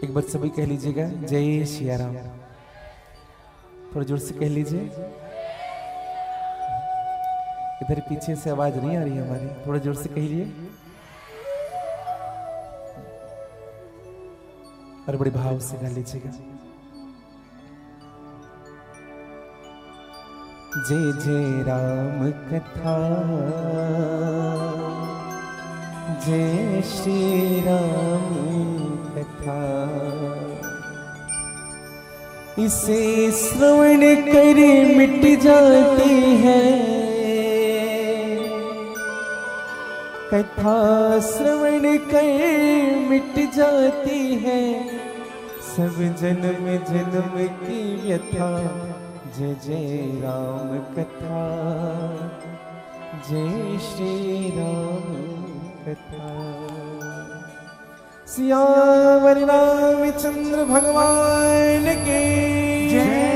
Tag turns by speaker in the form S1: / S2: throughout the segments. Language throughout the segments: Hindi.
S1: एक बार सभी कह लीजिएगा जय सिया राम। थोड़ा जोर से कह लीजिए। इधर पीछे से आवाज नहीं आ रही है हमारी, थोड़ा जोर से कहिए और बड़े भाव से गा लीजिएगा। जय जय राम कथा, जय श्री राम कथा, इसे श्रवण कर मिट जाती है कथा, श्रवण कर मिट जाती है सब जन्म जन्म की व्यथा। जय जय राम कथा, जय श्री राम कथा। सियावर रामचंद्र भगवान की जय।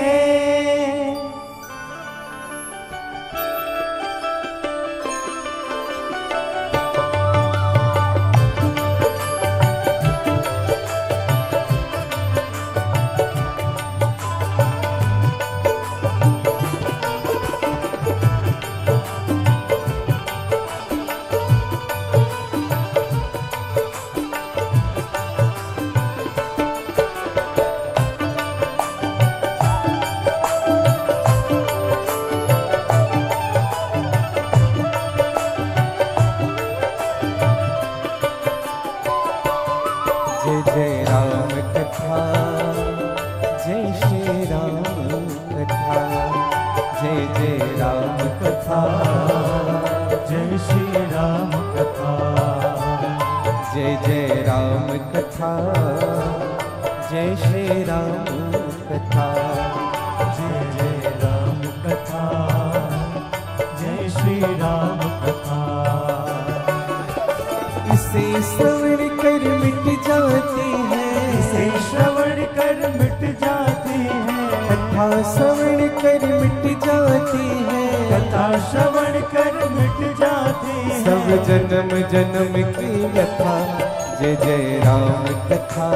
S1: जन्म जन्म की व्यथा। जय जय राम कथा,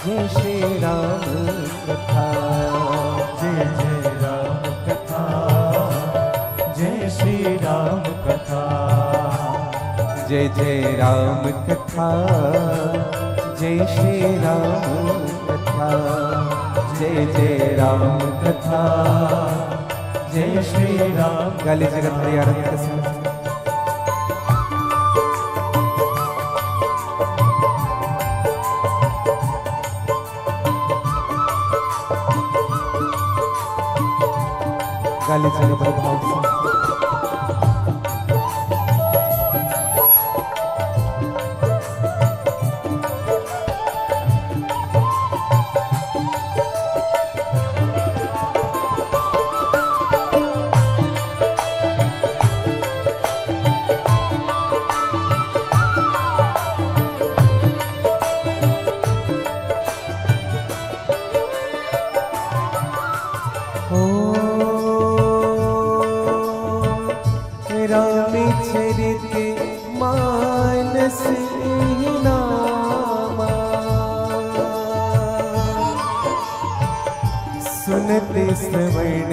S1: जय श्री राम कथा,
S2: जय जय राम कथा, जय श्री राम कथा,
S1: जय जय राम कथा, जय श्री राम कथा, जय जय राम कथा,
S2: जय श्री राम।
S1: गाली जगत हरियाणा के साथ गाली जगह बड़े भाव से। सुनते श्रवण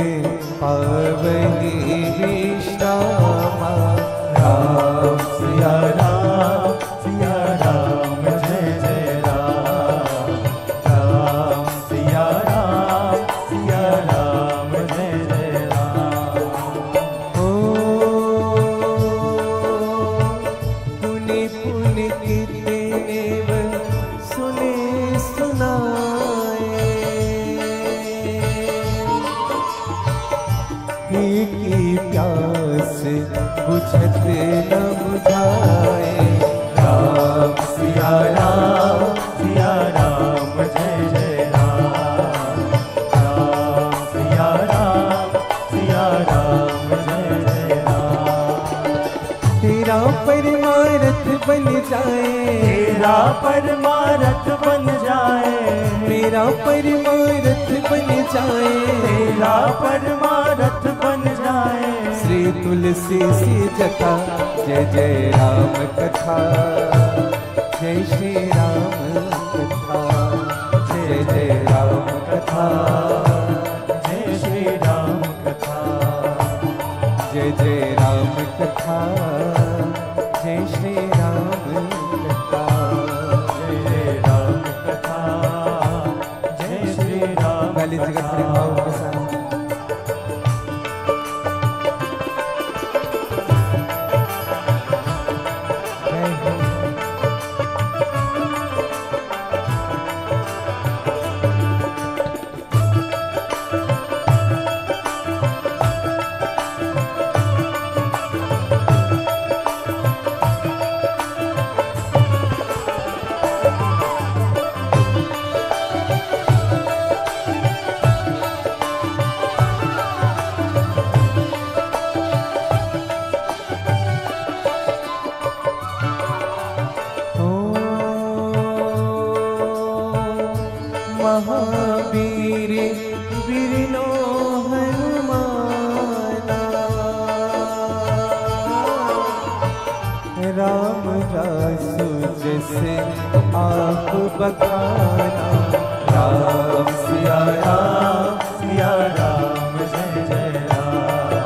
S1: पावनी विश्रामा।
S2: राम सिया राम, सिया राम जय जय राम। राम सिया राम, सिया राम जय जय राम।
S1: ओ पुनि पुनि कीते नेव सुने सुनाए, की प्यास बुझत न बुझाए।
S2: राम सिया राम, सिया राम जय जय राम। राम सिया राम, सिया राम जय जय राम।
S1: तेरा परमारथ बन जाए,
S2: तेरा परमारथ बन जाए,
S1: तेरा परमारथ बन जाए,
S2: तेरा परमारथ बन जाए।
S1: श्री तुलसी सी जटा, जय जय राम कथा, जय श्री राम कथा, जय जय राम कथा,
S2: जय श्री राम कथा,
S1: जय जय राम कथा, जय श्री राम कथा,
S2: जय जय राम कथा, जय श्री राम
S1: गाली जगत प्रेम भाव के साथ महावीर वीरनो हनुमाना, राम रासु जैसे आप बखाना,
S2: राम सिया राम जय जय राम,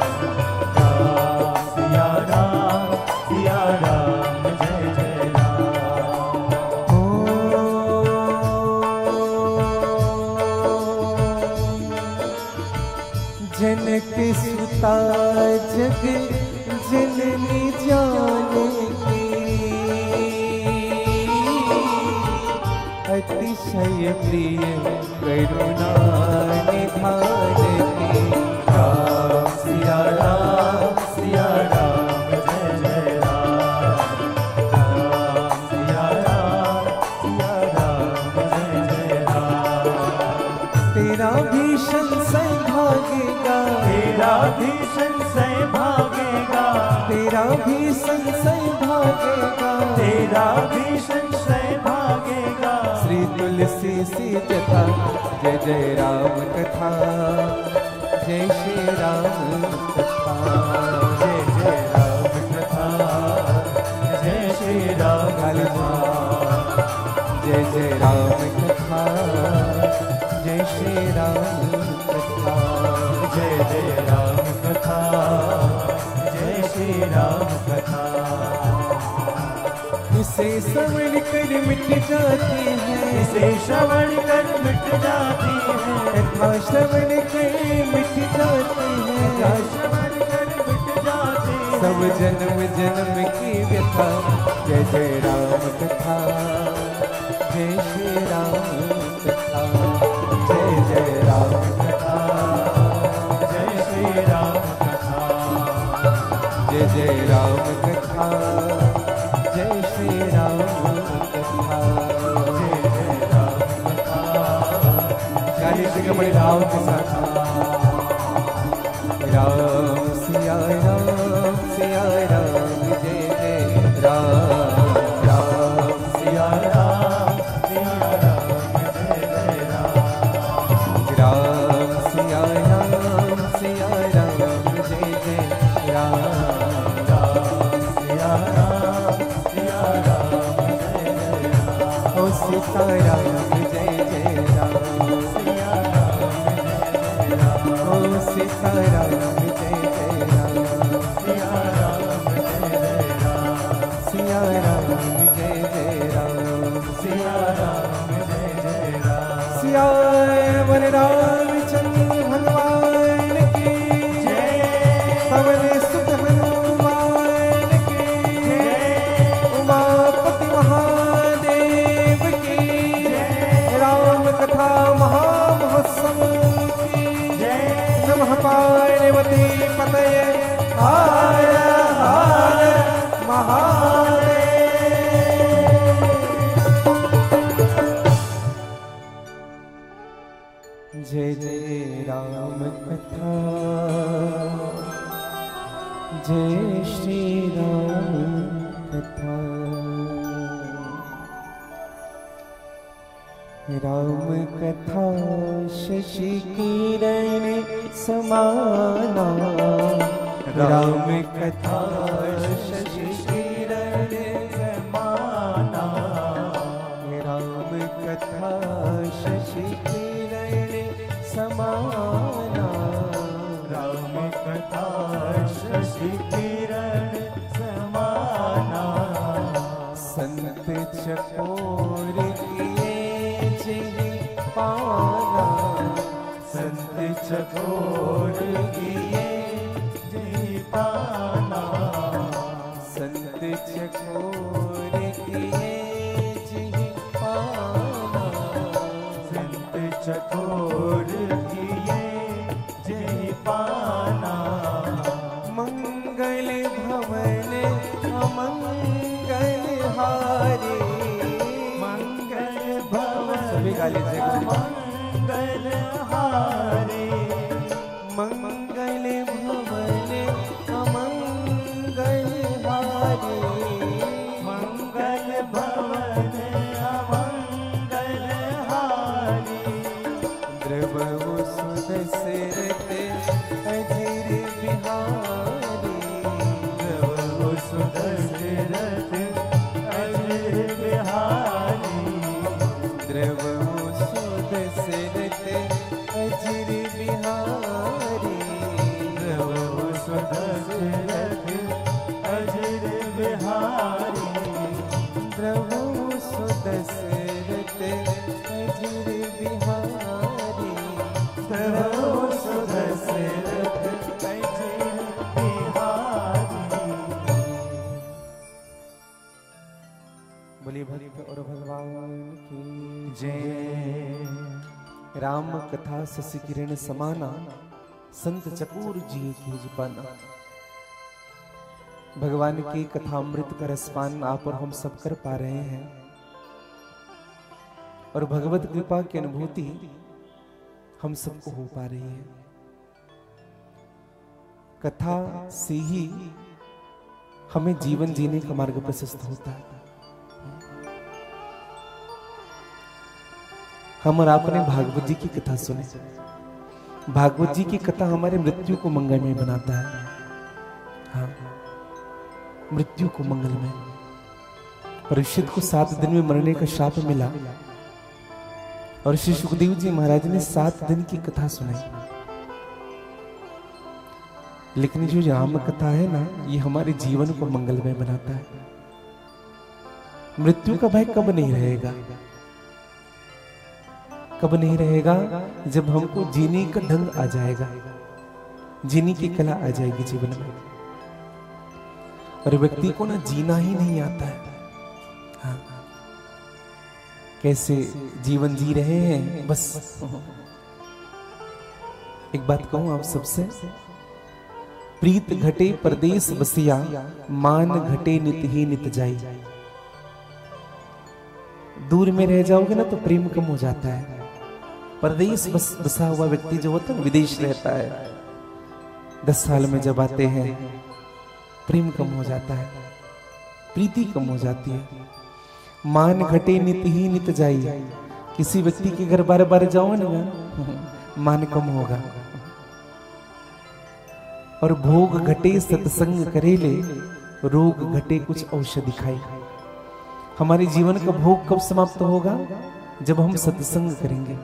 S2: राम सिया राम जय जय राम।
S1: जनक सुता जग जननी जानकी, अतिशय प्रिय करुणा निधान की,
S2: राम सिया राम जय जय राम, राम सिया राम जय जय राम।
S1: तेरा भीषण सौभाग्यगा,
S2: तेरा भीषण सौभाग्यगा,
S1: तेरा भीषण सौभाग्यगा,
S2: तेरा भीषण सौभाग्यगा।
S1: श्री तुलसी सी जथा, जय जय राम कथा, जय श्री राम कथा,
S2: जय जय राम कथा, जय श्री राम कथा,
S1: जय जय राम कथा, जय श्री राम कथा,
S2: जय जय राम कथा, जय श्री राम कथा।
S1: इसे श्रवण कर मिट जाती है,
S2: इसे श्रवण कर मिट जाती है,
S1: कथा श्रवण कर मिट जाती
S2: कथा
S1: है,
S2: श्रवण कर मिट जाती है।
S1: सब जन्म जन्म की व्यथा, जय जय राम कथा, जय श्री राम कथा,
S2: जय जय राम कथा, जय श्री राम कथा,
S1: जय जय राम कथा, जय श्री राम कथा,
S2: जय जय राम कथा,
S1: गाली से बड़े भाव के साथ राम सिया राम सिया राम, जय जय राम, राम
S2: सिया राम जय जय राम,
S1: राम सिया राम सिया राम, जय जय राम,
S2: राम सिया राम जय जय राम।
S1: ओ सीता राम जय जय राम,
S2: सिया राम जय राम,
S1: ओ सीता राम जय जय राम,
S2: सिया राम जय राम,
S1: सिया राम जय जय राम,
S2: सिया राम जय राम।
S1: सिया वर रामचंद्र भगवान की
S2: जय,
S1: पवन सुत हनुमान की
S2: जय,
S1: उमापति महादेव की राम कथा महामहोत्सव की
S2: जय।
S1: नमः पार्वती पतये हर हर महादेव। जय जय राम कथा, जय श्री राम कथा, राम कथा शशि किरण समाना, राम कथा शशि किरण
S2: समाना,
S1: शशि किरण समाना।
S2: राम कथा शशि किरण समाना।
S1: संत चकोर किए जिहि पाना।
S2: संत चकोर किए जिहि पाना।
S1: संत चकोर किए जिहि पाना।
S2: संत चकोर किए जिहि पाना।
S1: मंगल भवन अमंगल हारे।
S2: मंगल भवन
S1: सभी गा लीजिए।
S2: मंगल हारे।
S1: मंगल भवन अमंगल हारे।
S2: मंगल भवन अमंगल हारे।
S1: द्रवहु सुदशरथ अजिर बिहारी।
S2: द्रवहु सुदशरथ अजिर बिहारी।
S1: द्रवहु सुदशरथ अजिर बिहारी।
S2: द्रवहु सुदशरथ अजिर बिहारी।
S1: द्रवहु सुदशरथ अजिर बिहारी।
S2: द्रवहु सुदशरथ अजिर बिहारी।
S1: बोलिए भक्त और भगवान की
S2: जय।
S1: राम कथा शशि किरण समाना। संत चकोर जी की पाना। भगवान की कथामृत का रसपान आप और हम सब कर पा रहे हैं और भगवत कृपा की अनुभूति हम सबको हो पा रही है। कथा से ही हमें जीवन जीने का मार्ग प्रशस्त होता है। हम और आपने भागवत जी की कथा सुने। भागवत जी की कथा हमारे मृत्यु को मंगलमय बनाता है। हाँ, मृत्यु को मंगलमय। परीक्षित को 7 दिन में मरने का शाप मिला और श्री सुखदेव जी महाराज ने 7 दिन की कथा सुनाई। लेकिन जो राम कथा है ना, ये हमारे जीवन को मंगलमय बनाता है। मृत्यु का भय कब नहीं रहेगा? कब नहीं रहेगा? जब हमको जीने का ढंग आ जाएगा, जीने की कला आ जाएगी जीवन में। और व्यक्ति को ना जीना ही नहीं आता है। हाँ, कैसे जीवन जी रहे हैं बस। एक बात कहूं आप सबसे, प्रीत घटे परदेश बसिया, मान घटे नित ही नित जाई। दूर में रह जाओगे ना तो प्रेम कम हो जाता है। परदेश बसा हुआ व्यक्ति जो होता है, विदेश रहता है, 10 साल में जब आते हैं प्रेम कम हो जाता है, प्रीति कम हो जाती है। मान घटे नित ही नित जाई। किसी व्यक्ति के घर बार बार जाओ ना, मान कम होगा। और भोग घटे सत्संग करेले, रोग घटे कुछ औषधि खाई। हमारे जीवन का भोग कब समाप्त होगा? जब हम सत्संग करेंगे।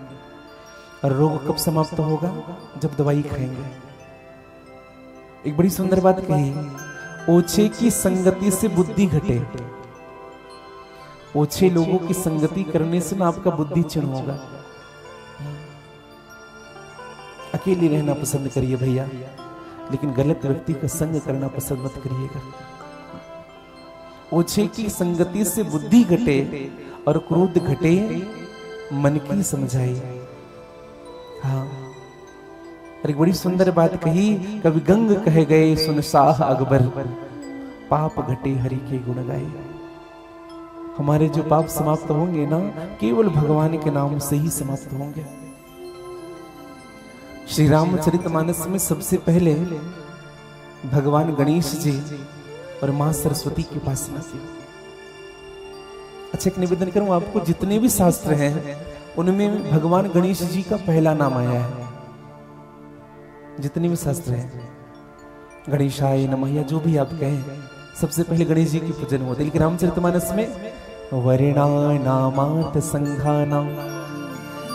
S1: और रोग कब समाप्त होगा? जब दवाई खाएंगे। एक बड़ी सुंदर बात कही, ओछे की संगति से बुद्धि घटे। ओछे लोगों की संगति करने से ना आपका बुद्धि क्षीण होगा। अकेले रहना पसंद करिए भैया, लेकिन गलत व्यक्ति का संग करना पसंद मत करिएगा। ओछे की संगति से बुद्धि घटे और क्रोध घटे मन की समझाई। हाँ, और एक बड़ी सुंदर बात कही, कवि गंग कह गए सुन साह अकबर, पाप घटे हरि के गुण गाए। हमारे जो पाप समाप्त होंगे ना, केवल भगवान के नाम से ही समाप्त होंगे। श्री रामचरितमानस में सबसे पहले भगवान गणेश जी और मां सरस्वती की उपासना की। अच्छा, एक निवेदन करूं आपको, जितने भी शास्त्र हैं उनमें भगवान गणेश जी का पहला नाम आया है। जितने भी शास्त्र हैं, गणेशाय नमः या जो भी आप कहें, सबसे पहले गणेश जी की पूजन होती है। लेकिन रामचरितमानस में वर्णा नामार्थ संघानाम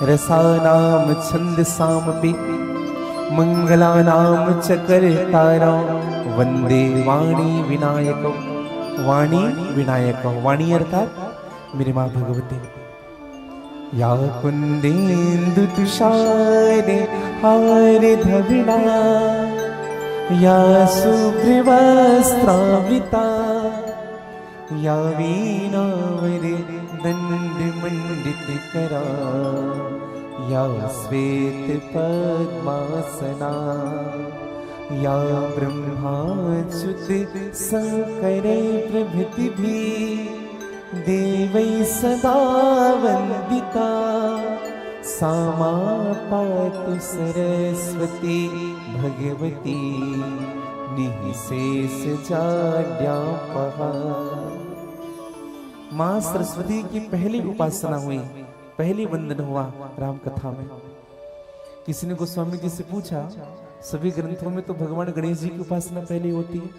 S1: रसानाम छंद साम पे मंगलानाम चकर तारा वंदे वाणी विनायक। वाणी विनायक, वाणी अर्थात मेरी माँ भगवती। या कुंदेन्दु तुषार हार धविणा या शुभ्रवस्त्रावृता या वीणावर दंड मंडित करा या श्वेत पद्मासना या ब्रह्माच्युत शंकर प्रभृति भी देवै सदा वंदिता सामा पातु सरस्वती भगवती निःशेष जाड्यापहा। माँ सरस्वती की पहली उपासना हुई, पहली वंदन हुआ राम कथा में। किसी ने गोस्वामी जी से पूछा, सभी ग्रंथों में तो भगवान गणेश जी की उपासना पहले होती है,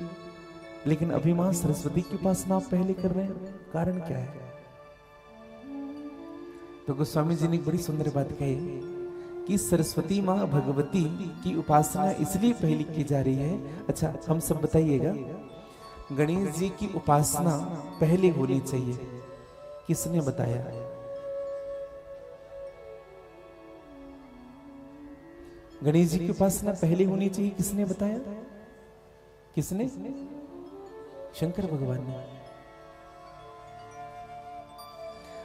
S1: लेकिन अभी मां सरस्वती की उपासना आप पहले कर रहे हैं, कारण क्या है? तो गोस्वामी जी ने एक बड़ी सुंदर बात कही कि सरस्वती मां भगवती की उपासना इसलिए पहले की जा रही है। अच्छा, हम सब बताइएगा, गणेश जी की उपासना पहले होनी चाहिए, किसने बताया? गणेश जी की उपासना पहले होनी चाहिए, किसने बताया? किसने? शंकर भगवान ने।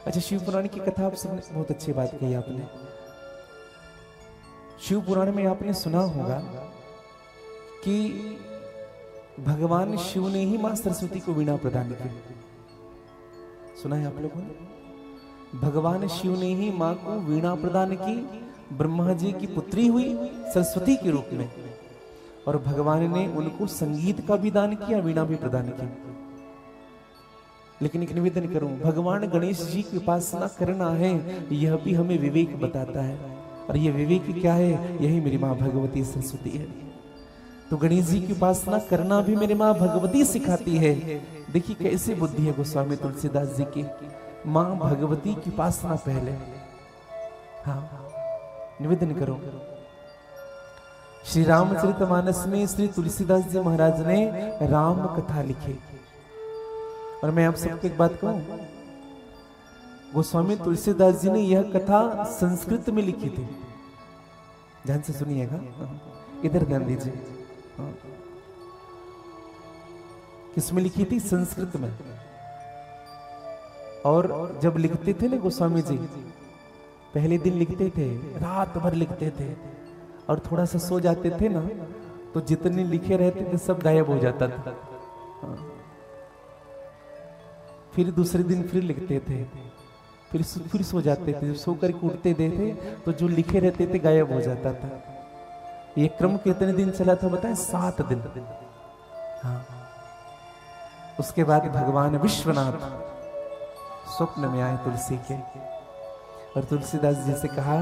S1: अच्छा, शिव पुराण की कथा आप सबने बहुत अच्छी बात कही आपने। शिव पुराण में आपने सुना होगा कि भगवान शिव ने ही मां सरस्वती को वीणा प्रदान की। सुना है आप लोगों ने? भगवान शिव ने ही मां को वीणा प्रदान की, ब्रह्मा जी की पुत्री हुई सरस्वती के रूप में, और भगवान ने उनको संगीत का भी दान किया, वीणा भी प्रदान की। लेकिन एक निवेदन करूं, भगवान गणेश जी की उपासना करना है, यह भी हमें विवेक बताता है, और यह विवेक क्या है? यही मेरी मां भगवती सरस्वती है। तो गणेश जी की उपासना करना भी मेरी मां भगवती सिखाती है। देखिए कैसे बुद्धि है गोस्वामी तुलसीदास जी की। मां भगवती की उपासना पहले। हाँ, निवेदन करो, श्री रामचरितमानस में श्री तुलसीदास जी महाराज ने राम कथा लिखी। और मैं आप सबको एक बात कहूं, गोस्वामी तुलसीदास जी ने यह कथा संस्कृत में लिखी थी। ध्यान से सुनिएगा, इधर ध्यान दीजिए। किसमें लिखी थी? संस्कृत में। और जब लिखते थे ना गोस्वामी जी, पहले दिन लिखते थे, रात भर लिखते थे, और थोड़ा सा सो जाते थे ना, तो जितने लिखे रहते थे सब गायब हो जाता था। फिर दूसरे दिन फिर लिखते थे, फिर सो जाते थे। सो करके उठते थे तो जो लिखे रहते थे गायब हो जाता था। ये क्रम कितने दिन चला था बताएं? 7 दिन। हाँ। उसके बाद भगवान विश्वनाथ स्वप्न में आए तुलसी के, और तुलसीदास जी से कहा,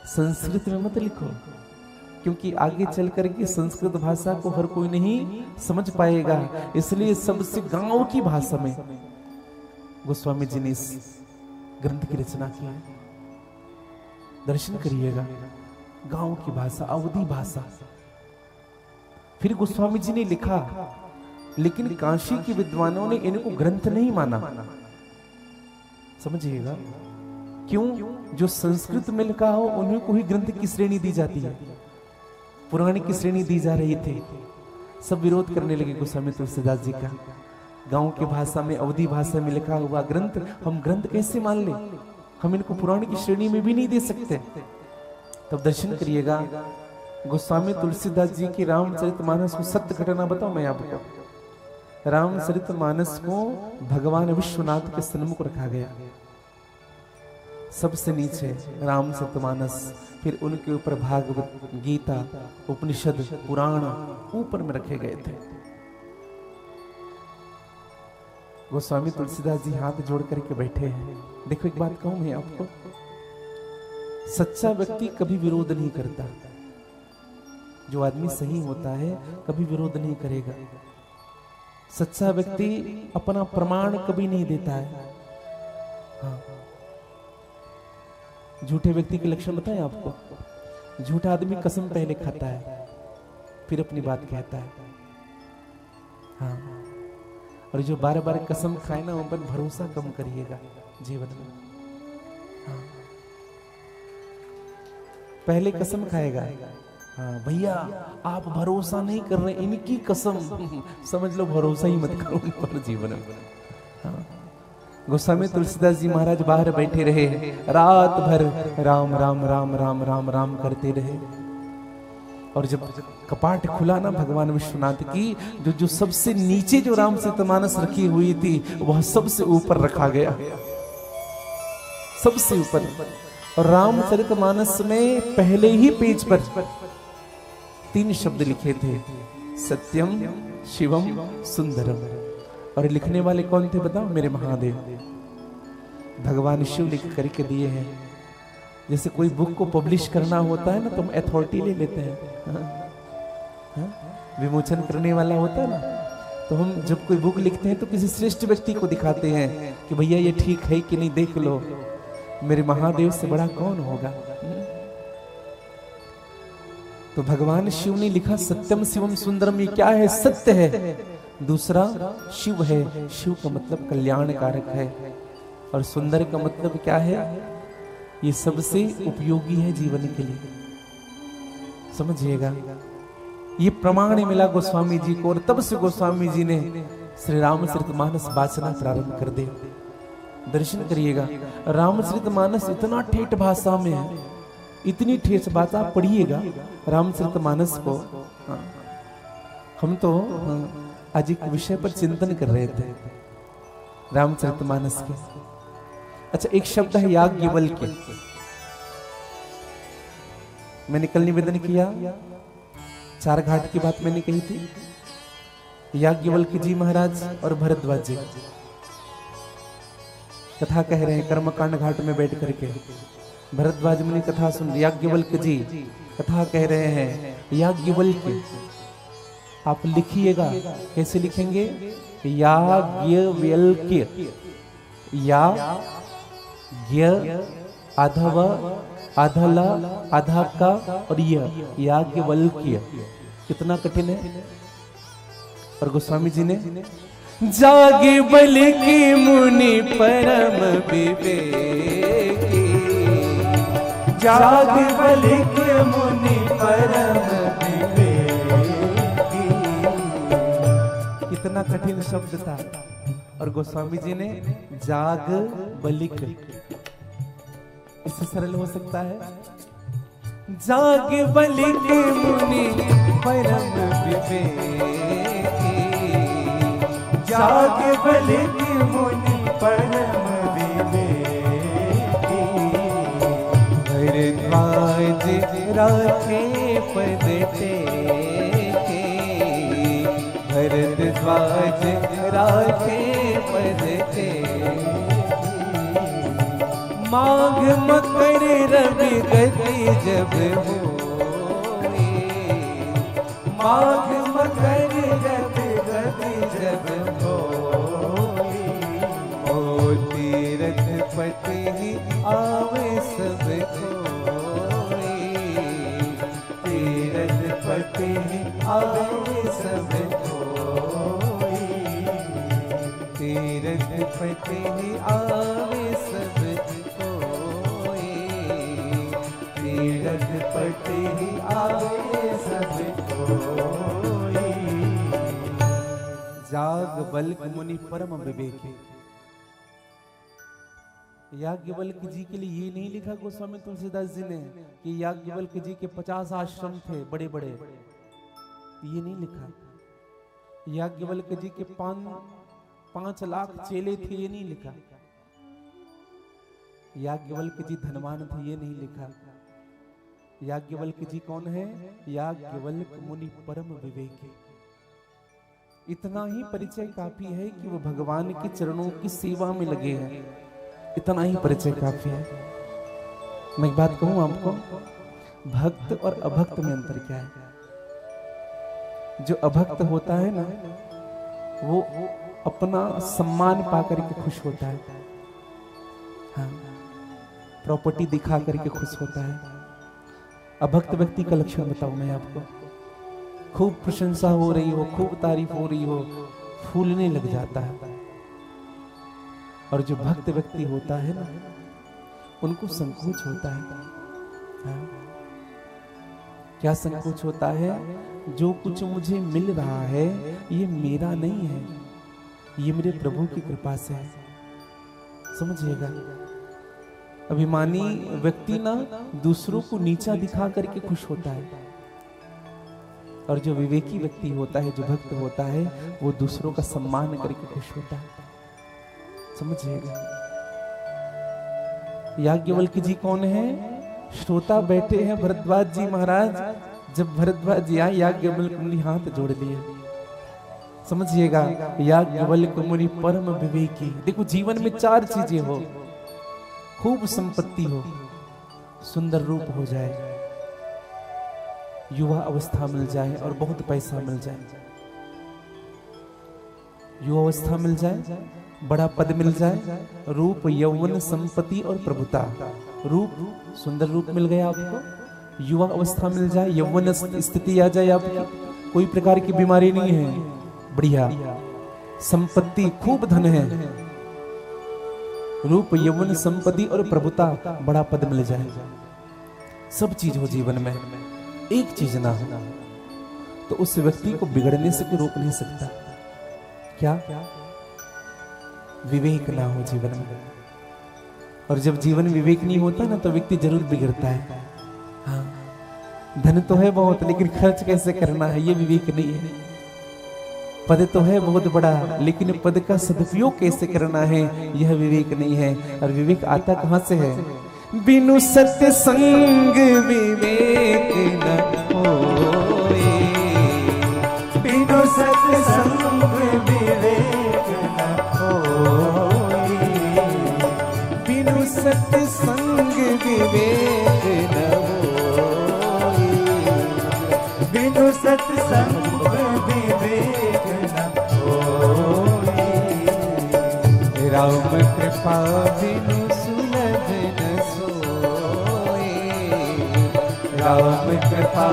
S1: संस्कृत में मत लिखो, क्योंकि आगे चल करके संस्कृत भाषा को हर कोई नहीं समझ पाएगा, इसलिए सबसे गांव की भाषा में गोस्वामी जी ने इस ग्रंथ की रचना की है। दर्शन करिएगा, गांव की भाषा, अवधी भाषा। फिर गोस्वामी जी ने लिखा, लेकिन काशी के विद्वानों ने इनको ग्रंथ नहीं माना। समझिएगा क्यों? जो संस्कृत में लिखा हो उन्हीं को ही ग्रंथ की श्रेणी दी जाती है, पुराण की श्रेणी दी जा रही थी। सब विरोध करने लगे गोस्वामी तुलसीदास जी का। गांव की भाषा में, अवधी भाषा में लिखा हुआ ग्रंथ हम ग्रंथ कैसे मान ले? हम इनको पुराण की श्रेणी में भी नहीं दे सकते। तब दर्शन करिएगा, गोस्वामी तुलसीदास जी की रामचरितमानस को सत्य घटना बताओ मैं आपको। रामचरितमानस को भगवान विश्वनाथ के सन्मुख रखा गया, सबसे नीचे रामचरितमानस, फिर उनके ऊपर भागवत, गीता, उपनिषद, पुराण ऊपर में रखे गए थे। गोस्वामी तुलसीदास जी हाथ जोड़ करके बैठे हैं। देखो एक बात कहूं मैं आपको, सच्चा व्यक्ति कभी विरोध नहीं करता। जो आदमी सही होता है कभी विरोध नहीं करेगा। सच्चा व्यक्ति अपना प्रमाण कभी नहीं देता है। हाँ। झूठे व्यक्ति के लक्षण बताएं आपको। झूठा आदमी कसम पहले खाता है, फिर अपनी बात कहता है। हाँ, और जो बार बार कसम खाए ना, उन पर भरोसा कम करिएगा जीवन में। हाँ, पहले कसम खाएगा, हाँ भैया आप भरोसा नहीं कर रहे, इनकी कसम, समझ लो भरोसा ही मत करो उन पर जीवन में। हाँ, गोस्वामी तुलसीदास जी महाराज बाहर बैठे रहे, रात भर राम राम राम राम राम राम करते रहे। और जब कपाट खुला ना भगवान विश्वनाथ की, जो सबसे नीचे जो रामचरितमानस रखी हुई थी, वह सबसे ऊपर रखा गया, सबसे ऊपर। और रामचरितमानस में पहले ही पेज पर 3 शब्द लिखे थे, सत्यम शिवम सुंदरम। और लिखने वाले कौन थे बताओ? मेरे महादेव भगवान शिव लिख करके दिए हैं। जैसे कोई बुक को पब्लिश करना होता है ना, तो हम अथॉरिटी ले लेते हैं। हाँ? विमोचन करने वाला होता है ना, तो हम जब कोई बुक लिखते हैं तो किसी श्रेष्ठ व्यक्ति को दिखाते हैं कि भैया ये ठीक है कि नहीं, देख लो। मेरे महादेव से बड़ा कौन होगा। तो भगवान शिव ने लिखा सत्यम शिवम सुंदरम। ये क्या है? सत्य है। दूसरा शिव है, शिव का मतलब कल्याणकारक है। और सुंदर का मतलब क्या है? ये सबसे उपयोगी है जीवन के लिए, समझिएगा। ये प्रमाण मिला गोस्वामी जी को, और तब से गोस्वामी जी ने श्री रामचरितमानस वाचना प्रारंभ कर दे। दर्शन करिएगा, रामचरितमानस इतना ठेठ भाषा में है, इतनी ठेठ भाषा पढ़िएगा रामचरितमानस को। हाँ, हम तो आज एक विषय पर चिंतन कर रहे थे रामचरितमानस के। अच्छा, एक शब्द है याज्ञवल्क्य। मैंने कल निवेदन किया, 4 घाट की बात मैंने कही थी। याज्ञवल्क्य जी महाराज और भरद्वाज जी कथा कह रहे हैं कर्मकांड घाट में बैठ करके। भरद्वाज मुनि कथा सुन, याज्ञवल्क्य जी कथा कह रहे हैं। याज्ञवल्क्य आप लिखिएगा, कैसे लिखेंगे? याज्ञवल्क्य, या ज्ञ आधव आधला आधा का और याज्ञवल्क्य। कितना कठिन है। और गोस्वामी जी ने जागे बल की मुनि परम विवेकी,
S2: जागे बल की मुनि परम विवेकी।
S1: कितना कठिन शब्द था। और गोस्वामी जी ने जाग बलिक, इससे सरल हो सकता है? जाग बलिक मुनि परम विवेकी,
S2: जाग बल की मुनि परम विवेकी।
S1: भरद्वाज राखे पद टेके, भरद्वाज राखे पद टेके। माघ मकर रवि गति जब होए,
S2: माघ मकर रवि गति जब होए।
S1: ओ तीरथ पति आवे सब कोई,
S2: तीरथ पति आवे सब कोई।
S1: तीरथ पति आवे सब कोई,
S2: तीरथ पति आवे सब कोई।
S1: जाग बल्क मुनि परम विवेकी। याज्ञवल्क्य जी के लिए ये नहीं लिखा गोस्वामी तुलसीदास जी ने कि याज्ञवल्क्य जी के 50 आश्रम थे बड़े बड़े, ये नहीं लिखा। याज्ञवल्क्य जी के 5 लाख चेले थे, ये नहीं लिखा। याज्ञवल्क्य जी धनवान थे, ये नहीं लिखा। याज्ञवल्क्य जी कौन है? याज्ञवल्क्य मुनि परम विवेकी। इतना ही परिचय काफी है कि वो भगवान के चरणों की सेवा में लगे हैं। इतना ही परिचय काफी है। मैं एक बात कहूं आपको, भक्त और अभक्त में अंतर क्या है? जो अभक्त होता है ना, वो अपना सम्मान पाकर के खुश होता है। हाँ, प्रॉपर्टी दिखा करके खुश होता है। अभक्त व्यक्ति का लक्षण बताऊं मैं आपको। खूब प्रशंसा हो रही हो, खूब तारीफ हो रही हो, फूलने लग जाता है। और जो भक्त व्यक्ति होता है ना, उनको संकोच होता है। हाँ? क्या संकोच होता है? जो कुछ मुझे मिल रहा है ये मेरा नहीं है, ये मेरे प्रभु की कृपा से है। समझिएगा, अभिमानी व्यक्ति ना दूसरों को नीचा दिखा करके खुश होता है, और जो विवेकी व्यक्ति होता है, जो भक्त होता है, वो दूसरों का सम्मान करके खुश होता है। समझिएगा। याज्ञवल्क्य जी कौन है? श्रोता बैठे हैं भरद्वाज जी महाराज। जब भरद्वाज जी आए, याज्ञवल्क्य मुनि हाथ जोड़ लिए। समझिएगा, याज्ञवल्क्य मुनि परम विवेकी। देखो, जीवन में 4 चीजें हो, खूब संपत्ति हो, सुंदर रूप हो जाए, युवा अवस्था मिल जाए और बहुत पैसा मिल जाए। युवा अवस्था मिल जाए, बड़ा पद मिल जाए, रूप यौवन संपत्ति और प्रभुता। रूप, सुंदर रूप मिल गया आपको, युवा अवस्था मिल जाए, यौवन स्थिति आ जाए आपकी, कोई प्रकार की बीमारी नहीं है, बढ़िया संपत्ति, खूब धन है, रूप यौवन संपत्ति और प्रभुता, बड़ा पद मिल जाए, सब चीज हो जीवन में, एक चीज ना हो तो उस व्यक्ति को बिगड़ने से कोई रोक नहीं सकता। क्या? विवेक ना हो जीवन में। और जब जीवन विवेक नहीं होता ना, तो व्यक्ति जरूर बिगड़ता है। हाँ, धन तो है बहुत, लेकिन खर्च कैसे करना है ये विवेक नहीं है। पद तो है बहुत बड़ा, लेकिन पद का सदुपयोग कैसे करना है यह विवेक नहीं है। और विवेक आता कहां से है? बिनु सत्य संग विवेक न होए,
S2: बिनु सत्य संग विवेक न होए,
S1: बिनु सत्य संग विवेक न होए,
S2: बिनु सत्य संग विवेक न होए।
S1: राम कृपा बिनु सुलभ न सोए,
S2: राम कृपा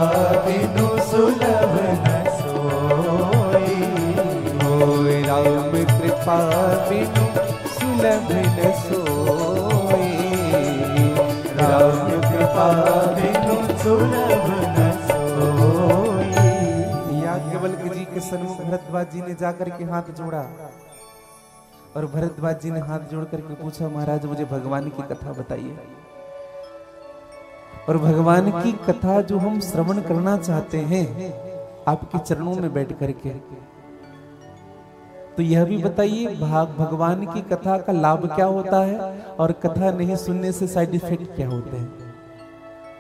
S2: बिनु सुलभ न सोए,
S1: होए राम कृपा बिनु सुलभ न सोए,
S2: राम कृपा बिनु सुलभ न सोए।
S1: याज्ञवल्क्य जी के सन्मुख भरद्वाज जी ने जाकर के हाथ जोड़ा, और भरद्वाज जी ने हाथ जोड़ करके पूछा, महाराज मुझे भगवान की कथा बताइए। और भगवान की कथा जो हम श्रवण करना चाहते हैं आपके चरणों में बैठ करके, तो यह भी बताइए भगवान की कथा का लाभ क्या होता है, और कथा नहीं सुनने से साइड इफेक्ट क्या होते हैं,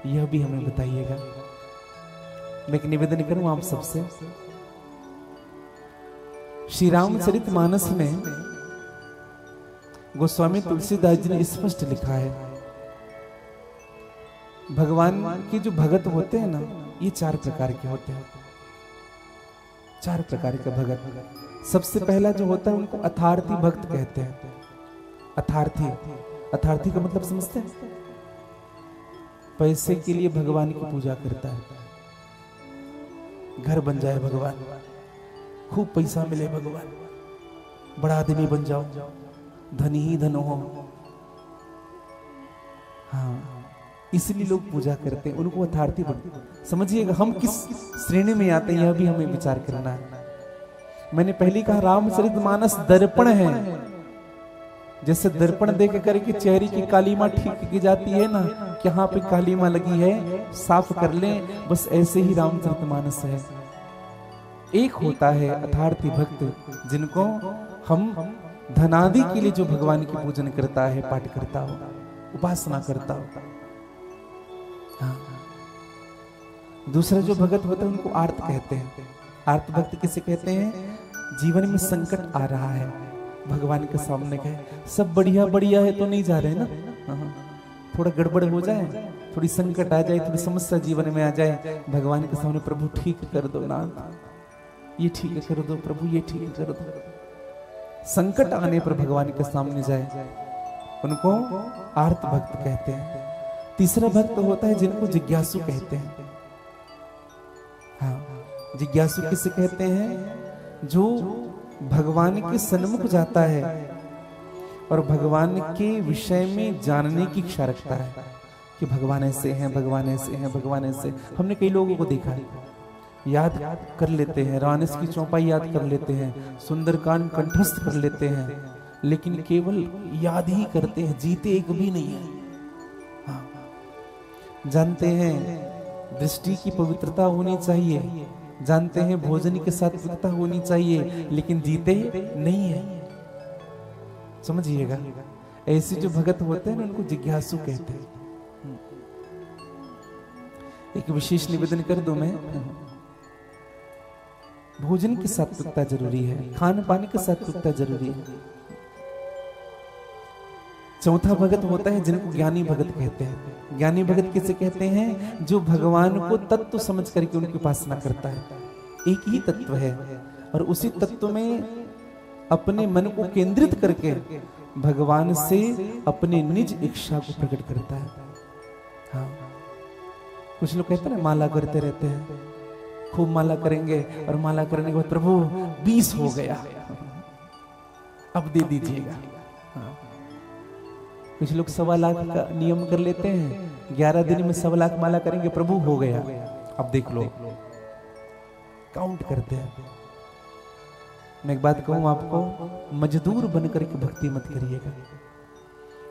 S1: यह भी हमें बताइएगा। मैं एक निवेदन करूं आप सबसे। श्री रामचरितमानस में गोस्वामी तुलसीदास जी ने स्पष्ट लिखा है, भगवान के जो भगत होते हैं ना, ये 4 प्रकार के होते हैं। 4 प्रकार के भगत। सबसे पहला जो होता है उनको अथार्थी भक्त कहते हैं। अथार्थी, अथार्थी का मतलब समझते हैं? पैसे के लिए भगवान की पूजा करता है। घर बन जाए भगवान, खूब पैसा मिले भगवान, बड़ा आदमी बन जाओ, धनी ही धन हो। हाँ, इसलिए लोग पूजा करते हैं, उनको अथार्थी भक्त। समझिएगा हम किस श्रेणी में आते हैं, यह भी हमें विचार करना है। मैंने पहले कहा रामचरितमानस दर्पण है। जैसे दर्पण देख करके चेहरे की कालीमा ठीक की जाती है ना, कि यहाँ पे कालीमा लगी है, साफ कर लें, बस ऐसे ही रामचरितमानस है। एक होता है अथार्थी भक्त, जिनको हम धनादि के लिए जो भगवान की पूजन करता है, पाठ करता हो, उपासना करता हो। हाँ। दूसरा जो भगत होता है उनको आर्त कहते हैं। आर्त भक्त किसे कहते हैं? जीवन में संकट आ रहा है, भगवान के सामने गए, सब बढ़िया बढ़िया है तो नहीं जा रहे ना, हाँ, थोड़ा गड़बड़ हो जाए, थोड़ी संकट आ जाए, थोड़ी समस्या जीवन में आ जाए, भगवान के सामने प्रभु ठीक कर दो ना, ये ठीक कर दो प्रभु, ये ठीक कर दो। संकट आने पर भगवान के सामने जाए, उनको आर्त भक्त कहते हैं। तीसरा भक्त होता है जिनको जिज्ञासु कहते हैं। हाँ, जिज्ञासु किसे कहते हैं? जो भगवान के सन्मुख जाता है और भगवान के विषय में जानने की इच्छा रखता है कि भगवान ऐसे हैं, भगवान ऐसे हैं, भगवान ऐसे। हमने कई लोगों को देखा है, याद कर लेते हैं, रानिस की चौपाई याद कर लेते हैं, सुंदरकांड कंठस्थ कर लेते हैं, लेकिन केवल याद ही करते हैं, जीते एक भी नहीं है। हाँ, जानते हैं दृष्टि की पवित्रता होनी चाहिए, जानते हैं भोजन के साथ पवित्रता होनी चाहिए, लेकिन जीते नहीं है। समझिएगा, ऐसे जो भगत होते हैं ना उनको जिज्ञासु कहते हैं। एक विशेष निवेदन कर दूं मैं, भोजन की सात्विकता जरूरी है, खान पान की सात्विकता जरूरी है। चौथा भगत होता है जिनको ज्ञानी भगत कहते हैं। ज्ञानी भगत किसे कहते हैं? जो भगवान को तत्व समझ करके उनकी उपासना करता है। एक ही तत्व है और उसी तत्व में अपने मन को केंद्रित करके भगवान से अपने निज इच्छा को प्रकट करता है। हाँ, कुछ लोग कहते हैं ना माला करते रहते हैं, खूब माला करेंगे और माला करने के बाद प्रभु 20 हो गया, अब दे दीजिएगा। हाँ, कुछ लोग 1.25 लाख का नियम कर लेते हैं, 11 दिन में 1.25 लाख माला करेंगे, प्रभु हो गया, अब देख लो, काउंट करते हैं। मैं एक बात कहूं आपको, मजदूर बनकर के भक्ति मत करिएगा।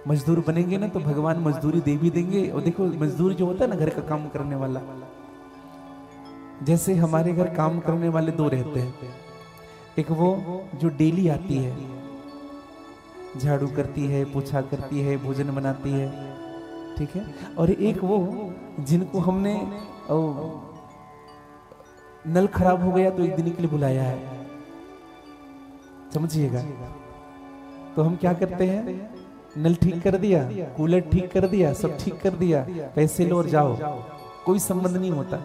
S1: मजदूर बनेंगे ना तो भगवान मजदूरी दे भी देंगे। और देखो, मजदूर जो होता है ना, घर का काम करने वाला, जैसे हमारे घर काम करने वाले 2 रहते हैं। एक वो जो डेली आती है, झाड़ू करती है, पोछा करती है, भोजन बनाती है, ठीक है, और एक वो जिनको हमने नल खराब हो गया तो 1 दिन के लिए बुलाया है। समझिएगा, तो हम क्या करते हैं? नल ठीक कर दिया, कूलर ठीक कर दिया, सब ठीक कर दिया, पैसे लो और जाओ, कोई संबंध नहीं होता।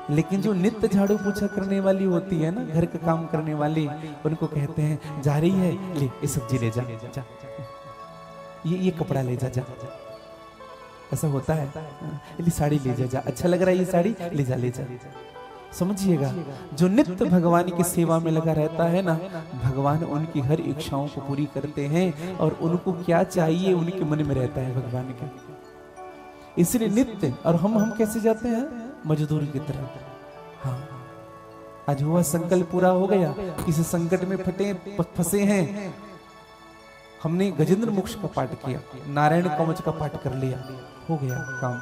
S1: लेकिन जो नित्य झाड़ू पोछा करने वाली होती है ना, घर का काम करने वाली, उनको कहते हैं जा रही है, ले ये सब्जी ले जा, जा, ये कपड़ा ले जा, जा। ऐसा होता है, ये साड़ी ले जा, जा, अच्छा लग रहा है ये साड़ी, ले जा, ले जा। समझिएगा, जो नित्य भगवान की सेवा में लगा रहता है ना, भगवान उनकी हर इच्छाओं को पूरी करते हैं और उनको क्या चाहिए उनके मन में रहता है भगवान के। इसलिए नित्य, और हम कैसे जाते हैं? मजदूरी की तरह। हाँ, आज हुआ संकल्प पूरा हो गया, किसी संकट में फंसे हैं, हमने गजेंद्र मोक्ष का पाठ किया, नारायण कवच का पाठ कर लिया, हो गया काम।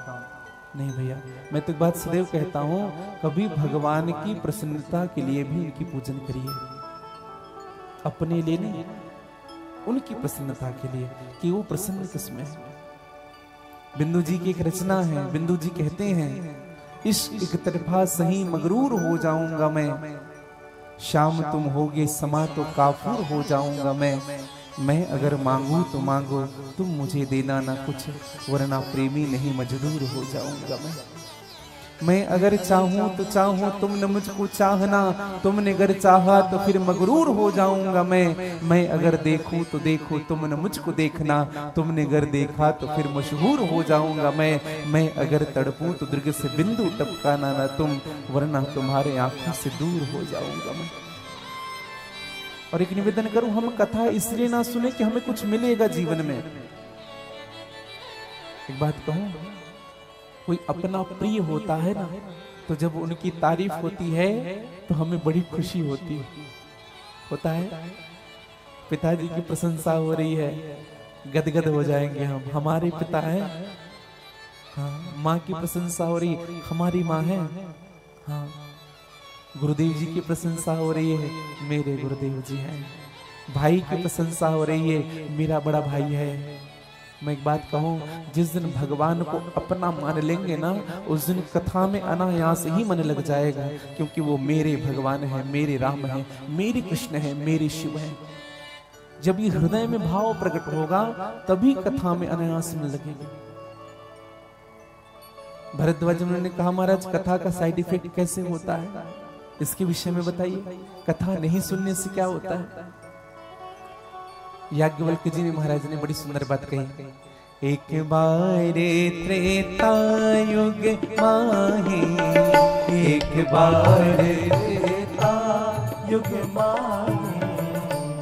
S1: नहीं भैया, मैं तो एक बात सदैव कहता हूं, कभी भगवान की प्रसन्नता के लिए भी उनकी पूजन करिए, अपने लिए नहीं, उनकी प्रसन्नता के लिए, कि वो प्रसन्न किसमें है। बिंदु जी की एक रचना है, बिंदु जी कहते हैं, इश्क एक तरफा सही मगरूर हो जाऊंगा मैं, शाम तुम होगे समा तो काफूर हो जाऊंगा मैं अगर मांगू तो मांगो, तुम मुझे देना ना कुछ, वरना प्रेमी नहीं मजदूर हो जाऊंगा मैं अगर चाहूं तो चाहूं, तुमने मुझको चाहना, तुमने अगर चाहा तो फिर मगरूर हो जाऊंगा मैं अगर देखूं तो देखो, तुमने मुझको देखना, तुमने अगर देखा तो फिर मशहूर हो जाऊंगा मैं अगर तड़पूं तो दीर्घ से बिंदु टपकाना ना तुम, वरना तुम्हारे आंखों से दूर हो जाऊंगा मैं। और एक निवेदन करूं, हम कथा इसलिए ना सुने कि हमें कुछ मिलेगा जीवन में। एक बात कहूं, कोई अपना प्रिय होता है ना, तो जब उनकी तारीफ होती है तो हमें बड़ी खुशी होता है। पिताजी की प्रशंसा हो रही है, गदगद हो जाएंगे हम, हमारे पिता हैं। हाँ, माँ की प्रशंसा हो रही है, हमारी माँ है। हाँ, गुरुदेव जी की प्रशंसा हो रही है, मेरे गुरुदेव जी हैं। भाई की प्रशंसा हो रही है, मेरा बड़ा भाई है। मैं एक बात कहूं, जिस दिन भगवान को अपना मान लेंगे ना, उस दिन कथा में अनायास ही मन लग जाएगा, क्योंकि वो मेरे भगवान है, मेरे राम है, मेरे कृष्ण है, मेरे शिव है। जब ये हृदय में भाव प्रकट होगा तभी कथा में अनायास मन लगेगा। भरद्वाज ने कहा, महाराज कथा का साइड इफेक्ट कैसे होता है, इसके विषय में बताइए। कथा नहीं सुनने से क्या होता है? याज्ञवल्क्य जी ने महाराज ने बड़ी सुंदर बात कही। एक बार त्रेता युग माहे,
S2: एक बार त्रेता युग माहे,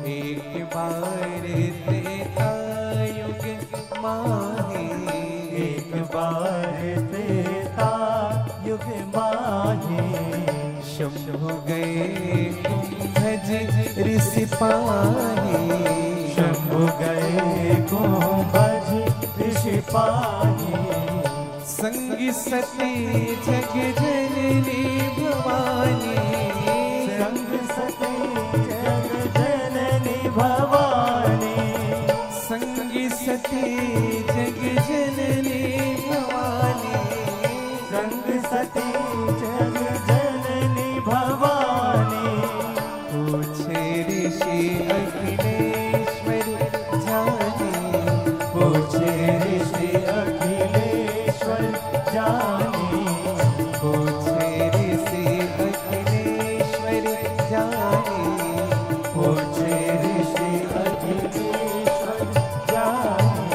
S1: एक बार त्रेता युग माहे,
S2: एक बार त्रेता युग माहे।
S1: शंभु गए कुंभज ऋषि पाहे,
S2: शंभु गए कुंभज ऋषि पाहे।
S1: संगी सती जग जननी भवानी,
S2: संग सती जग जननी भवानी,
S1: संगी सती जग जननी भवानी,
S2: संग सती जग जननी भवानी।
S1: पूछे ऋषि अखिलेश्वर जाने,
S2: पूछे ऋषि अखिलेश्वर जाने,
S1: पूछे ऋषि अखिलेश्वर जाने,
S2: पूछे ऋषि अखिलेश्वर जाने।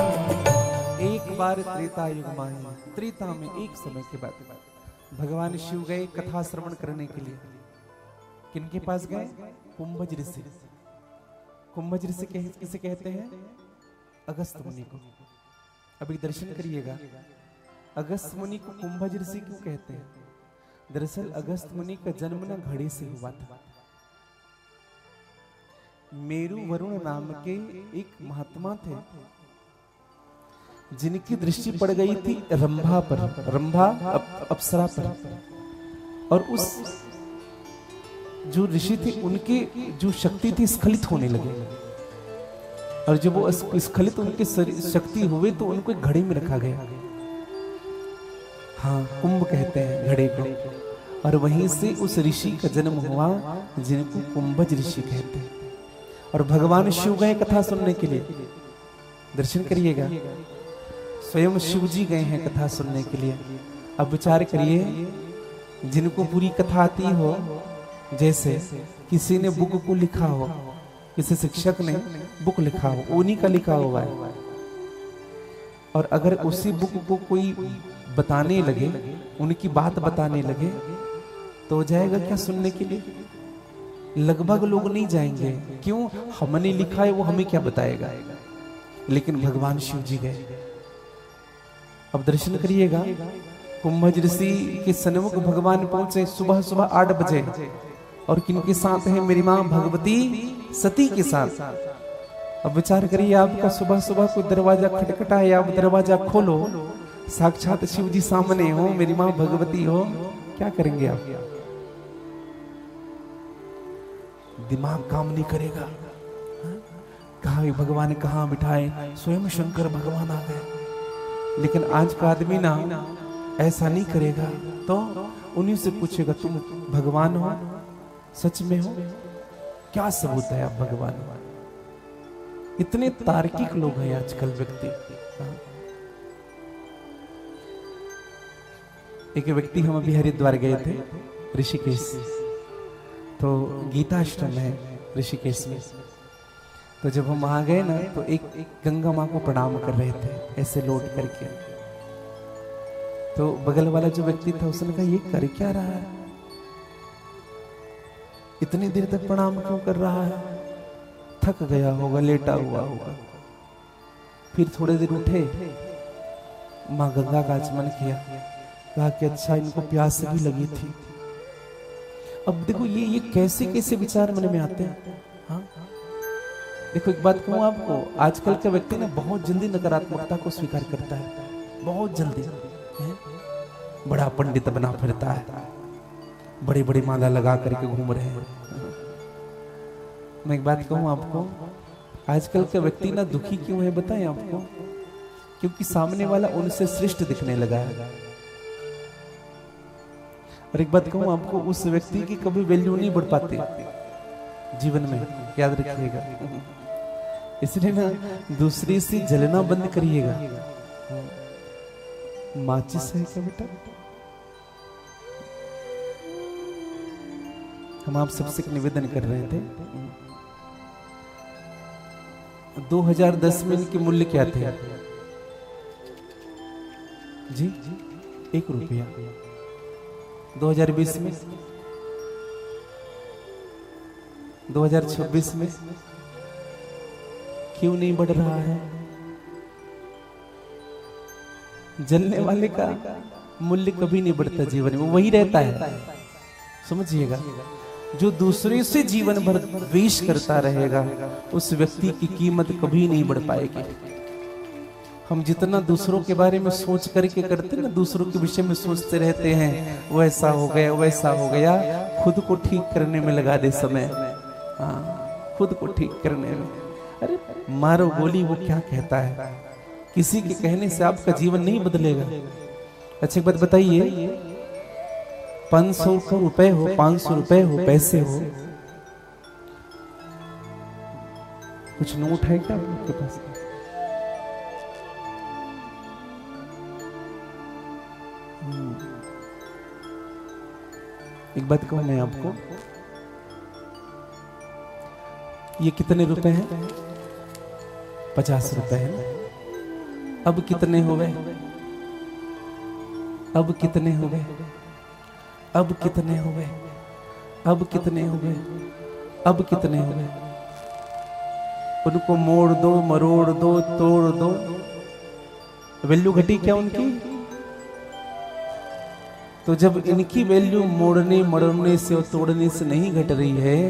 S1: एक बार त्रेता युग माहे, त्रेता में एक समय के बाद भगवान शिव गए कथा श्रवण करने के लिए। किनके पास गए? कुंभज ऋषि। कुंभज ऋषि किसे कहते हैं? अगस्त मुनि को। अभी दर्शन करिएगा, अगस्त मुनि को कुंभज ऋषि क्यों कहते हैं? दरअसल अगस्त मुनि का जन्म ना घड़े से हुआ था। मेरु वरुण नाम के एक महात्मा थे, जिनकी दृष्टि पड़ गई थी रंभा पर, रंभा अप्सरा पर। और उस जो ऋषि थे उनके जो शक्ति थी स्खलित होने लगे। और जब वो स्खलित उनके शक्ति हुए तो उनको एक घड़े में रखा गया। हाँ, कुंभ कहते हैं घड़े को। और वहीं से उस ऋषि का जन्म हुआ जिनको कुंभज ऋषि कहते हैं। और भगवान शिव गए कथा सुनने के लिए। दर्शन करिएगा, स्वयं शिव जी गए हैं कथा सुनने के लिए। अब विचार करिए, जिनको पूरी कथा आती हो, जैसे किसी ने बुक को लिखा हो, किसी शिक्षक ने बुक लिखा हो, उन्हीं का लिखा हुआ है, और अगर उसी बुक को कोई बताने लगे, उनकी बात बताने लगे, तो जाएगा क्या सुनने के लिए? लगभग लोग नहीं जाएंगे। क्यों? हमने लिखा है, वो हमें क्या बताएगा। लेकिन भगवान शिव जी गए। अब दर्शन करिएगा, कुंभज ऋषि के सन्मुख भगवान पहुंचे सुबह सुबह 8 बजे। और किनके साथ है? मेरी मां भगवती सती के साथ। अब विचार करिए, आपका सुबह सुबह कोई दरवाजा खटखटाए, आप दरवाजा खोलो, साक्षात शिव जी सामने हो, मेरी मां भगवती हो, क्या करेंगे आप? दिमाग काम नहीं करेगा। कहा भगवान कहाँ बिठाए? स्वयं शंकर भगवान आ गए। लेकिन आज का आदमी ना ऐसा नहीं करेगा, तो उन्हीं से पूछेगा, तुम भगवान हो? सच में हो? क्या सबूत है आप भगवान हो? इतने तार्किक लोग हैं आजकल व्यक्ति। एक व्यक्ति, हम अभी हरिद्वार गए थे, ऋषिकेश, तो गीताष्टम है ऋषिकेश में। तो जब हम वहां गए ना, तो एक गंगा माँ को प्रणाम कर रहे थे ऐसे लौट करके। तो बगल वाला जो व्यक्ति था उसने कहा, ये कर क्या रहा है? इतनी देर तक प्रणाम क्यों कर रहा है? थक गया होगा, लेटा हुआ होगा। फिर थोड़ी देर उठे, माँ गंगा का आचमन किया, कहा कि अच्छा इनको प्यास भी लगी थी। अब देखो ये कैसे कैसे विचार मन में आते हैं। हाँ, देखो एक बात कहूँ आपको, आजकल का व्यक्ति ना बहुत जल्दी नकारात्मकता को स्वीकार करता है, बहुत जल्दी है? बड़ा पंडित बना फिरता है, बड़ी बड़ी माला लगा करके घूम रहे हैं। मैं एक बात कहूँ आपको, आजकल का व्यक्ति ना दुखी क्यों है बताएं आपको? क्योंकि सामने वाला उनसे श्रेष्ठ दिखने लगा है। और एक बात कहूँ आपको, उस व्यक्ति की कभी वैल्यू नहीं बढ़ पाती जीवन में, याद रखिएगा। इसलिए ना दूसरे से जलना बंद करिएगा। माचिस है क्या बेटा? हम आप सबसे एक निवेदन कर रहे थे, 2010 में इनके मूल्य क्या थे जी? 1 रुपया। 2020 में, 2026 में क्यों नहीं बढ़ रहा है? जलने वाले का मूल्य कभी नहीं बढ़ता जीवन में, वो वही रहता है। समझिएगा, जो दूसरे से जीवन भर द्वेष करता रहेगा उस व्यक्ति की कीमत कभी नहीं बढ़ पाएगी। हम जितना दूसरों के बारे में सोच करके करते ना, दूसरों के विषय में सोचते रहते हैं, वो ऐसा हो गया वैसा हो गया, खुद को ठीक करने में लगा दे समय। हाँ, खुद को ठीक करने में। अरे मारो गोली, वो क्या कहता है? किसी के कहने से आपका जीवन नहीं बदलेगा। अच्छी बात बताइए, 500 रुपए हो, 500 रुपए हो, पैसे हो, कुछ नोट है क्या आपके पास? एक बात कहूं मैं आपको, ये कितने रुपए हैं? 50 रुपए है ना। अब कितने हो गए? अब कितने हो गए? अब कितने हो गए? अब कितने हो गए? अब कितने हो गए? उनको मोड़ दो, मरोड़ दो, तोड़ दो, वैल्यू घटी क्या उनकी? तो जब इनकी वैल्यू मोड़ने मरोड़ने से और तोड़ने से नहीं घट रही है,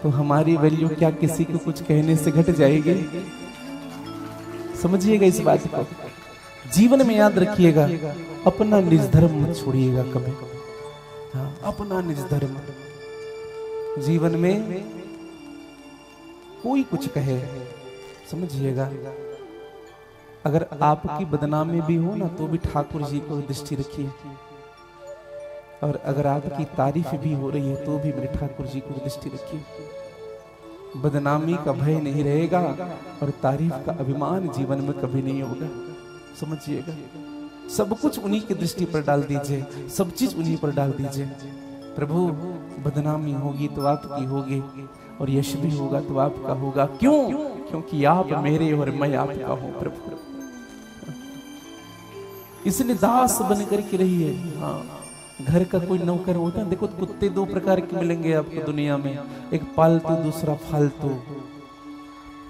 S1: तो हमारी वैल्यू क्या किसी को कुछ कहने से घट जाएगी? समझिएगा इस बात को, जीवन में याद रखिएगा, अपना निज धर्म मत छोड़िएगा कभी। हाँ, अपना निज धर्म। जीवन में कोई कुछ कहे, समझिएगा, अगर आपकी बदनामी भी हो ना तो भी ठाकुर जी को दृष्टि रखिए, और अगर आपकी तारीफ भी हो रही है तो भी मेरे ठाकुर जी को दृष्टि रखिए। बदनामी का भय नहीं रहेगा और तारीफ का अभिमान जीवन में कभी नहीं होगा। समझिएगा, सब कुछ उन्हीं की दृष्टि पर डाल दीजिए, सब चीज उन्हीं पर डाल दीजिए। प्रभु, बदनामी होगी तो आपकी होगी और यश भी होगा तो आपका होगा। क्यों? क्योंकि आप मेरे और मैं आपका हूं प्रभु। इसलिए दास बन करके रहिए। हाँ, घर का कोई नौकर होता है, देखो कुत्ते 2 प्रकार के मिलेंगे आपको दुनिया में, एक पालतू, दूसरा फालतू।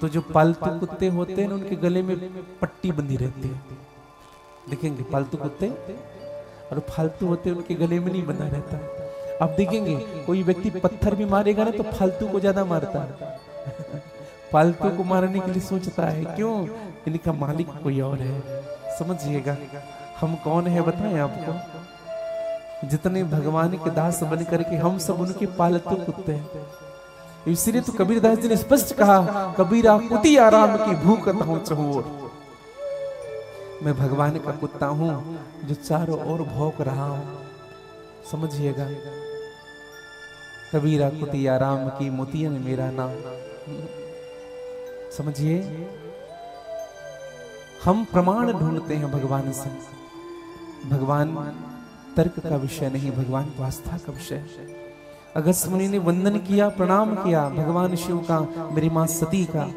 S1: तो जो पालतू कुत्ते होते हैं उनके गले में पट्टी बंधी रहती है, देखेंगे पालतू कुत्ते, और फालतू होते हैं उनके गले में नहीं बंधा रहता। आप देखेंगे कोई व्यक्ति पत्थर भी मारेगा ना तो फालतू को ज्यादा मारता है फालतू को मारने के लिए सोचता है। क्यों? इनका मालिक कोई और है। समझिएगा, हम कौन है बताएं आपको? जितने भगवान के दास बन करके हम सब उनके पालतू कुत्ते हैं। इसलिए तो कबीरदास जी ने स्पष्ट कहा, कबीरा कुटी आराम की भूखत हूं चहुओर। मैं भगवान का कुत्ता हूं जो चारों ओर भौंक रहा हूं। समझिएगा, कबीरा कुटी आराम की मोतियन मेरा नाम। समझिए, हम प्रमाण ढूंढते हैं भगवान से। भगवान तर्क का विषय नहीं, भगवान को आस्था का विषय है। अगस्त्य मुनि ने वंदन किया, प्रणाम किया भगवान शिव का, मेरी मां सती का,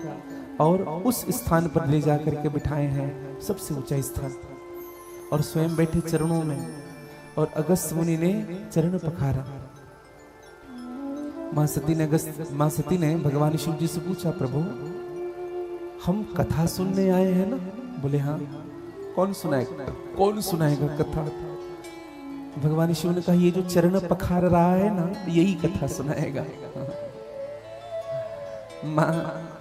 S1: और उस स्थान पर ले जाकर के बिठाए हैं, सबसे ऊंचा स्थान, और स्वयं बैठे चरणों में, और अगस्त्य मुनि ने चरण पखारा। मां सती ने भगवान शिव जी से पूछा, प्रभु हम कथा सुनने आए हैं ना? बोले हाँ। कौन सुनाएगा? कौन सुनाएगा कथा? भगवान शिव ने कहा, ये जो चरण पखार रहा है ना, यही कथा सुनाएगा। मां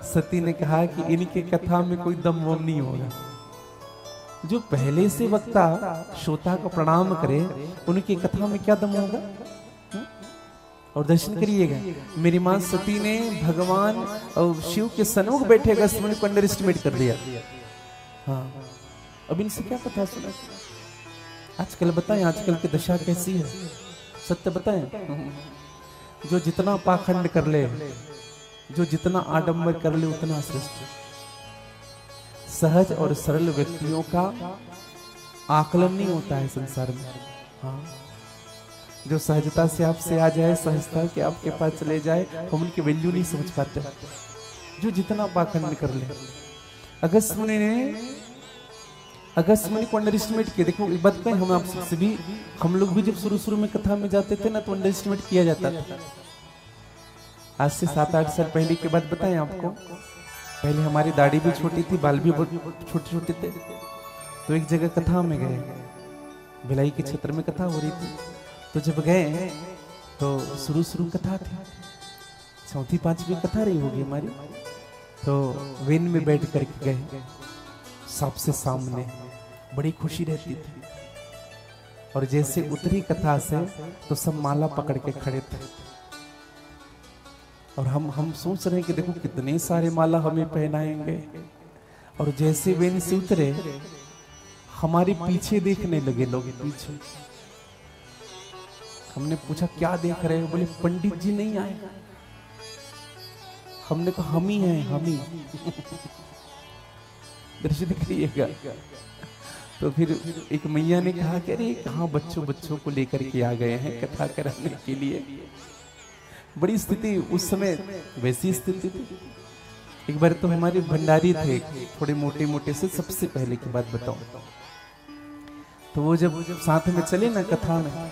S1: सती ने कहा कि इनके कथा में कोई दम वम नहीं होगा। जो पहले से वक्ता श्रोता को प्रणाम करे, उनकी कथा में क्या दम होगा? और दर्शन करिएगा, मेरी मां सती ने भगवान और शिव के सन्मुख बैठे अगस्त्य मुनि को अंडर एस्टिमेट कर दिया। हाँ, अब इनसे क्या कथा सुना? आजकल बताएं, आजकल की दशा कैसी है? सत्य बताएं, जो जितना पाखंड कर ले, जो जितना आडंबर कर ले, उतना श्रेष्ठ। सहज और सरल व्यक्तियों का आकलन नहीं होता है संसार में। हाँ, जो सहजता से आपसे आ जाए, सहजता के आपके पास चले जाए, हम उनकी वैल्यू नहीं समझ पाते। जो जितना पाखंड कर ले। अगस्त मुनि को अंडर एस्टिमेट किया। देखो एक बात कहें, हम आप सबसे भी, हम लोग भी जब शुरू में कथा में जाते थे ना तो अंडर एस्टिमेट किया जाता था। आज से 7-8 साल पहले की बात बताएं आपको। पहले हमारी दाढ़ी भी छोटी थी, बाल भी छोटे छोटे थे। तो एक जगह कथा में गए, भिलाई के क्षेत्र में कथा हो रही थी। तो जब गए तो शुरू कथा थी, 4वीं-5वीं कथा रही होगी हमारी। तो वेन में बैठ करके गए, सबसे सामने बड़ी खुशी रहती थी। और जैसे उतरी कथा से तो सब माला पकड़ के खड़े थे। और हम सोच रहे हैं कि देखो कितने सारे माला हमें पहनाएंगे। और जैसे वेन से उतरे, हमारे पीछे देखने लगे लोग पीछे। हमने पूछा क्या देख रहे हो? बोले पंडित जी नहीं आए। हमने कहा हम ही हैं, हम ही। दर्शन करिएगा। तो फिर एक मैया ने कहा कि अरे कहाँ बच्चों को लेकर के आ गए हैं कथा कराने के लिए। बड़ी स्थिति उस समय वैसी स्थिति थी। एक बार तो हमारे भंडारी थे, थोड़े मोटे से, सबसे पहले की बात बताऊं तो वो जब साथ में चले ना कथा में,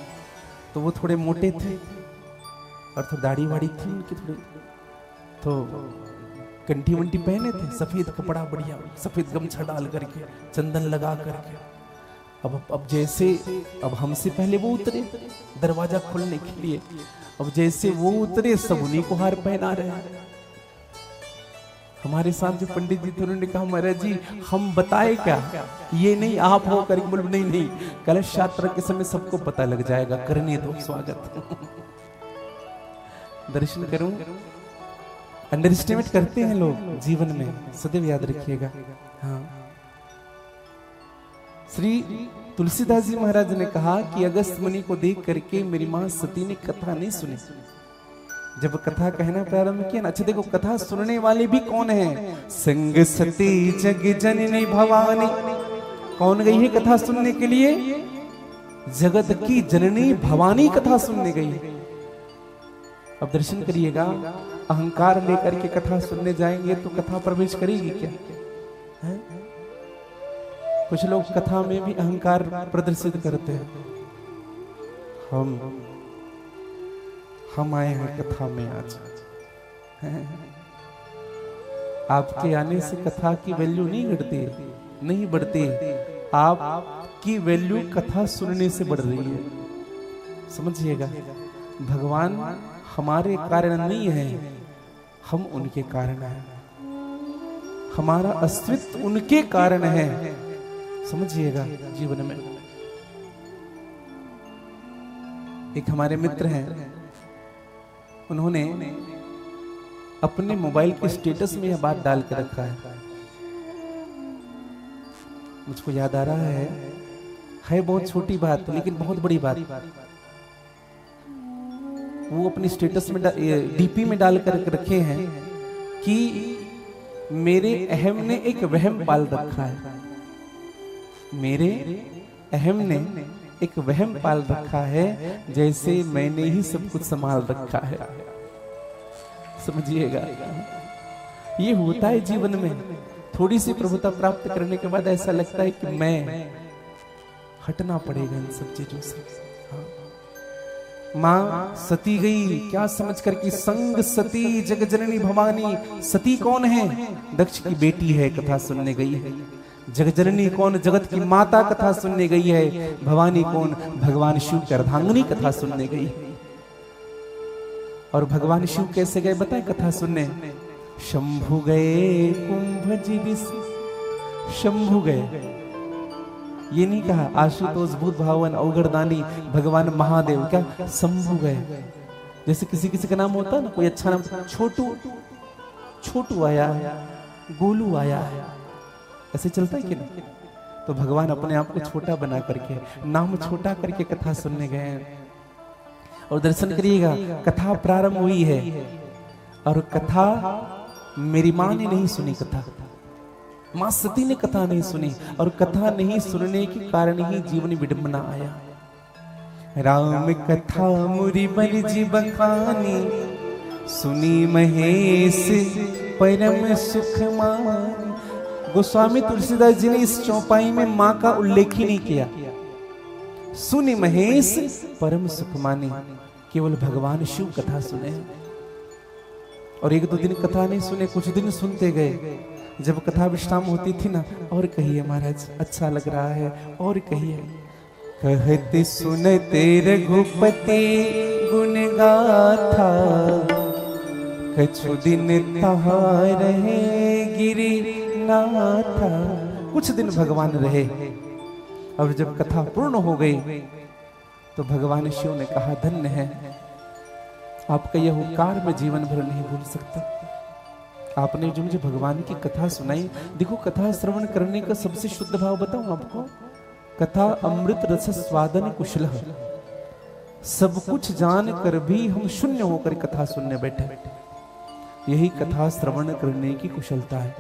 S1: तो वो थोड़े मोटे थे और थोड़ी दाढ़ी वाड़ी थी उनकी थोड़ी। तो कंठी वंटी पहने थे, सफेद कपड़ा बढ़िया, सफेद गमछा डाल करके, चंदन लगा करके। अब जैसे अब हमसे पहले वो उतरे दरवाजा खोलने के लिए। अब जैसे वो उतरे, सब उन्हीं को हार पहना रहे हैं। हमारे साथ जो पंडित जी थे उन्होंने कहा महाराज जी हम बताए क्या, ये नहीं आप हो करके। बोले नहीं, कलश यात्रा के समय सबको पता लग जाएगा, करने दो स्वागत। दर्शन करूं। अंडर एस्टिमेट करते हैं लोग जीवन में, सदैव याद रखिएगा। हाँ, श्री तुलसीदास जी महाराज ने कहा कि अगस्त मुनि को देख करके मेरी मां सती ने कथा नहीं सुनी। जब कथा कहना प्रारंभ किया ना, अच्छा देखो कथा सुनने वाले भी कौन है? संग सती जग जननी भवानी। कौन गई है कथा सुनने के लिए? जगत की जननी भवानी कथा सुनने गई। अब दर्शन करिएगा, अहंकार लेकर के कथा सुनने जाएंगे तो कथा प्रवेश करेगी क्या? है? कुछ लोग कथा में भी अहंकार प्रदर्शित करते हैं। हम आए हैं कथा में आज। आपके आने से कथा की वैल्यू नहीं घटती, नहीं बढ़ती। आपकी वैल्यू कथा सुनने से बढ़ रही है। समझिएगा, भगवान हमारे कारण नहीं है, हम उनके कारण हैं। हमारा अस्तित्व उनके कारण है। समझिएगा जीवन में। एक हमारे मित्र हैं, उन्होंने अपने मोबाइल के स्टेटस में यह बात डाल के रखा है। मुझको याद आ रहा है बहुत छोटी बात लेकिन बहुत बड़ी बात। वो अपने स्टेटस में डीपी में डाल कर रखे हैं कि मेरे अहम ने एक वहम पाल रखा है। मेरे अहम ने एक वहम पाल रखा है, जैसे मैंने ही सब कुछ संभाल रखा है। समझिएगा, ये होता है जीवन में। थोड़ी सी प्रभुता प्राप्त करने के बाद ऐसा लगता है कि मैं हटना पड़ेगा इन सब चीजों से। हाँ। माँ सती गई क्या समझ कर कि संग सती जग जननी भवानी। सती कौन है? दक्ष की बेटी है, कथा सुनने गई है। जगजननी कौन? जगत की माता, कथा सुनने गई है। भवानी कौन? भगवान शिव की अर्धांगिनी, कथा सुनने गई है। और भगवान शिव कैसे गए बताए कथा सुनने? शंभु गए कुंभ, शंभु गए। ये नहीं कहा आशुतोष भूत भावन अवगरदानी भगवान महादेव, क्या शंभु गए। जैसे किसी का नाम होता है ना, कोई अच्छा नाम, छोटू आया है, गोलू आया है, ऐसे चलता है कि नहीं? तो भगवान अपने आप को छोटा बना करके, नाम छोटा करके कथा सुनने गए हैं। और दर्शन करिएगा, कथा प्रारंभ हुई है और कथा मेरी मां ने नहीं सुनी। कथा मां सती ने कथा नहीं सुनी, और कथा नहीं सुनने के कारण ही जीवन विडंबना आया। राम कथा मुरी बलि जी बखानी, सुनी महेश परम सुख मानी। गोस्वामी तुलसीदास जी ने इस चौपाई में मां का उल्लेख ही नहीं किया। सुनि महेश परम सुख मानी, केवल भगवान शिव कथा सुने। और एक दो दिन कथा नहीं सुने, कुछ दिन सुनते गए। जब कथा विश्राम होती थी ना, और कहिए महाराज अच्छा लग रहा है, और कहिए। कहते सुनते रघुपति गुण गाथा, कछु दिन तहाँ रहे गिरिनाथा। कुछ दिन भगवान रहे। अब जब कथा पूर्ण हो गई तो भगवान शिव ने कहा, धन्य है आपका यह उपकार मैं जीवन भर नहीं भूल सकता। आपने जो मुझे भगवान की कथा सुनाई। देखो, कथा श्रवण करने का सबसे शुद्ध भाव बताऊं आपको, कथा अमृत रस स्वादन कुशल। सब कुछ जान कर भी हम शून्य होकर कथा सुनने बैठे। यही कथा श्रवण करने की कुशलता है।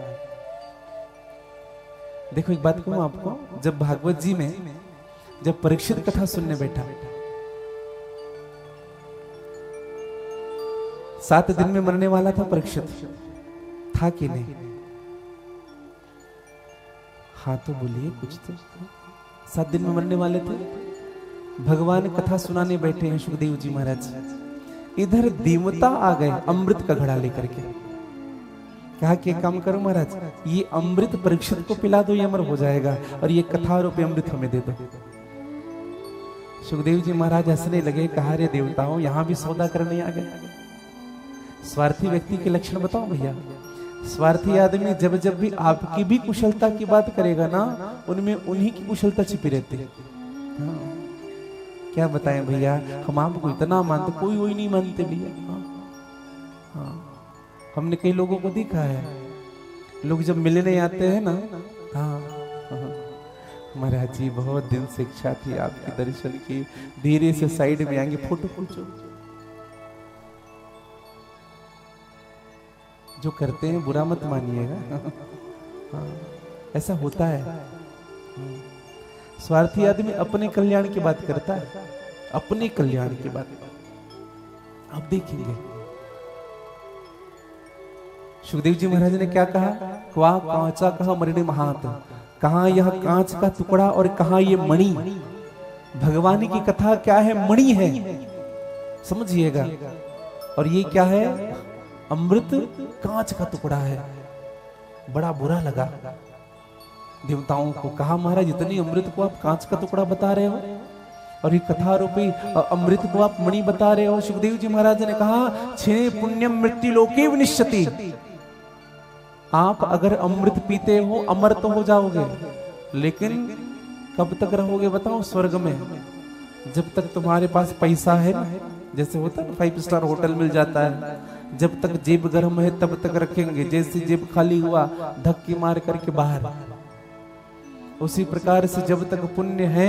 S1: देखो एक बात कहूं आपको, जब भागवत जी में जब परीक्षित कथा सुनने बैठा, 7 दिन में मरने वाला था परीक्षित, था कि नहीं? हाँ तो बोलिए कुछ तो। 7 दिन में मरने वाले थे। भगवान कथा सुनाने बैठे हैं सुखदेव जी महाराज। इधर देवता आ गए अमृत का घड़ा लेकर के। कहा कि काम करो महाराज, ये अमृत परीक्षित को पिला दो, ये अमर हो जाएगा, और ये कथा रूपी अमृत हमें दे दो। सुखदेव जी महाराज हंसने लगे। कहा, रे देवताओं, यहां भी सौदा करने आ गए। स्वार्थी व्यक्ति के लक्षण बताओ भैया। स्वार्थी आदमी जब जब भी आपकी भी कुशलता की बात करेगा ना, उनमें उन्हीं की कुशलता छिपी रहती है। हाँ। क्या बताएं भैया, हम आपको इतना मानते, कोई वही नहीं मानते भैया। हाँ। हाँ। हमने कई लोगों को देखा है, लोग जब मिलने आते हैं ना, हाँ, महाराज जी बहुत दिन से इच्छा थी आपके दर्शन की, धीरे से साइड में आएंगे, फोटो खींचो। जो करते हैं बुरा मत मानिएगा। हाँ, ऐसा होता है। स्वार्थी आदमी अपने कल्याण की बात करता है, अपने कल्याण की बात। आप देखेंगे सुखदेव जी महाराज ने क्या कहा, क्वा कांचा कहा मरणे महात। कहा यह कांच का टुकड़ा और कहा ये मणि। भगवान की कथा क्या है, मणि है, समझिएगा। और ये क्या है, अमृत कांच का टुकड़ा है। बड़ा बुरा लगा देवताओं को। कहा महाराज इतनी अमृत को आप कांच का टुकड़ा बता रहे हो, और ये कथा रूपी अमृत को आप मणि बता रहे हो। सुखदेव जी महाराज ने कहा, छे पुण्यम मृत्यु लोके विनिश्यति। आप अगर अमृत पीते हो अमर तो हो जाओगे, लेकिन कब तक रहोगे बताओ स्वर्ग में? जब तक तुम्हारे पास पैसा है, जैसे होता है 5 स्टार होटल मिल जाता है, जब तक जेब गर्म है तब तक रखेंगे, जैसे जेब खाली हुआ धक्के मार करके बाहर। उसी प्रकार से जब तक पुण्य है,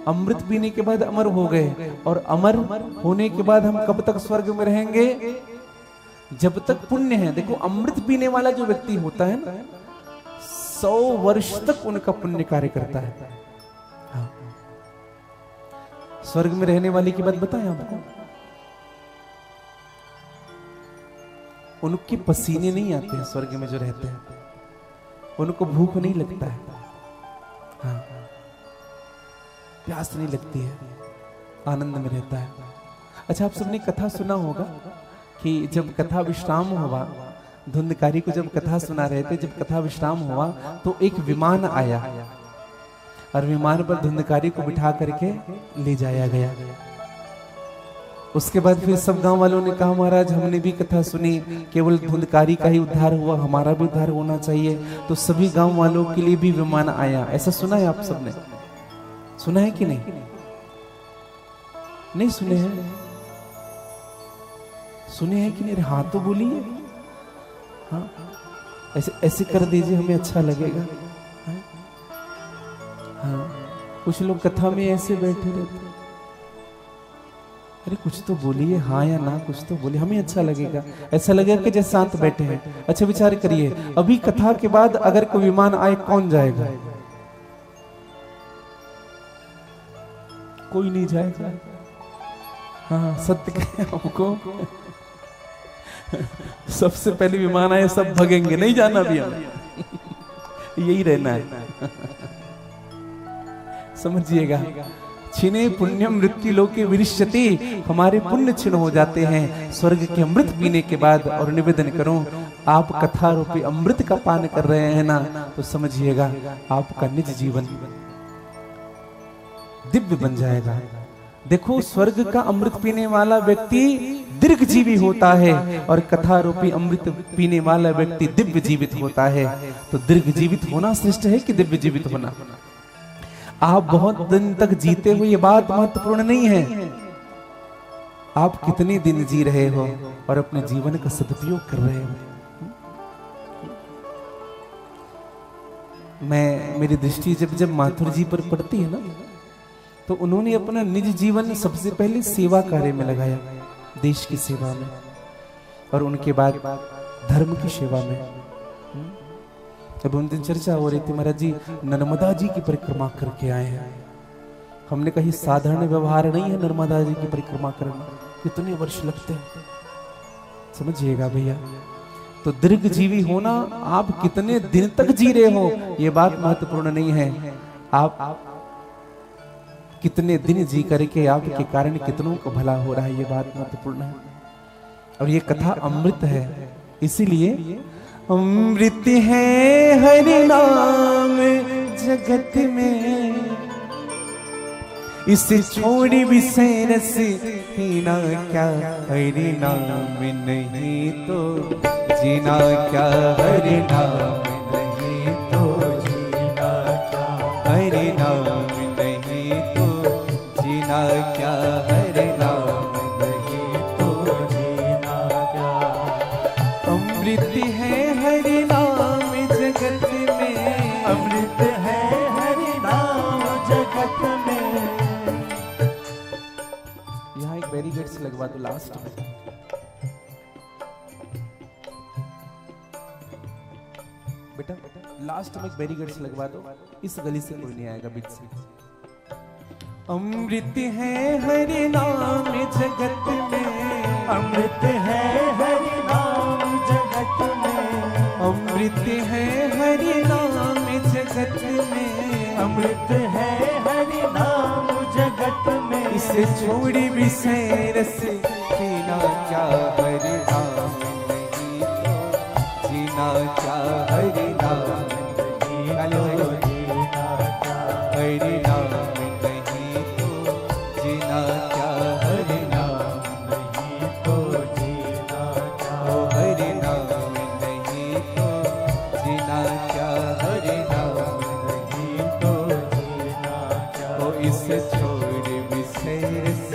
S1: अमृत पीने के बाद अमर हो गए, और अमर होने के बाद हम कब तक स्वर्ग में रहेंगे? जब तक पुण्य है। देखो अमृत पीने वाला जो व्यक्ति होता है ना, 100 वर्ष तक उनका पुण्य कार्य करता है। हाँ। स्वर्ग में रहने वाले की बात बताएं आपको, उनके पसीने नहीं आते हैं स्वर्ग में जो रहते हैं, उनको भूख नहीं लगता है। हाँ। प्यास नहीं लगती है, आनंद में रहता है। अच्छा, आप सबने कथा सुना होगा कि जब कथा विश्राम हुआ, धुंधकारी को जब कथा सुना रहे थे, जब कथा विश्राम हुआ तो एक विमान आया, और विमान पर धुंधकारी को बिठा करके ले जाया गया। उसके बाद फिर सब गांव वालों ने कहा, महाराज हमने भी कथा सुनी, केवल धुंधकारी का ही उद्धार हुआ, हमारा भी उद्धार होना चाहिए। तो सभी गांव वालों के लिए भी विमान आया। ऐसा सुना है आप सबने? सुना है कि नहीं? नहीं सुने हैं? सुने हैं कि नहीं? हाँ तो बोलिए। हाँ, ऐसे ऐसे कर दीजिए, हमें अच्छा लगेगा। हाँ, कुछ लोग कथा में ऐसे बैठे रहते। अरे कुछ तो बोलिए, हाँ या ना, कुछ तो बोलिए, हमें अच्छा लगेगा। ऐसा लगेगा कि जैसे शांत बैठे हैं। अच्छा विचार करिए, अभी कथा के बाद अगर कोई विमान आए, कौन जाएगा? कोई नहीं जाएगा। हाँ, सत्य कहें हमको, सबसे पहले विमान आए, सब भगेंगे, नहीं जाना भी हमें। यही रहना है। समझिएगा, छिने पुण्यम मृत्यु लोके विरिष्यति, हमारे पुण्य छिन हो जाते हैं स्वर्ग के अमृत पीने के बाद। और निवेदन करूं, आप कथा रूपी अमृत का पान कर रहे हैं ना, तो समझिएगा आपका निज जीवन दिव्य बन जाएगा। देखो, स्वर्ग का अमृत पीने वाला व्यक्ति दीर्घ जीवी होता है और कथा रूपी अमृत पीने वाला व्यक्ति दिव्य जीवित होता है। तो दीर्घ जीवित होना श्रेष्ठ है कि दिव्य जीवित होना? आप बहुत दिन तक जीते हो ये बात महत्वपूर्ण नहीं है, आप कितने दिन जी रहे हो और अपने जीवन का सदुपयोग कर रहे हो। मेरी दृष्टि जब माथुर जी पर पड़ती है ना, तो उन्होंने अपना निज जीवन सबसे पहले सेवा कार्य में लगाया, देश की सेवा में, और उनके बाद धर्म की सेवा में। जब उन दिन चर्चा हो रही थी, महाराज जी नर्मदा जी की परिक्रमा करके आए हैं। हमने कही साधारण व्यवहार नहीं है नर्मदा जी की परिक्रमा करना, कितने वर्ष लगते हैं, समझिएगा भैया। तो दीर्घ जीवी होना, आप कितने दिन तक जी रहे हो ये बात महत्वपूर्ण नहीं है, आप कितने दिन जी करके आपके कारण कितनों को भला हो रहा है ये बात महत्वपूर्ण है। और ये कथा अमृत है, इसीलिए अमृत है हरि नाम जगत में, इसे छोड़ी विषय रस पीना क्या, हरि नाम नहीं तो जीना क्या, हरि नाम नहीं तो जीना क्या, हरि नाम नहीं तो जीना क्या, हरि नाम नहीं तो जीना क्या। अमृत है हरि नाम जगत में,
S2: अमृत है हरि नाम जगत में।
S1: यहाँ एक बैरिकेड्स लगवा दो लास्ट में। बेटा लास्ट में एक बैरिकेड्स लगवा दो, इस गली से कोई नहीं आएगा बीच से। अमृत है हरि नाम जगत में,
S2: अमृत है हरि नाम जगत में,
S1: अमृत है हरि नाम जगत में,
S2: अमृत है हरि नाम जगत में।
S1: इसे छोड़ी विषय रस पीना क्या, हरि नाम नहीं तो जीना क्या, हरि नाम नहीं तो जीना क्या, हरि नाम नहीं तो जीना क्या, हरि नाम नहीं तो जीना क्या, हरि नाम नहीं तो जीना क्या, हरि नाम नहीं तो जीना क्या। इसे छोड़ विषय रस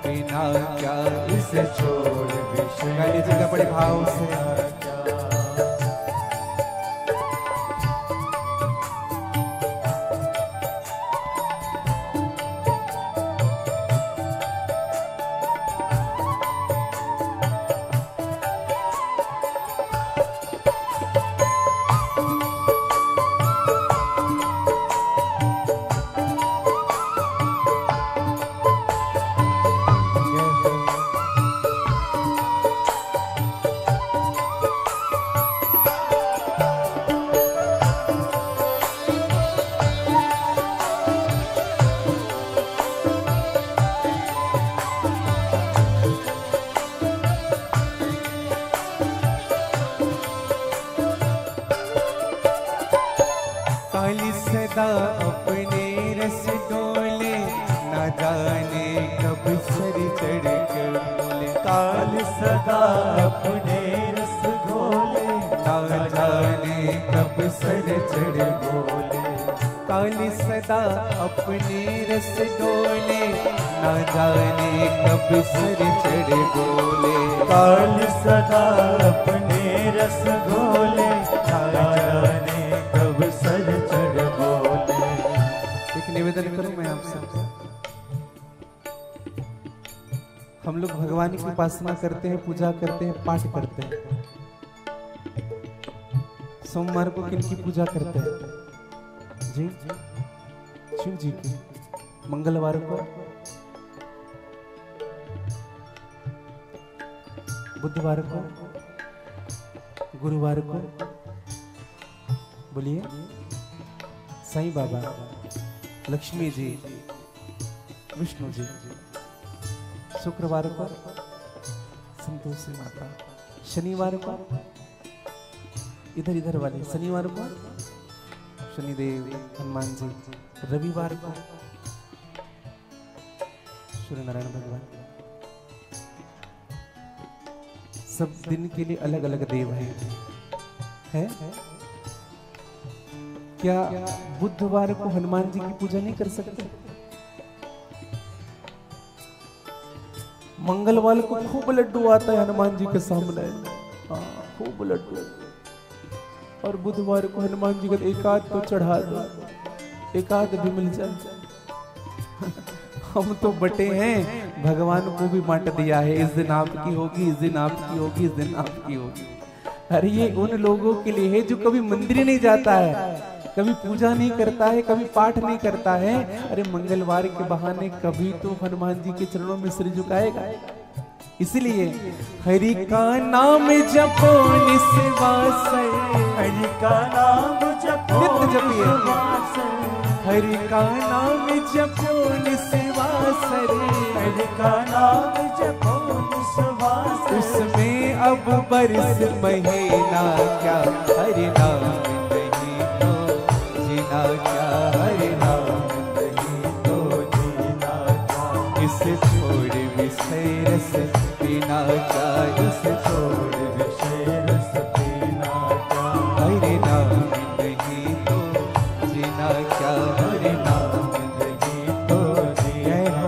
S1: पीना क्या, इसे छोड़ विषय, गाली जगह बड़े भाव से। काली सदा अपने रस डोले, ना जाने कब सर चढ़ कर बोले।
S2: काल सदा अपने रस घोले,
S1: ना जाने कब सर चढ़ बोले। काली सदा अपने रस डोले, ना जाने कब सर चढ़ बोले।
S2: काल सदा अपने रस घोले, ना जाने कब सर चढ़ बोले।
S1: एक निवेदन करूं मैं आपसे, हम लोग भगवान की उपासना करते हैं, पूजा करते हैं, पाठ करते हैं। सोमवार को किनकी पूजा करते हैं? जी शिव जी की। मंगलवार को, बुधवार को गुरुवार को बोलिए साईं बाबा, लक्ष्मी जी, विष्णु जी। शुक्रवार को संतोषी माता, शनिवार को इधर इधर वाले, शनिवार को शनिदेव हनुमान जी, रविवार को सूर्य नारायण भगवान। सब दिन के लिए अलग अलग देव हैं। है? क्या बुधवार को हनुमान जी की पूजा नहीं कर सकते? मंगलवार को खूब लड्डू आता है हनुमान जी के सामने, खूब लड्डू। और बुधवार को हनुमान जी का एक आध तो चढ़ा दो, एक आध भी मिल जाए। हम तो बटे हैं, भगवान को भी बांट दिया है, इस दिन आपकी होगी, इस दिन आपकी होगी, इस दिन आपकी होगी। अरे ये उन लोगों के लिए है जो कभी मंदिर नहीं जाता है, कभी पूजा नहीं करता है, कभी पाठ नहीं करता है। अरे मंगलवार के बहाने कभी तो हनुमान जी के चरणों में सिर झुकाएगा। इसलिए हरि का नाम जपो निस्वास,
S2: हरि का नाम जपो
S1: नित्य जपिए।
S2: निस्वास,
S1: हरि का नाम जपो निस्वास,
S2: हरि का नाम जपो निस्वास।
S1: उसमें अब बरस महीना क्या, हरि नाम नहीं तो जीना क्या, हरि नाम नहीं तो जीना क्या। इस छोड़ विषय रस पीना क्या, इस छोड़ विषय रस पीना क्या, हरि नाम नहीं तो जीना क्या, हरि नाम नहीं तो जीना।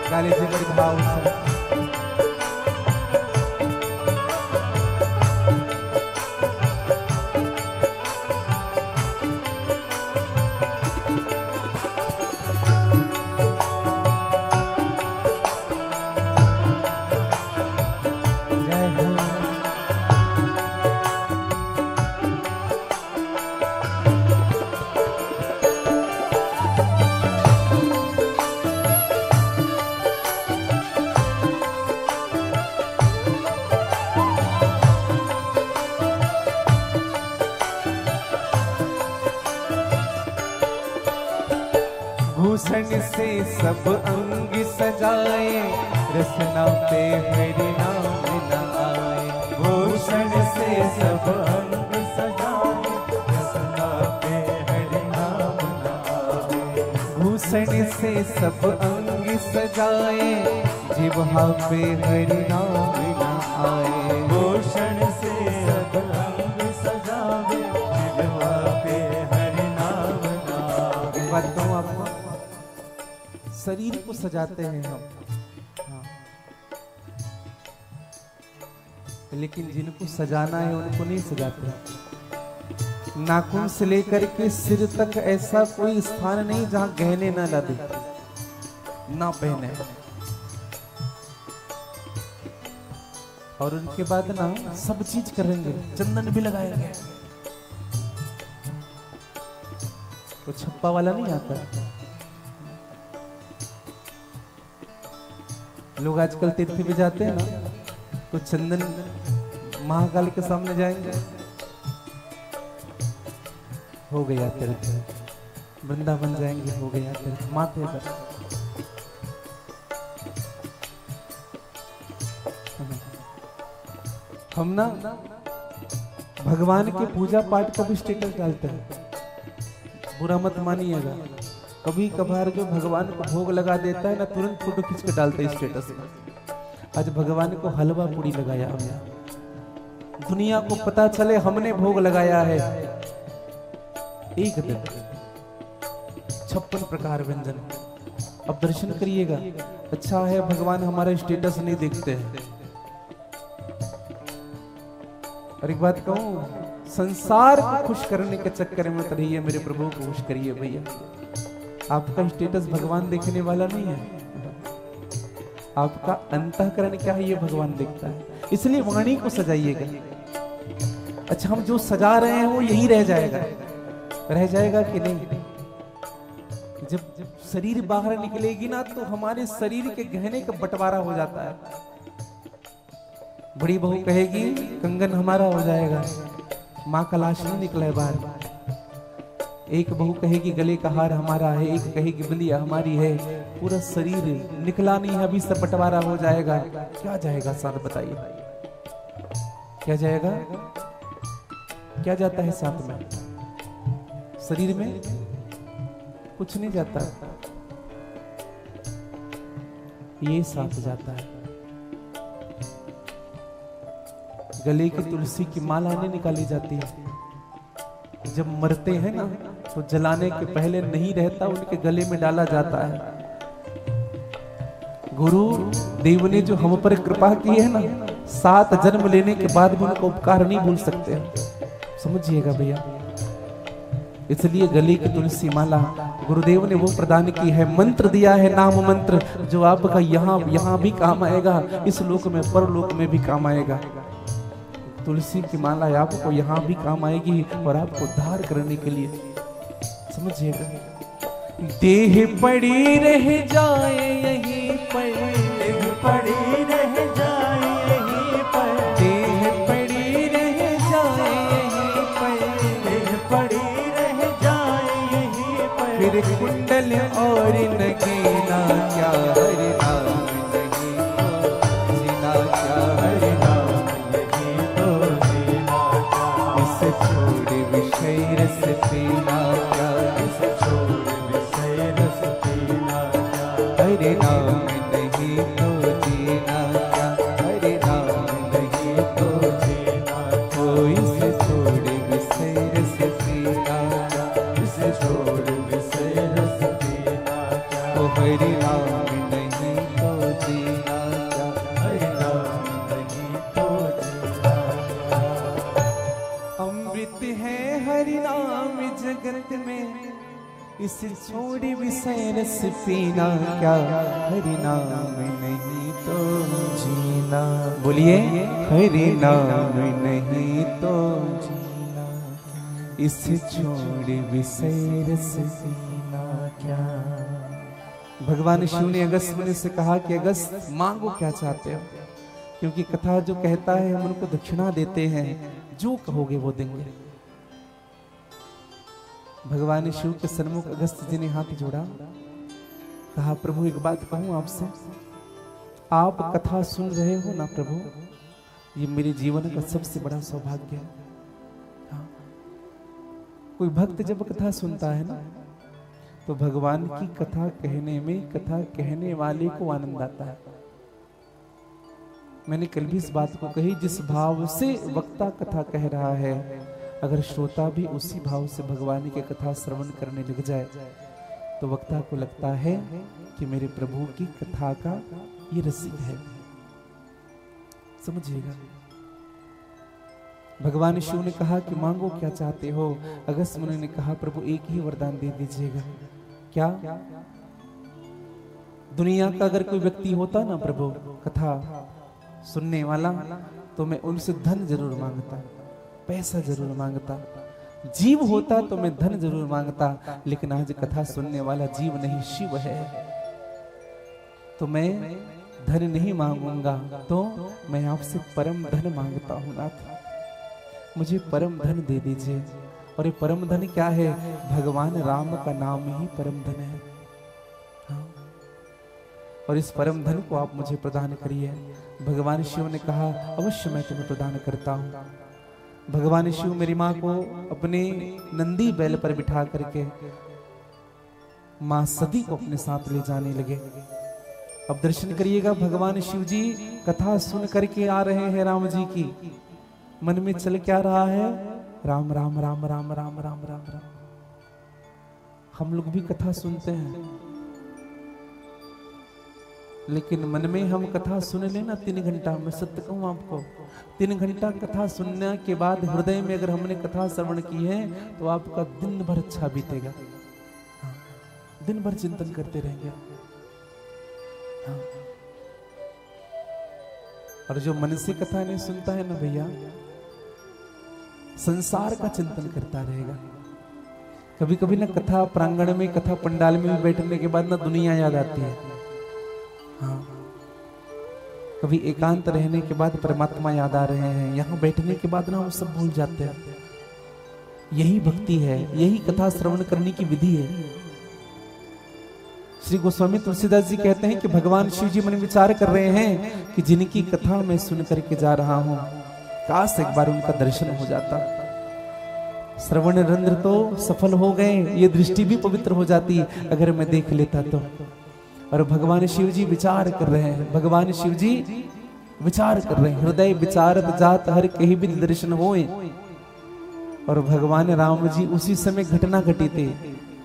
S1: गाली जी बड़ी भाव से भूषण से सब अंग सजाए, रसना पे हरि नाम न आए।
S2: भूषण से सब अंग सजाए, रसना पे हरि नाम न आवे।
S1: भूषण से सब अंग सजाए, जिह्वा पे हरि नाम न आए।
S2: भूषण से सब अंग सजावे, जिह्वा पे हरि नाम न आवे।
S1: बात कहूं आपको, शरीर को सजाते हैं हम, हाँ। लेकिन जिनको सजाना है उनको नहीं सजाते। नाखून से लेकर के सिर तक ऐसा कोई स्थान नहीं जहां गहने ना लदे, ना पहने। और उनके बाद ना सब चीज करेंगे, चंदन भी लगाएंगे। तो छप्पा वाला नहीं आता। लोग आजकल तीर्थ भी जाते हैं ना, तो चंदन महाकाल के सामने जाएंगे, हो गया तीर्थ। वृंदावन जाएंगे, हो गया तीर्थ, माथे पर। हम ना भगवान के पूजा पाठ का भी स्टेटस डालते हैं, बुरा मत मानिएगा। कभी कभार जो भगवान को भोग लगा देता है ना, तुरंत फोटो खींच के डालते हैं स्टेटस में। आज भगवान को हलवा पूरी लगाया हमने, दुनिया को पता चले हमने भोग लगाया है। एक दिन 56 प्रकार व्यंजन। अब दर्शन करिएगा। अच्छा है भगवान हमारा स्टेटस नहीं देखते हैं। और एक बात कहूं, संसार को खुश करने के चक्कर में मत रहिए, मेरे प्रभु को खुश करिए भैया। आपका स्टेटस भगवान देखने वाला नहीं है, आपका अंतःकरण क्या है ये भगवान देखता है। इसलिए वाणी को सजाइएगा। अच्छा, हम जो सजा रहे हैं वो यही रह जाएगा, रह जाएगा कि नहीं? जब शरीर बाहर निकलेगी ना, तो हमारे शरीर के गहने का बंटवारा हो जाता है। बड़ी बहू कहेगी कंगन हमारा हो जाएगा, माँ का लाश नहीं निकला है बाहर। एक बहू कहेगी गले का हार हमारा है, एक कहेगी बिंदिया हमारी है, पूरा शरीर निकला नहीं है अभी सब बंटवारा हो जाएगा। क्या जाएगा साथ बताइए, क्या जाएगा? क्या जाता है साथ में? शरीर में कुछ नहीं जाता, ये साथ जाता है। गले की तुलसी की माला नहीं निकाली जाती है। जब मरते हैं ना तो जलाने के पहले नहीं रहता, उनके गले में डाला जाता है। गुरु देव ने जो हम पर कृपा की है ना, 7 जन्म लेने के बाद भी उनका उपकार नहीं भूल सकते, समझिएगा भैया। इसलिए गले की तुलसी माला गुरुदेव ने वो प्रदान की है, मंत्र दिया है, नाम मंत्र, जो आपका यहाँ भी काम आएगा, इस लोक में परलोक में भी काम आएगा। तुलसी की माला आपको यहाँ भी काम आएगी और आपको उद्धार करने के लिए, समझिएगा। देह पड़ी रह जाए यहीं पर,
S2: देह पड़ी रह जाए यहीं पर,
S1: देह पड़ी रह जाए यहीं पर,
S2: देह पड़ी रह जाए यहीं पर,
S1: फिर कुंडल और नगीना क्या हरि नाम नहीं तो जीना क्या हरि नाम
S2: यही तो जीना क्या,
S1: इसे छोड़ विषय रस पीना क्या,
S2: इसे छोड़ विषय रस पीना क्या,
S1: हरि नाम नहीं तो जीना क्या, हरि नाम नहीं तो
S2: जीना
S1: तो इसे छोड़ विषय रस पीना क्या,
S2: इसे छोड़ विषय रस पीना क्या,
S1: तो हरि नाम नहीं तो जीना क्या।
S2: हरि नाम नहीं तो जीना क्या।
S1: अमृत है हरि नाम जगत में, इसे छोड़ विषय रस पीना क्या, हरि नाम नहीं तो जीना। बोलिए हरि नाम नहीं तो जीना, इसे छोड़ विषय रस पीना क्या। भगवान शिव ने अगस्त मुनि से कहा कि अगस्त मांगो क्या चाहते हो, क्योंकि कथा जो कहता है हम उनको दक्षिणा देते हैं, जो कहोगे वो देंगे। भगवान शिव के सन्मुख अगस्त जी ने हाथ जोड़ा, कहा प्रभु एक बात कहूं आपसे, आप कथा सुन रहे हो ना प्रभु, ये मेरे जीवन का सबसे बड़ा सौभाग्य है। हाँ। कोई भक्त जब कथा सुनता है ना तो भगवान की कथा कहने में कथा कहने वाले को आनंद आता है। मैंने कल भी इस बात को कही, जिस भाव से वक्ता कथा कह रहा है, अगर श्रोता भी उसी भाव से भगवान की कथा श्रवण करने लग जाए तो वक्ता को लगता है कि मेरे प्रभु की कथा का ये रसिक है, समझिएगा। भगवान शिव ने कहा कि मांगो क्या चाहते हो। अगस्त मुनि ने कहा प्रभु एक ही वरदान दे दीजिएगा। क्या? दुनिया का अगर कोई व्यक्ति होता ना प्रभु कथा सुनने वाला, तो मैं उनसे धन जरूर मांगता, पैसा जरूर मांगता। जीव होता तो मैं धन जरूर मांगता, लेकिन आज कथा सुनने वाला जीव नहीं शिव है, तो मैं धन नहीं मांगूंगा, तो मैं आपसे परम धन मांगता हूं नाथ, मुझे परम धन दे दीजिए। और ये परम धन क्या है? भगवान राम का नाम ही परम धन है। हाँ। और इस परम धन को आप मुझे प्रदान करिए। भगवान शिव ने कहा अवश्य मैं तुम्हें प्रदान करता हूं। भगवान शिव मेरी माँ को अपने नंदी बैल पर बिठा करके माँ सती को अपने साथ ले जाने लगे। अब दर्शन करिएगा, भगवान शिव जी कथा सुन करके आ रहे हैं राम जी की, मन में चल क्या रहा है? राम राम राम राम राम राम राम राम। हम लोग भी कथा सुनते हैं, लेकिन मन में हम कथा सुन लेना 3 घंटा, मैं सत्य कहूं आपको, 3 घंटा कथा सुनने के बाद हृदय में अगर हमने कथा श्रवण की है तो आपका दिन भर अच्छा बीतेगा। हाँ, दिन भर चिंतन करते रहेंगे। हाँ। और जो मन से कथा नहीं सुनता है ना भैया, संसार का चिंतन करता रहेगा। कभी कभी ना कथा प्रांगण में, कथा पंडाल में भी बैठने के बाद ना दुनिया याद आती है। हाँ। कभी एकांत रहने के बाद परमात्मा याद आ रहे हैं, यहाँ बैठने के बाद ना हम सब भूल जाते हैं। यही भक्ति है, यही कथा श्रवण करने की विधि है। श्री गोस्वामी तुलसीदास जी कहते हैं कि भगवान शिव जी मन विचार कर रहे हैं कि जिनकी कथा मैं सुन करके जा रहा हूं, काश एक बार उनका दर्शन हो जाता। श्रवण रंध्र तो सफल हो गए, ये दृष्टि भी पवित्र हो जाती अगर मैं देख लेता तो। और भगवान शिव जी विचार कर रहे हैं, भगवान शिव जी विचार कर रहे हैं, हृदय विचारत जात हर कहीं भी दर्शन होए। और भगवान राम जी उसी समय घटना घटी थी।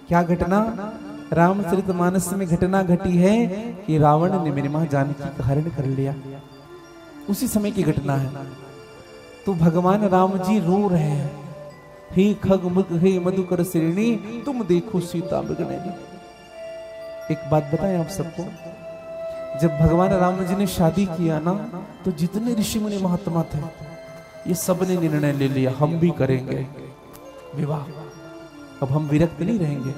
S1: क्या घटना? रामचरितमानस में घटना घटी है कि रावण ने मेरी मां जानकी का हरण कर लिया। उसी समय की घटना है। तो भगवान राम जी रो रहे हैं, हे खग मृग हे मधुकर श्रेणी, तुम देखो सीता मृगनयनी। एक बात बताएं आप सबको, जब भगवान राम जी ने शादी किया ना, तो जितने ऋषि मुनि महात्मा थे ये सब ने निर्णय ले लिया, हम भी करेंगे विवाह, अब हम विरक्त नहीं रहेंगे।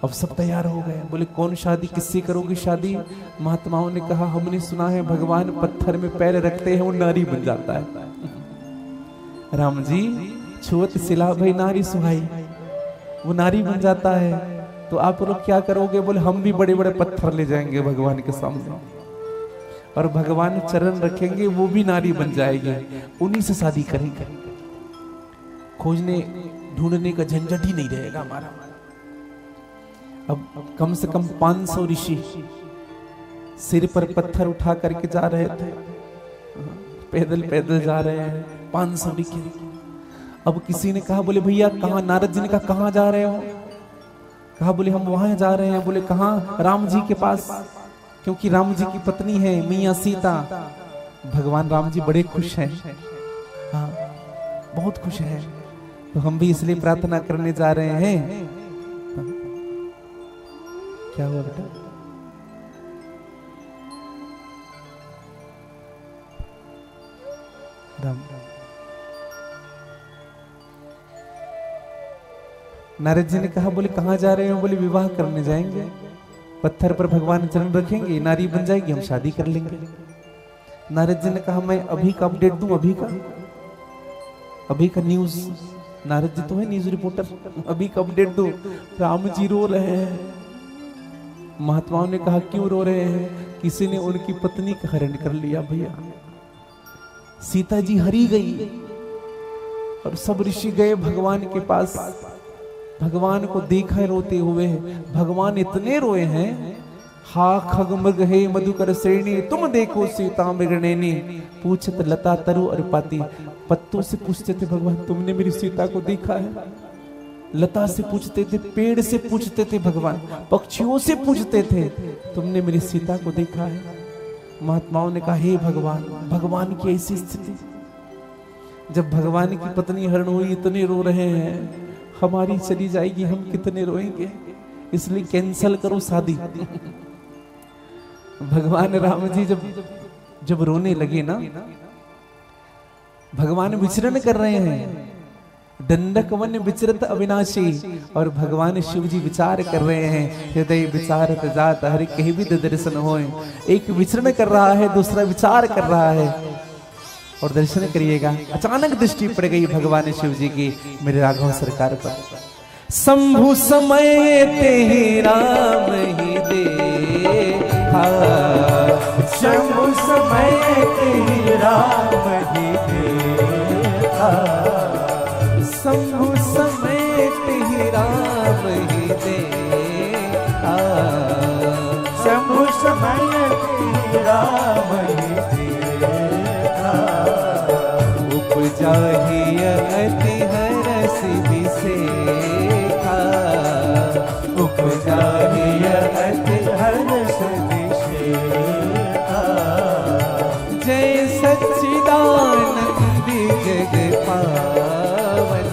S1: अब सब तैयार हो गए, बोले कौन शादी, किससे करोगे शादी? महात्माओं ने कहा हमने सुना है भगवान पत्थर में पैर रखते हैं वो नारी बन जाता है। राम जी छुअत सिला भई नारी सुहाई, वो नारी बन जाता है। तो आप लोग क्या करोगे? बोले हम भी बड़े बड़े पत्थर ले जाएंगे भगवान के सामने और भगवान चरण रखेंगे, वो भी नारी बन जाएगी, उन्हीं से शादी करेंगे। खोजने ढूंढने का झंझट ही नहीं रहेगा हमारा। अब कम से कम 500 ऋषि सिर पर पत्थर उठा करके जा रहे थे, पैदल पैदल जा रहे हैं 500 ऋषि। अब किसी ने कहा, बोले भैया कहाँ? नारद जी ने कहा कहाँ जा रहे हो? कहा बोले हम वहां जा रहे हैं। बोले कहाँ? राम जी के पास, क्योंकि राम जी की पत्नी है मैया सीता। भगवान राम जी बड़े खुश हैं, हाँ बहुत खुश हैं। तो हम भी इसलिए प्रार्थना करने जा रहे हैं। क्या हुआ बेटा? राम नारद जी ने कहा, बोले कहाँ जा रहे हो? बोले विवाह करने जाएंगे, पत्थर पर भगवान चरण रखेंगे, नारी बन जाएगी, हम शादी कर लेंगे। नारद जी ने कहा मैं अभी का अपडेट दूं, अभी का न्यूज। नारद जी तो है न्यूज रिपोर्टर, अभी का अपडेट दूं। राम जी रो रहे हैं। महात्माओं ने कहा क्यों रो रहे हैं? किसी ने उनकी पत्नी का हरण कर लिया भैया, सीता जी हरी गई। और सब ऋषि गए भगवान के पास, भगवान को देखा रोते हुए। भगवान इतने रोए हैं, हा खग मृग हे मधुकर श्रेणी, तुम देखो सीता मृगनयनी। पूछत लता तरु और पाती, पत्तों से पूछते थे भगवान तुमने मेरी सीता को देखा है? लता से पूछते थे, पेड़ से पूछते थे भगवान, पक्षियों से पूछते थे तुमने मेरी सीता को देखा है? महात्माओं ने कहा हे भगवान, भगवान की ऐसी स्थिति, जब भगवान की पत्नी हरण हुई इतने रो रहे हैं, हमारी चली जाएगी हम कितने रोएंगे, इसलिए कैंसल करो शादी। भगवान राम जी जब रोने लगे ना, भगवान विचरण कर रहे हैं, दंडक वन विचरत अविनाशी, और भगवान शिव जी विचार कर रहे हैं, हृदय विचारत जात हरि कहीं भी दर्शन होए। एक विचरण कर रहा है, दूसरा विचार कर रहा है। और दर्शन करिएगा, अचानक दृष्टि पड़ गई भगवान शिव जी की मेरे राघव सरकार पर। शंभु समय ते राम ही देखा,
S2: शंभु समय ते राम ही देखा,
S1: शंभु समय ते राम ही देखा,
S2: शंभु समय ते राम ही देखा,
S1: उपजा ही अति हरस विसेखा,
S2: उपजा ही अति हरस विसेखा,
S1: जय सच्चिदानंद जग पावन,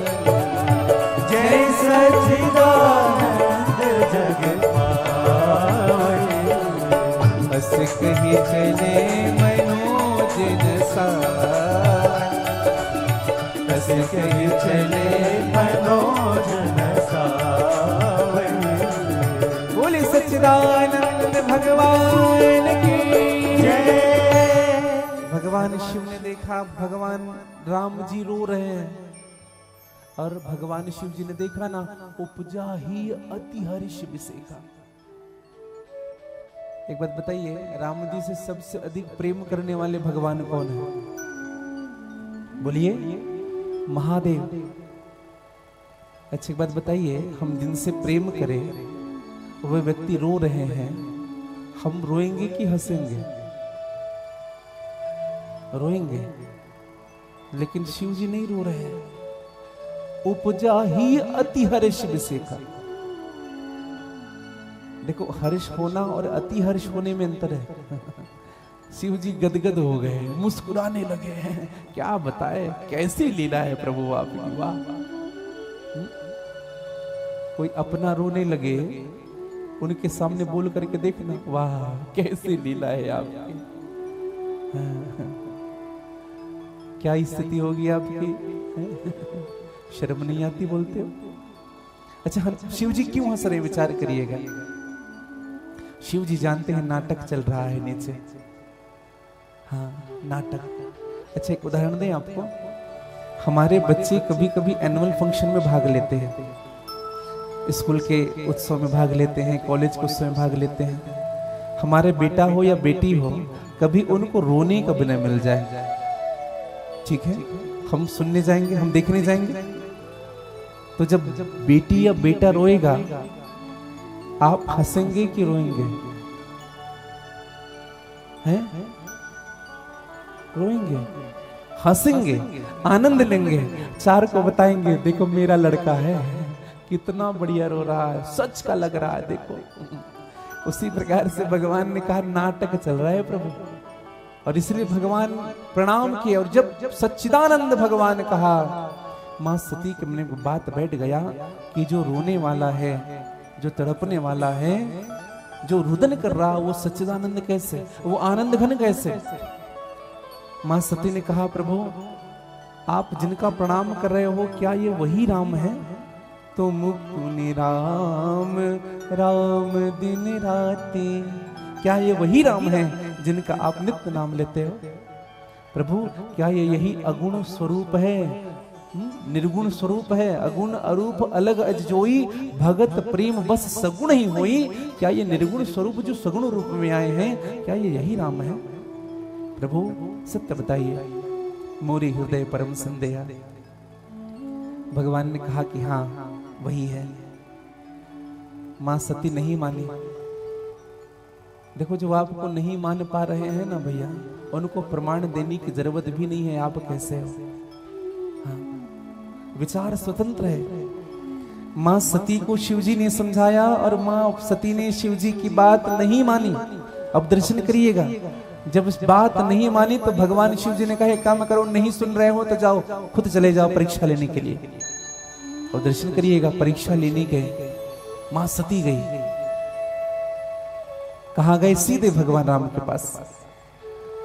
S2: जय सच्चिदानंद जग पावन,
S1: बस कही चले मनोजन सावन,
S2: बस कही चले मनोजन सावन।
S1: बोले सच्चिदानंद भगवान की जय। भगवान शिव ने देखा भगवान राम जी रो रहे हैं, और भगवान शिव जी ने देखा ना, उपजा ही अति हर्ष विसेका। एक बात बताइए, राम जी से सबसे अधिक प्रेम करने वाले भगवान कौन है? बोलिए, महादेव। अच्छा एक बात बताइए, हम जिनसे प्रेम करें वह व्यक्ति रो रहे हैं, हम रोएंगे कि हंसेंगे? रोएंगे। लेकिन शिव जी नहीं रो रहे हैं। उपजा ही अति हर्ष विसेका। देखो, हर्ष होना और अति हर्ष होने में अंतर है। शिव जी गदगद हो गए, मुस्कुराने लगे हैं। क्या बताए, कैसी लीला है प्रभु आपकी, वाह। कोई अपना रोने लगे, उनके सामने बोल करके देखना, वाह कैसी लीला है आपकी। क्या स्थिति होगी आपकी? शर्म नहीं आती बोलते हो? अच्छा, शिव जी क्यों हंस रहे, विचार करिएगा। शिव जी जानते हैं नाटक चल रहा है नीचे। हाँ, नाटक। अच्छा एक उदाहरण दें आपको। हमारे बच्चे कभी कभी एनुअल फंक्शन में भाग लेते हैं, स्कूल के उत्सव में भाग लेते हैं, कॉलेज के उत्सव में भाग लेते हैं। हमारे बेटा हो या बेटी हो, कभी उनको रोने कभी न मिल जाए, ठीक है, हम सुनने जाएंगे, हम देखने जाएंगे। तो जब बेटी या बेटा रोएगा, आप हंसेंगे कि रोएंगे? हैं? रोएंगे, हंसेंगे, आनंद लेंगे, चार को बताएंगे, देखो मेरा लड़का है, कितना बढ़िया रो रहा है, सच का लग रहा है, देखो। उसी प्रकार से भगवान ने कहा नाटक चल रहा है प्रभु, और इसलिए भगवान प्रणाम किए। और जब सच्चिदानंद भगवान कहा, मां सती के मन में बात बैठ गया कि जो रोने वाला है, जो तड़पने वाला है, जो रुदन कर रहा, वो सच्चिदानंद कैसे, वो आनंद घन कैसे? मां सती ने कहा, प्रभु आप जिनका प्रणाम कर रहे हो, क्या ये वही राम है? तो मुकुनि राम राम दिन राति, क्या ये वही राम है जिनका आप नित्य नाम लेते हो? प्रभु क्या ये यही अगुण स्वरूप है, निर्गुण स्वरूप है? अगुण अरूप अलग अजोई, भगत प्रेम बस सगुण ही होई। क्या ये निर्गुण स्वरूप जो सगुण रूप में आए हैं, क्या ये यही राम है? प्रभु सत्य बताइए, मोरी हृदय परम संदेह। भगवान ने कहा कि हाँ वही है। मां सती नहीं मानी। देखो, जो आपको नहीं मान पा रहे हैं ना भैया, उनको प्रमाण देने की जरूरत भी नहीं है, आप कैसे हो। हाँ, विचार स्वतंत्र है। मां सती को शिवजी ने समझाया और मां सती ने शिवजी की बात नहीं मानी। अब दर्शन करिएगा, जब इस बात नहीं मानी तो भगवान शिवजी ने कहा, काम करो, नहीं सुन रहे हो तो जाओ, खुद चले जाओ परीक्षा लेने के लिए। और दर्शन करिएगा, परीक्षा लेने गए, मां सती गई। कहाँ गए? सीधे भगवान राम के पास।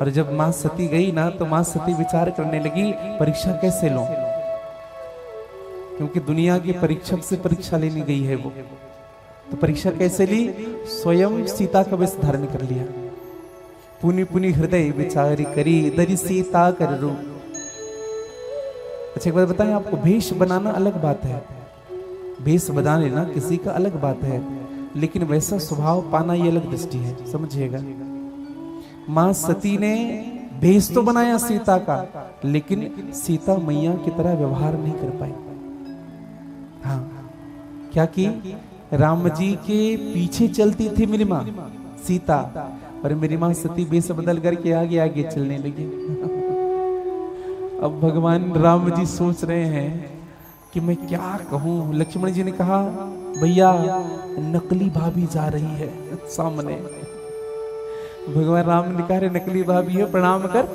S1: और जब मां सती गई ना, तो मां सती विचार करने लगी, परीक्षा कैसे लो, क्योंकि दुनिया के परीक्षक से परीक्षा लेने गई है वो। तो परीक्षा कैसे ली? स्वयं सीता का वेश धारण कर लिया। पुनि पुनि हृदय विचारी करी, दरी सीता कर रूप। अच्छा एक बात बताएं आपको, भेष बनाना अलग बात है, भेष बना लेना किसी का अलग बात है, लेकिन वैसा स्वभाव पाना ये अलग दृष्टि है, समझिएगा। मां सती ने भेष तो बनाया सीता का, लेकिन सीता मैया की तरह व्यवहार नहीं कर पाई। हाँ, क्या की? राम जी के पीछे चलती थी मेरी मां सीता, और मेरी मां सती भेष बदल करके आगे आगे चलने लगी। अब भगवान राम जी सोच रहे हैं कि मैं क्या कहूं। लक्ष्मण जी ने कहा, भैया नकली भाभी जा रही है सामने। भगवान राम ने कहा, नकली भाभी है, प्रणाम कर।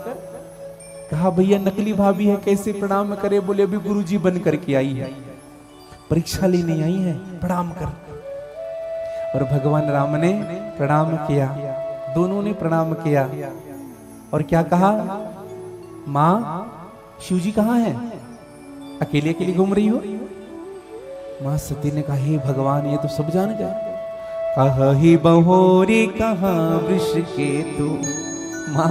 S1: कहा, भैया नकली भाभी है, कैसे प्रणाम करे? बोले, अभी गुरुजी बन करके आई है, परीक्षा लेने आई है, प्रणाम कर। और भगवान राम ने प्रणाम किया, दोनों ने प्रणाम किया। और क्या कहा? मां शिवजी कहाँ हैं? अकेले अकेले घूम रही हो? मां सती ने कहा, हे भगवान, ये तो सब जान गया। कहा ही बहोरी कहा वृष के तू। मां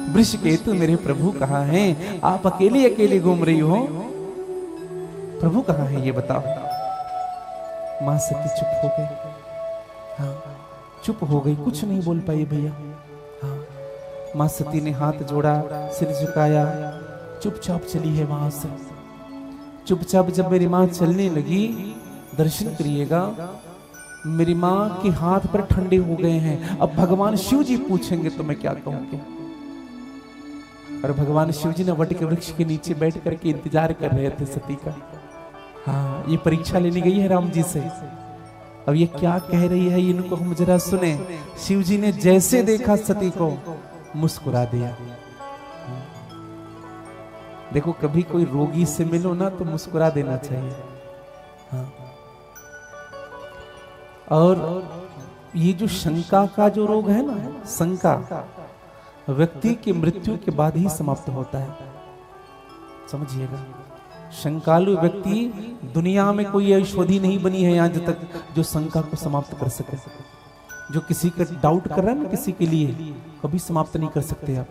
S1: वृषकेतु मेरे प्रभु कहाँ हैं? आप अकेले अकेले घूम रही हो, प्रभु कहाँ है ये बताओ। मां सती चुप हो गई। हाँ, चुप हो गई, कुछ नहीं बोल पाई भैया। हाँ, मां सती ने हाथ जोड़ा, सिर झुकाया, चुपचाप चली है वहां से। चुपचाप जब मेरी मां चलने लगी, दर्शन करिएगा, मेरी मां के हाथ पर ठंडे हो गए हैं। अब भगवान शिव जी पूछेंगे तो मैं क्या कहूंगी। और भगवान शिव जी ने वट के वृक्ष के नीचे बैठ करके इंतजार कर रहे थे सती का। हाँ, ये परीक्षा लेने गई है राम जी से। अब ये क्या कह रही है, इनको हम जरा सुने। शिव जी ने जैसे देखा सती को, मुस्कुरा दिया। देखो, कभी कोई रोगी से मिलो ना तो मुस्कुरा देना चाहिए। हाँ। और ये जो शंका का जो रोग है ना, शंका व्यक्ति की मृत्यु के बाद ही समाप्त होता है, समझिएगा। शंकालु व्यक्ति, दुनिया में कोई औषधि नहीं बनी है आज तक जो शंका को समाप्त कर सके। जो किसी का डाउट कर रहा है ना किसी के लिए, कभी समाप्त नहीं कर सकते आप।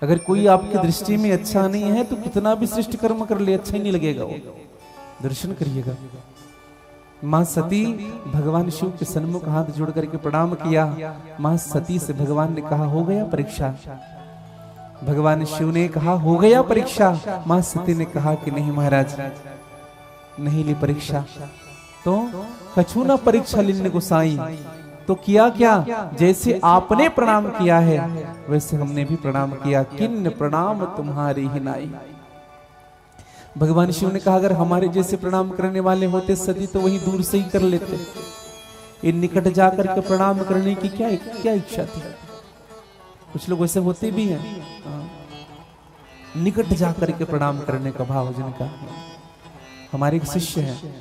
S1: अगर कोई आपकी दृष्टि में अच्छा नहीं है तो कितना भी श्रेष्ठ कर्म कर ले, अच्छा ही नहीं लगेगा वो। दर्शन करिएगा। मां सती भगवान शिव के सन्मुख हाथ जोड़ करके प्रणाम किया। मां सती से भगवान ने कहा, हो गया परीक्षा? भगवान शिव ने कहा, हो गया परीक्षा? मां सती ने कहा कि नहीं महाराज, नहीं ली परीक्षा। तो कछु ना परीक्षा लिन्न गोसाई। तो किया क्या? जैसे आपने प्रणाम किया है वैसे हमने भी प्रणाम किया। किन्न प्रणाम तुम्हारी ही नाई। भगवान शिव ने कहा, अगर हमारे जैसे प्रणाम करने वाले होते सती तो वही दूर से ही कर लेते। इन निकट जाकर के प्रणाम करने की क्या इच्छा थी? कुछ लोग ऐसे होते भी हैं, निकट जाकर के प्रणाम करने का भाव जिनका। हमारे एक शिष्य हैं,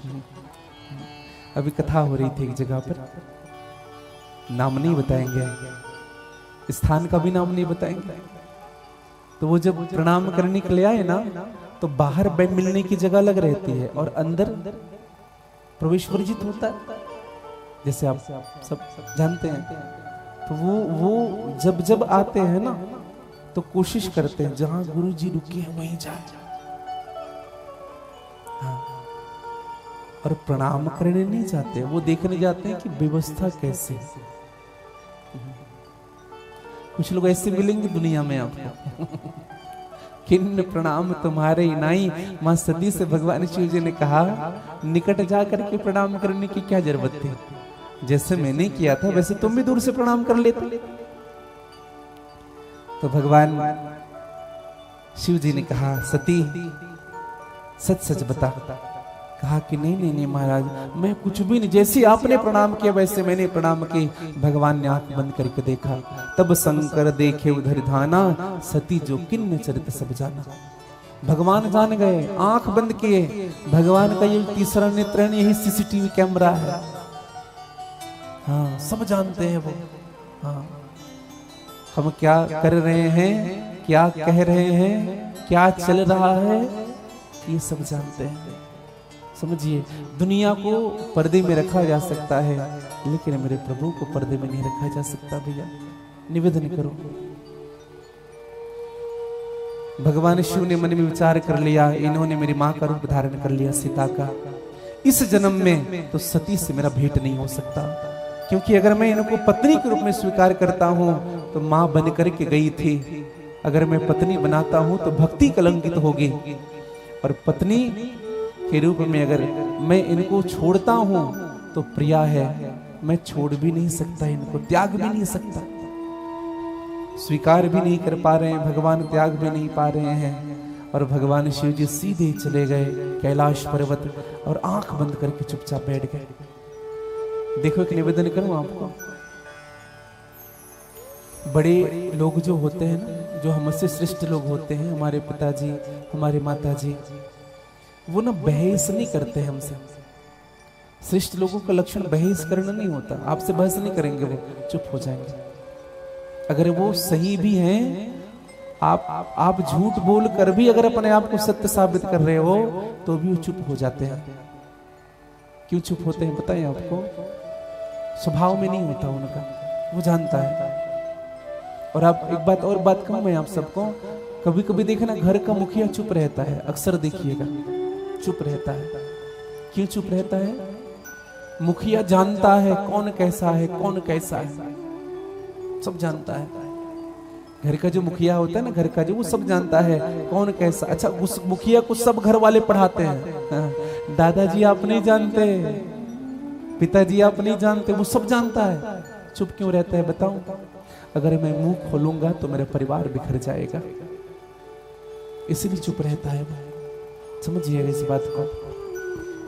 S1: अभी कथा हो रही थी एक जगह पर, नाम नहीं बताएंगे, स्थान का भी नाम नहीं बताएंगे। तो वो जब प्रणाम करने के लिए आए ना, तो बाहर मिलने की जगह अलग रहती है और अंदर प्रवेश वर्जित होता है, जैसे आप सब जानते हैं। तो वो जब आते हैं ना तो कोशिश करते हैं जहां गुरु जी रुके हैं वहीं जाए। हाँ। और प्रणाम करने नहीं जाते, वो देखने जाते हैं कि व्यवस्था कैसी। कुछ लोग ऐसे मिलेंगे दुनिया में आपको। किन्न प्रणाम तुम्हारे नाई। मां सती से भगवान शिव जी ने कहा, निकट जाकर के प्रणाम करने की क्या जरूरत थी? जैसे मैंने किया था वैसे तुम भी दूर से प्रणाम कर लेते। तो भगवान शिव जी ने कहा, सती सच सच बता। कहा कि नहीं महाराज, मैं कुछ भी नहीं, जैसे आपने प्रणाम किया वैसे मैंने प्रणाम की। भगवान ने आंख बंद करके देखा, तब शंकर देखे उधर धाना, सती जो किन्न चरित सब जाना। भगवान जान गए, आंख बंद किए। भगवान का ये तीसरा नेत्र है, यही सीसीटीवी कैमरा है। हाँ, सब जानते हैं वो। हाँ, हम क्या कर रहे हैं, क्या कह रहे हैं, क्या चल रहा है, ये सब जानते हैं। समझिए, दुनिया को पर्दे में रखा जा सकता है, लेकिन मेरे प्रभु को पर्दे में नहीं रखा जा सकता। भैया निवेदन करो। भगवान शिव ने मन में विचार कर लिया, इन्होंने मेरी मां का रूप धारण कर लिया, सीता का। इस जन्म में तो सती से मेरा भेंट नहीं हो सकता, क्योंकि अगर मैं इनको पत्नी के रूप में स्वीकार करता हूं तो मां बन करके गई थी। अगर मैं पत्नी बनाता हूं तो भक्ति कलंकित होगी, और पत्नी के रूप में अगर मैं इनको छोड़ता हूं तो प्रिया है, मैं छोड़ भी नहीं सकता, इनको त्याग भी नहीं सकता। स्वीकार भी नहीं कर पा रहे हैं भगवान, त्याग भी नहीं पा रहे हैं। और भगवान शिव जी सीधे चले गए कैलाश पर्वत और आंख बंद करके चुपचाप बैठ गए। देखो, एक निवेदन करूं आपको, बड़े लोग जो होते हैं ना, जो हमसे श्रेष्ठ लोग होते हैं, हमारे पिताजी, हमारे माताजी, वो ना बहस नहीं करते हमसे। श्रेष्ठ लोगों का लक्षण बहस करना नहीं होता। आपसे बहस नहीं करेंगे, वो चुप हो जाएंगे। अगर वो सही भी हैं, आप झूठ बोल कर भी अगर अपने आप को सत्य साबित कर रहे हो तो भी वो चुप हो जाते हैं। क्यों चुप होते हैं बताएं आपको? स्वभाव में नहीं होता उनका, वो जानता है। और आप एक बात और बात कहूं मैं आप सबको, कभी कभी देखे ना घर का मुखिया चुप रहता है, अक्सर देखिएगा चुप रहता है। क्यों चुप रहता है? मुखिया जानता है कौन कैसा है, कौन कैसा है, सब जानता है। घर का जो मुखिया होता है ना, घर का जो, वो सब जानता है कौन कैसा। अच्छा, उस मुखिया को सब घर वाले पढ़ाते हैं, दादाजी आप नहीं जानते, पिताजी आप नहीं जानते, वो सब जानता है। चुप क्यों रहता है बताऊं? अगर मैं मुंह खोलूंगा तो मेरा परिवार बिखर जाएगा, इसलिए चुप रहता है। समझिएगा इस बात को।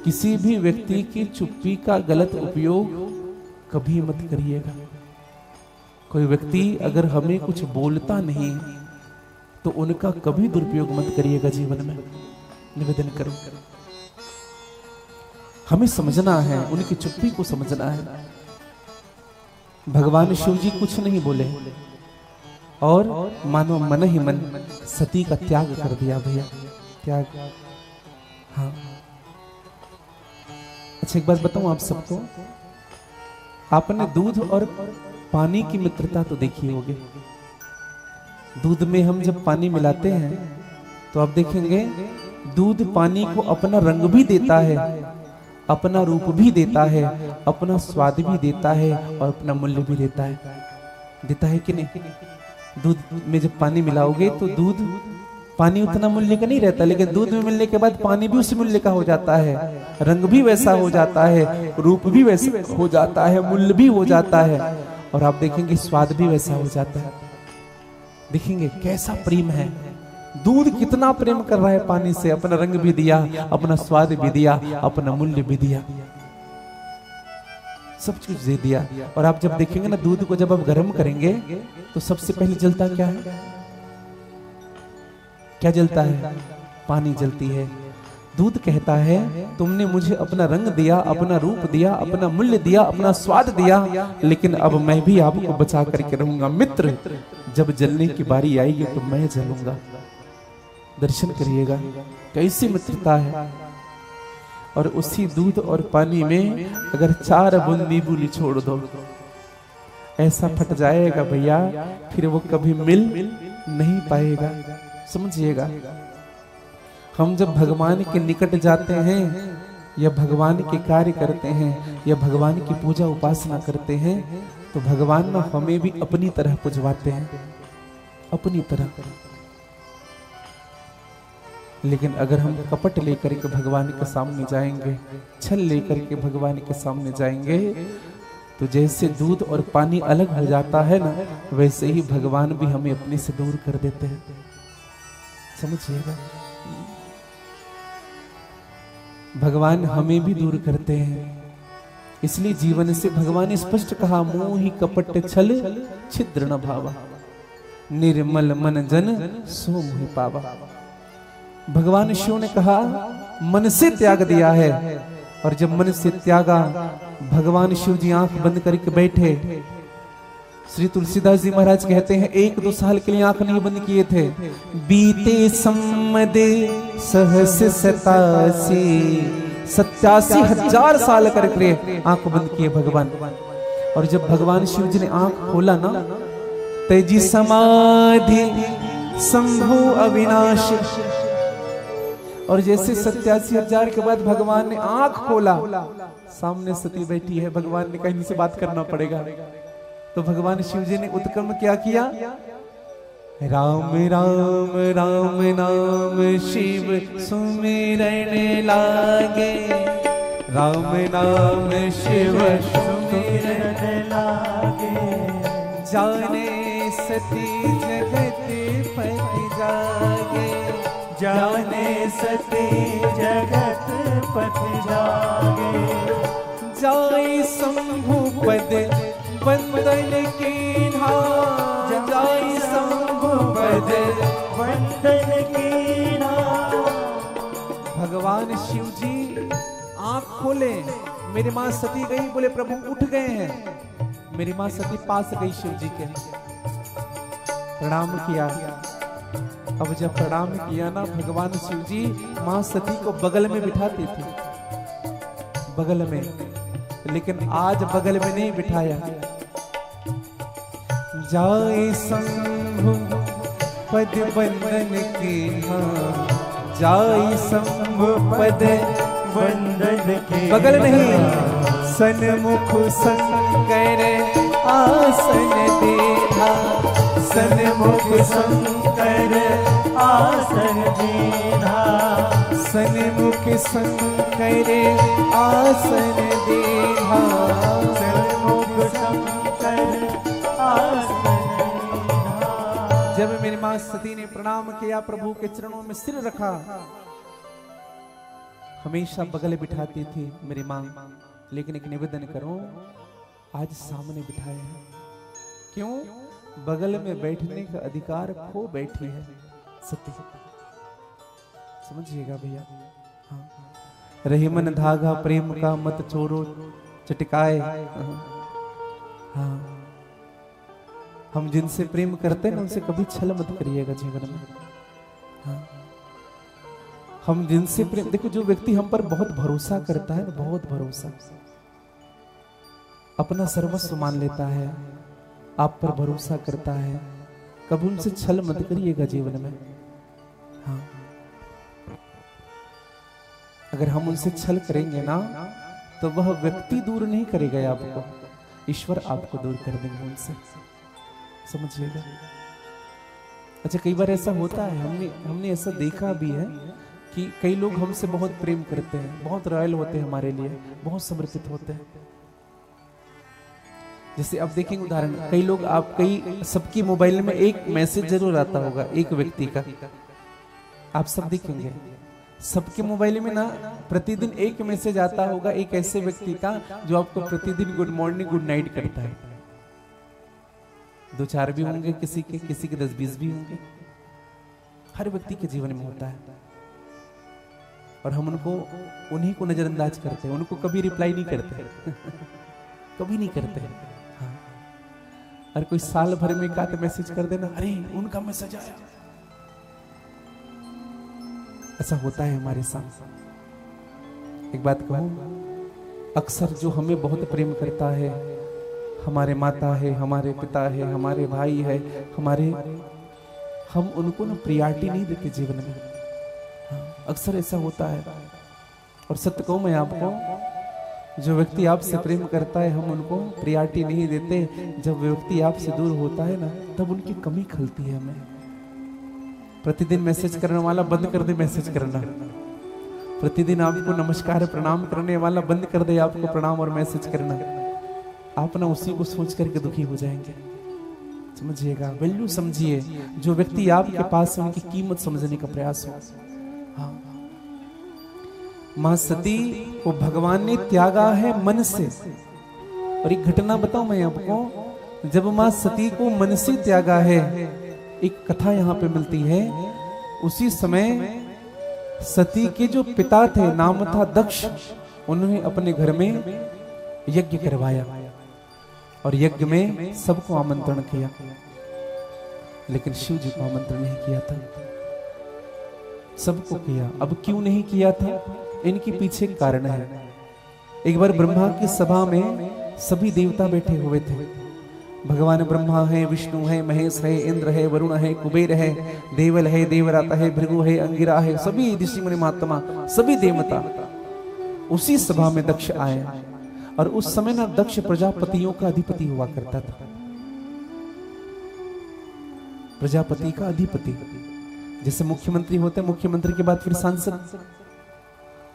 S1: किसी भी व्यक्ति की चुप्पी का गलत उपयोग कभी मत करिएगा। कोई व्यक्ति अगर हमें कुछ बोलता नहीं तो उनका कभी दुरुपयोग मत करिएगा जीवन में, निवेदन करो। हमें समझना है, उनकी चुप्पी को समझना है। भगवान शिव जी कुछ नहीं बोले और मानो मन ही मन सती का त्याग कर दिया भैया, त्याग। हाँ, अच्छा एक बात बताऊं आप सबको, आपने दूध और पानी की मित्रता तो देखी होगी। दूध में हम जब पानी मिलाते हैं तो आप देखेंगे दूध पानी को अपना रंग भी देता है, अपना रूप भी देता है, अपना स्वाद भी देता है और अपना मूल्य भी देता है कि नहीं? दूध में जब पानी मिलाओगे तो दूध, पानी उतना मूल्य का नहीं रहता, लेकिन दूध में मिलने के बाद पानी भी उसी मूल्य का हो जाता है, रंग भी वैसा हो जाता है, रूप भी वैसा हो जाता है, मूल्य भी हो जाता है, और आप देखेंगे स्वाद भी वैसा हो जाता है। देखेंगे कैसा प्रेम है, दूध कितना प्रेम कर रहा है पानी से, अपना रंग भी दिया, अपना स्वाद भी दिया, अपना मूल्य भी दिया, सब कुछ दे दिया। और आप जब देखेंगे ना दूध को जब आप गर्म करेंगे तो सबसे पहले जलता क्या है? क्या जलता है? पानी जलती है। दूध कहता है तुमने मुझे अपना रंग दिया, अपना रूप दिया, अपना मूल्य दिया, अपना स्वाद दिया, लेकिन अब मैं भी आपको बचा करके रहूंगा। मित्र, जब जलने की बारी आएगी तो मैं जलूंगा। दर्शन करिएगा कैसी मित्रता है। और उसी दूध और पानी में अगर 4 बूंद नींबू निचोड़ दो, ऐसा फट जाएगा भैया, फिर वो कभी मिल नहीं पाएगा। समझिएगा, हम जब भगवान के निकट जाते हैं या भगवान के कार्य करते हैं या भगवान की पूजा उपासना करते हैं तो भगवान ना हमें भी अपनी तरह पुजवाते हैं, अपनी तरह। लेकिन अगर हम कपट लेकर के भगवान के सामने जाएंगे, छल लेकर के भगवान के सामने जाएंगे, तो जैसे दूध और पानी अलग हो जाता है ना, वैसे ही भगवान भी हमें अपने से दूर कर देते हैं। समझिएगा, भगवान हमें भी दूर करते हैं। इसलिए जीवन से भगवान ने स्पष्ट कहा, मोहि कपट छल छिद्र न भावा, निर्मल मन जन सो मोहि पावा। भगवान शिव ने कहा मन से त्याग दिया है, और जब मन से त्यागा, भगवान शिव जी आंख बंद करके बैठे। श्री तुलसीदास जी महाराज कहते हैं 1-2 साल के लिए आंख नहीं बंद किए थे। बीते सम्मदे सहस 87,000 साल करके आंख बंद किए भगवान। और जब भगवान शिव जी ने आंख खोला ना, तेजी समाधि शंभु अविनाश। और जैसे 87,000 के बाद भगवान ने आंख खोला, सामने सती बैठी है। भगवान ने कहा इनसे बात करना पड़ेगा। तो भगवान शिव जी ने उत्क्रम क्या किया? राम राम राम नाम शिव सुमिरन लागे, राम नाम शिव सुमिरन लागे, जाने सती जगत पति जागे,
S2: जाने सती जगत पति जागे,
S1: जाई शंभु पद वंदन की नाम, जाई शंभु पद
S2: वंदन की नाम।
S1: भगवान शिव जी आंख खोले, मेरी माँ सती गई, बोले प्रभु उठ गए हैं। मेरी माँ सती पास गई शिव जी के, प्रणाम किया। अब जब प्रणाम किया ना, भगवान शिव जी माँ सती को बगल में बिठाते थे, बगल में, लेकिन आज बगल में नहीं बिठाया। जाए शंभु पद बंदन के, हाँ जाए शंभु पद
S2: वंदन के,
S1: बगल नहीं, सन्मुख शंकर आसन देहा, सन्मुख
S2: शंकर आसन दीना,
S1: सन्मुख शंकर आसन देहा,
S2: सन्मुख शंकर आसन दीना।
S1: जब मेरी मां सती ने प्रणाम किया, प्रभु के चरणों में सिर रखा, हमेशा बगल बिठाती थी मेरी मां, लेकिन एक निवेदन करूं, आज सामने बिठाए हैं। क्यों? बगल में बैठने का अधिकार खो बैठी है सती। समझिएगा भैया। हाँ। रहीमन धागा प्रेम का मत छोड़ो चटकाए। हाँ, हम जिनसे प्रेम करते हैं ना उनसे कभी छल मत करिएगा जीवन में। हाँ, हम जिनसे प्रेम, देखो जो व्यक्ति हम पर बहुत भरोसा करता है, बहुत भरोसा, अपना सर्वस्व मान लेता है, आप पर भरोसा करता है, कभी उनसे छल मत करिएगा जीवन में। हाँ, अगर हम उनसे छल करेंगे ना तो वह व्यक्ति दूर नहीं करेगा आपको, ईश्वर आपको दूर कर देंगे उनसे। समझिएगा। अच्छा, कई बार ऐसा होता है, हमने ऐसा देखा भी है कि कई लोग हमसे बहुत प्रेम करते हैं, बहुत रॉयल होते हैं हमारे लिए, बहुत समर्पित होते हैं। जैसे अब देखेंगे उदाहरण, कई लोग, आप कई सबकी मोबाइल में एक मैसेज जरूर आता होगा एक व्यक्ति का, आप सब देखेंगे सबके मोबाइल में ना प्रतिदिन एक मैसेज आता होगा एक ऐसे व्यक्ति का जो आपको प्रतिदिन गुड मॉर्निंग गुड नाइट करता है। 2-4 भी होंगे किसी के 10-20 भी होंगे, हर व्यक्ति के जीवन में होता है। और हम उन्हीं को नजरअंदाज करते हैं, उनको कभी रिप्लाई नहीं करते कभी नहीं करते। हाँ। और कोई साल भर में का मैसेज कर देना, अरे उनका मैसेज आया। ऐसा होता है हमारे साथ। एक बात कहूं, अक्सर जो हमें बहुत प्रेम करता है, हमारे माता है, हमारे पिता है, हमारे भाई है, हम उनको ना प्रियॉरिटी नहीं देते जीवन में। अक्सर ऐसा होता है। और सत्य कहूं मैं आपको, जो व्यक्ति आपसे प्रेम करता है हम उनको प्रियॉरिटी नहीं देते, जब व्यक्ति आपसे दूर होता है ना तब उनकी कमी खलती है हमें। प्रतिदिन मैसेज करने वाला बंद कर दे मैसेज करना, प्रतिदिन आपको नमस्कार प्रणाम करने वाला बंद कर दे आपको प्रणाम और मैसेज करना, आप ना उसी को सोच करके दुखी हो जाएंगे। समझिएगा, वैल्यू समझिए। जो व्यक्ति आपके पास है उनकी कीमत समझने का प्रयास हो। हाँ। मां सती को भगवान ने त्यागा है मन से। और एक घटना बताऊं मैं आपको, जब मां सती को मन से त्यागा है, एक कथा यहां पे मिलती है। उसी समय सती के जो पिता थे, नाम था दक्ष, उन्होंने अपने घर में यज्ञ करवाया और यज्ञ में सबको आमंत्रण किया, लेकिन शिव जी को आमंत्रण नहीं किया था। सबको किया। अब क्यों नहीं किया था, इनके पीछे कारण है। एक बार ब्रह्मा की सभा में सभी देवता बैठे हुए थे। भगवान ब्रह्मा है, विष्णु है, महेश है, इंद्र है, वरुण है, कुबेर है, देवल है, देवराता है, भृगु है, अंगिरा है, सभी ऋषि मुनि महात्मा, सभी देवता उसी सभा में दक्ष आए। और उस समय ना दक्ष प्रजापतियों का अधिपति हुआ करता था। प्रजापति का अधिपति, जैसे मुख्यमंत्री होते हैं, मुख्यमंत्री के बाद फिर सांसद,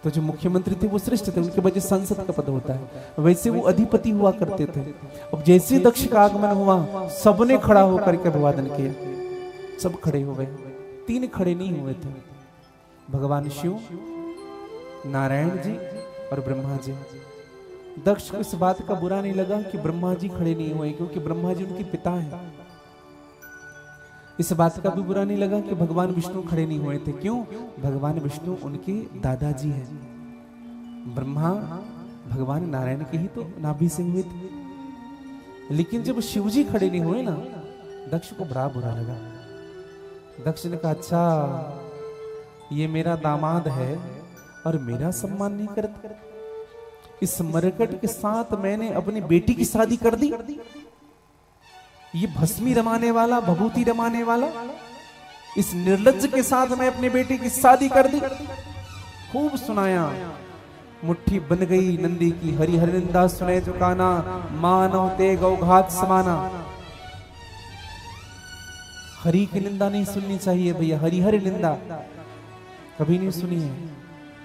S1: तो जो मुख्यमंत्री थे वो श्रेष्ठ थे, उनके बाद जो सांसद का पद होता है, वैसे वो अधिपति हुआ करते थे। अब जैसे दक्ष का आगमन हुआ, सबने खड़ा होकर के अभिवादन किया। सब खड़े हो गए, 3 खड़े नहीं हुए थे, भगवान शिव, नारायण जी और ब्रह्मा जी। दक्ष को इस बात का बुरा नहीं लगा कि ब्रह्मा जी खड़े नहीं हुए, क्योंकि ब्रह्मा जी उनके पिता हैं। इस बात का भी बुरा नहीं लगा कि भगवान विष्णु खड़े नहीं हुए थे। क्यों? भगवान विष्णु उनके दादाजी हैं। ब्रह्मा भगवान नारायण के ही तो नाभि से हुए थे। लेकिन जब शिव जी खड़े नहीं हुए ना, दक्ष को बड़ा बुरा लगा। दक्ष ने कहा, अच्छा ये मेरा दामाद है और मेरा सम्मान नहीं करता, इस मरकट के साथ मैंने अपनी बेटी की शादी कर दी, ये भस्मी रमाने वाला, भभूति रमाने वाला, इस निर्लज्ज के साथ मैं अपने बेटे की शादी कर दी। खूब सुनाया, मुट्ठी बन गई नंदी की, हरि हरि निंदा सुने जो काना, मानव ते गौघात समाना। हरि की निंदा नहीं सुननी चाहिए भैया, हरि हरि निंदा कभी नहीं सुनिए,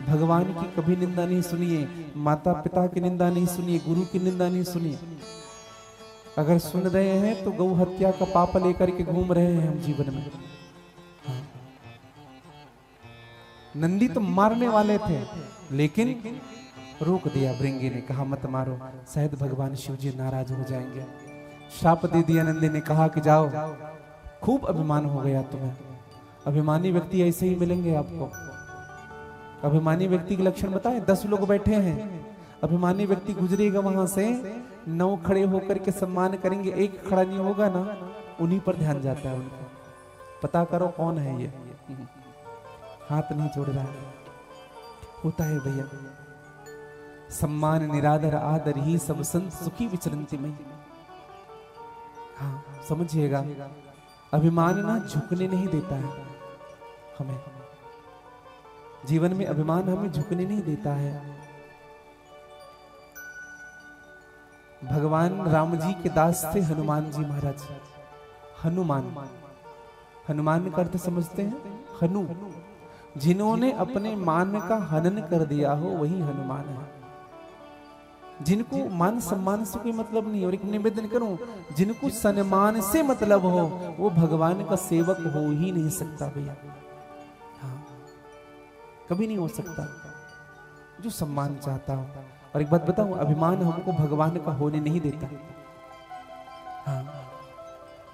S1: भगवान की कभी निंदा नहीं सुनिए, माता पिता की निंदा नहीं सुनिए, गुरु की निंदा नहीं सुनिए। अगर सुन रहे हैं तो गौ हत्या का पाप लेकर के घूम रहे हैं हम जीवन में। हाँ। नंदी तो मारने वाले थे, लेकिन रोक दिया भृंगी ने, कहा मत मारो, शायद भगवान शिव जी नाराज हो जाएंगे। श्राप दे दिया नंदी ने, कहा कि जाओ। खूब अभिमान हो गया तुम्हें। अभिमानी व्यक्ति ऐसे ही मिलेंगे आपको। अभिमानी व्यक्ति के लक्षण बताएं। 10 लोग बैठे हैं, अभिमानी व्यक्ति गुजरेगा वहां से, 9 खड़े होकर के सम्मान करेंगे, एक खड़ा नहीं होगा ना, उन्हीं पर ध्यान जाता है उनको। पता करो कौन है ये, हाथ नहीं जोड़ रहा है। होता है भैया। सम्मान निरादर आदर ही सब संत सुखी विचरंती में। हाँ समझिएगा, अभिमान ना झुकने नहीं देता है हमें, जीवन में अभिमान हमें झुकने नहीं देता है। भगवान राम जी के दास थे हनुमान जी महाराज। हनुमान, हनुमान का अर्थ समझते हैं? हनु, जिन्होंने अपने मान का हनन कर दिया हो वही हनुमान है। जिनको मान सम्मान से कोई मतलब नहीं, और एक निवेदन करूं, जिनको सम्मान से मतलब हो वो भगवान का सेवक हो ही नहीं सकता भैया। हाँ, कभी नहीं हो सकता जो सम्मान चाहता हो। और एक बात बताऊं, अभिमान हमको भगवान का होने नहीं देता। हाँ,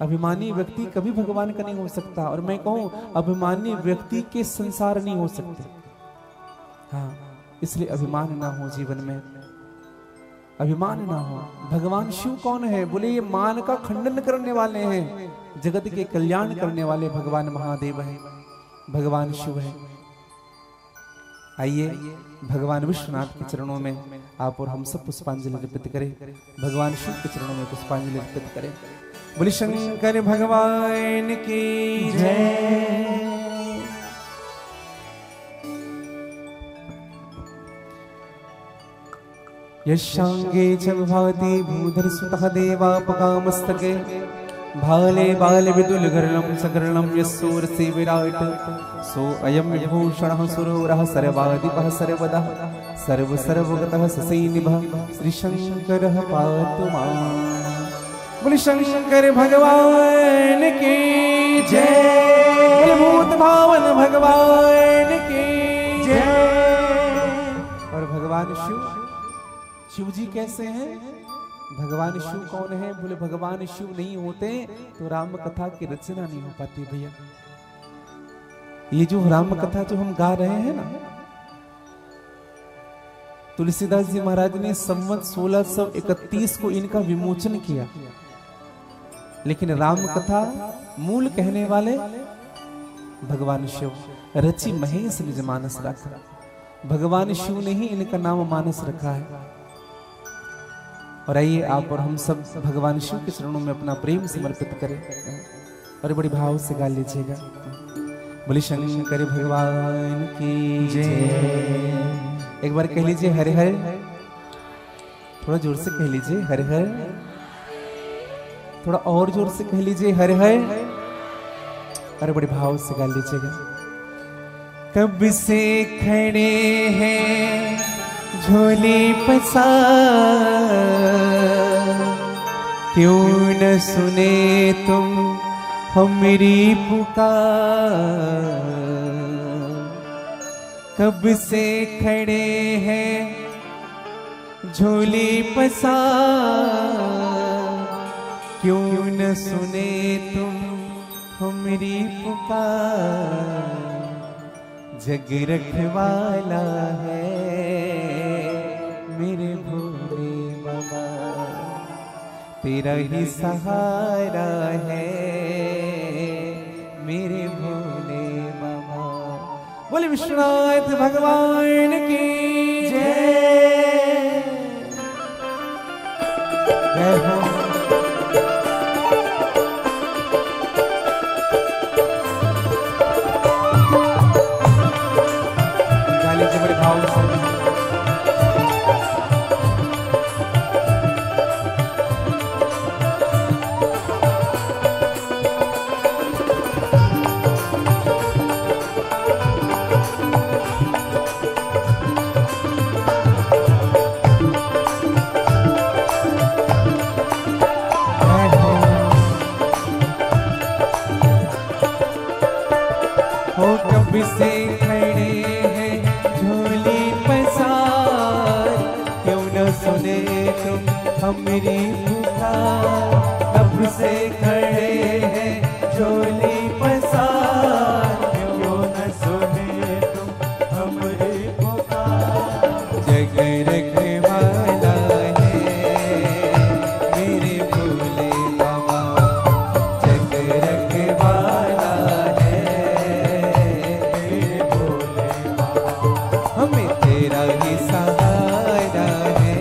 S1: अभिमानी व्यक्ति कभी भगवान का नहीं हो सकता। और मैं कहूं, अभिमानी व्यक्ति के संसार नहीं हो सकते। हाँ, इसलिए अभिमान ना हो जीवन में, अभिमान ना हो। भगवान शिव कौन है? बोले ये मान का खंडन करने वाले हैं, जगत के कल्याण करने वाले भगवान महादेव हैं, भगवान शिव है। आइए भगवान विश्वनाथ के चरणों में आप और हम सब पुष्पांजलि अर्पित करें, भगवान शिव के चरणों में पुष्पांजलि अर्पित करें। बोले शंकर भगवान की जय। यशांगे च विभाति भूधर सुतः देवापकामस्तके, भाले बाल विदुल गरलम सकरलम यस्सूर से विराट, सो अयम विभूषणः सुरोरः सर्वाधिपः सर्वदा, सर्व सर्वगतः ससेनिभः श्री शंकरः पातु माम्। बोले शंकर भगवान की जय। बोले भूत भावन भगवान की जय। और भगवान शिव, शिव जी कैसे हैं? भगवान शिव कौन है? बोले भगवान शिव नहीं होते तो राम कथा की रचना नहीं हो पाती भैया। ये जो राम कथा जो हम गा रहे हैं ना, तुलसीदास जी महाराज ने संवत 1631 को इनका विमोचन किया, लेकिन राम कथा मूल कहने वाले भगवान शिव। रचि महेश निज मानस रखा, भगवान शिव ने ही इनका नाम मानस रखा है। और आइए आप और हम सब भगवान शिव के चरणों में अपना प्रेम समर्पित करें और बड़ी भाव से गा लीजिएगा। बोले शंकर भगवान की जय। एक बार कह लीजिए हरे हर, थोड़ा जोर से कह लीजिए हरे हर, थोड़ा और जोर से कह लीजिए हरे हर, और बड़ी भाव से गा लीजिएगा। कब से खड़े हैं झोली पसार, क्यों न सुने तुम हमारी पुकार। कब से खड़े हैं झोली पसार, क्यों न सुने तुम हमारी पुकार। जग रखवाला है मेरे भोले बाबा, तेरा ही सहारा है मेरे भोले बाबा। बोले विश्वनाथ भगवान की जय। जय हो। हमरी पुकार, तब से खड़े हैं झोली पसार,
S2: क्यों न सुने तुम हमारी पुकार।
S1: जग रखने वाला है मेरे भोले बाबा, जग रखने वाला है
S2: मेरे भोले बाबा,
S1: हमें तेरा ही सहारा है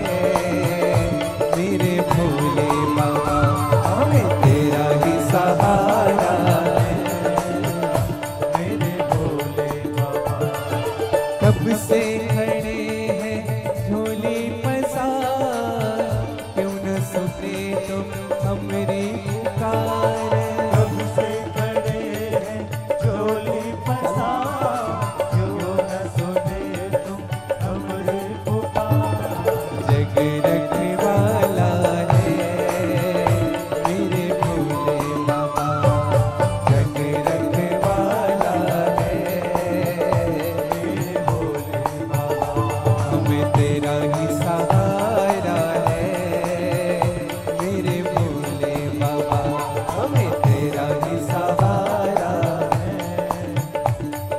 S1: मेरे भोले बाबा, हमें तेरा ही सहारा है
S2: मेरे भोले बाबा।
S1: कब से खड़े हैं झोली पसार, क्यों न सुने तुम हमरी पुकार।
S2: कब से खड़े हैं झोली पसार, क्यों न सुने तुम हमारी पुकार।
S1: जग रखने वाला है मेरे भोले बाबा, जग रखने वाला है
S2: मेरे भोले बाबा,
S1: हमें तेरा ही सहारा है मेरे भोले बाबा, हमें तेरा ही सहारा है।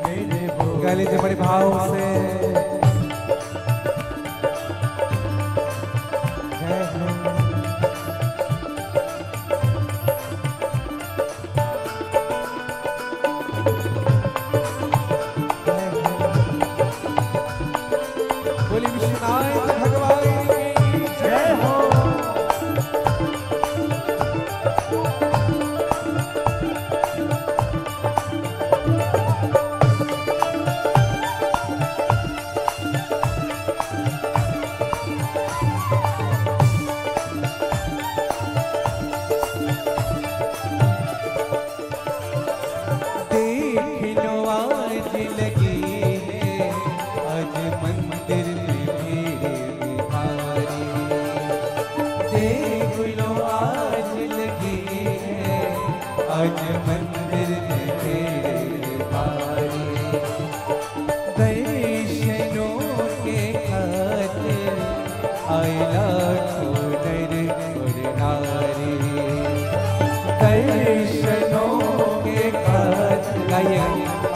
S2: मेरे भोले
S1: गाले से बड़े भाव से जय हो। बोले विश्वनाथ भगवान की
S2: जय हो।
S1: देख लो आज लगी है आज मंदिर में भीड़ बिहारी, देख लो आज लगी है आज मंदिर में भीड़ बिहारी, दर्शनों के खातिर आए लाखों नर और नारी, दर्शनों के खातिर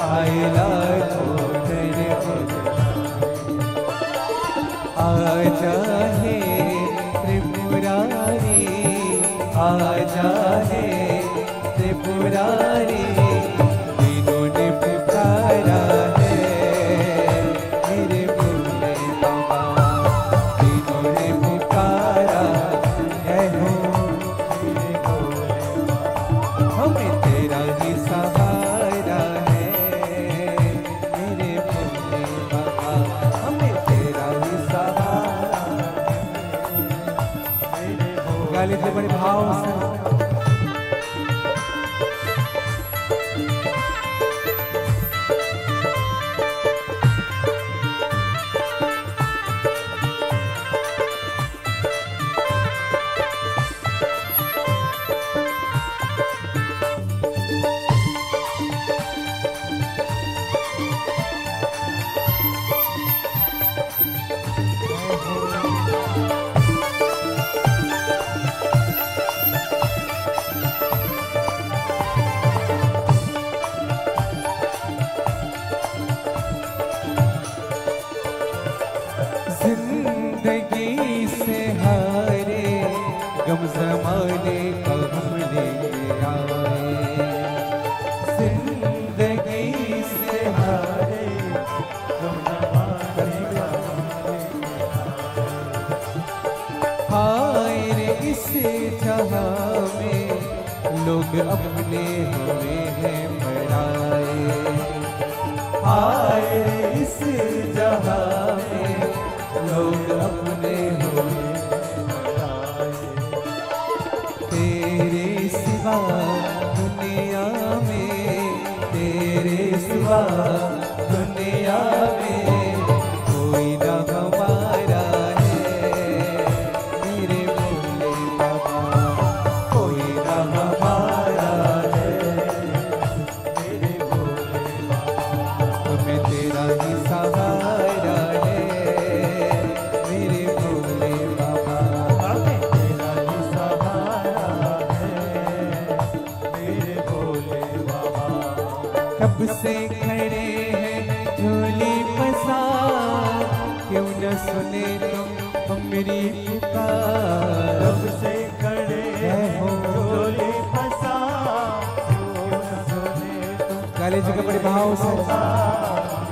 S1: आए लाखों नर और नारी। आजा है त्रिपुरारी, आजा है त्रिपुरारी, तीनों ने पुकारा है मेरे भोले बाबा, तीनों ने पुकारा है हो
S2: मेरे भोले बाबा,
S1: हमें तेरा ही सहारा है मेरे भोले बाबा, हमें तेरा ही सहारा
S2: मेरे भोले
S1: गाली से बड़े भाव से जिंदगी से हारे गम जमाने का हम लेके आए, जिंदगी से हारे
S2: तुम जमाने का
S1: हाय रे इस जहां में लोग अपने हुए हैं पराए, हाय रे इस जहां में लोग अपने हुए तेरे सिवा दुनिया में, तेरे सिवा दुनिया में कोई ना हमारा है मेरे भोले बाबा, कोई ना हमारा है
S2: मेरे भोले बाबा,
S1: हमें तेरा ही सहारा है न सुने तुम मेरी पुकार।
S2: कब से खड़े हो झोली फंसा, क्यों न सुने तुम
S1: काले जी का बड़े भाव से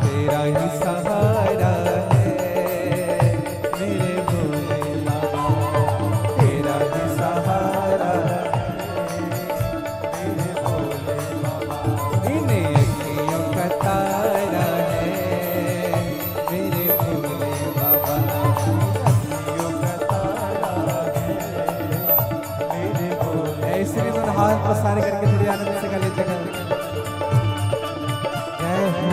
S1: तेरा ही सहारा है मेरे भोले बाबा, तेरा ही सहारा है मेरे भोले बाबा। इन्हें अखियों का तारा है मेरे भोले बाबा,
S2: अखियों का तारा है मेरे भोले।
S1: ऐसे में तो हाथ पसार करके थोड़ी आनंद से गले जगह जय हो।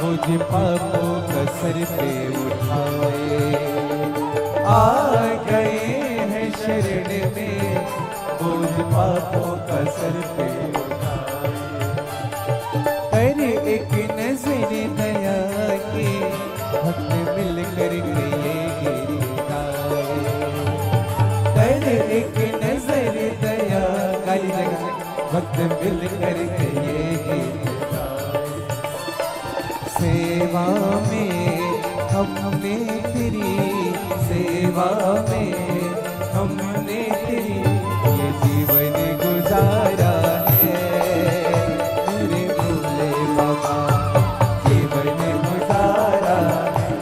S1: मुझे पापों का सर पे उठाए, आ गए हैं शरण में बोझ पापों का सर पे उठाए। अरे एक नजर दया की भक्त मिल कर के ये गीत गाए। अरे एक नजर दया गाली जगह भक्त मिल कर के ये गीत सेवा में हमने तेरी, सेवा में हमने तेरी ये जीवन गुजारा है मेरे भोले बाबा, जीवन गुजारा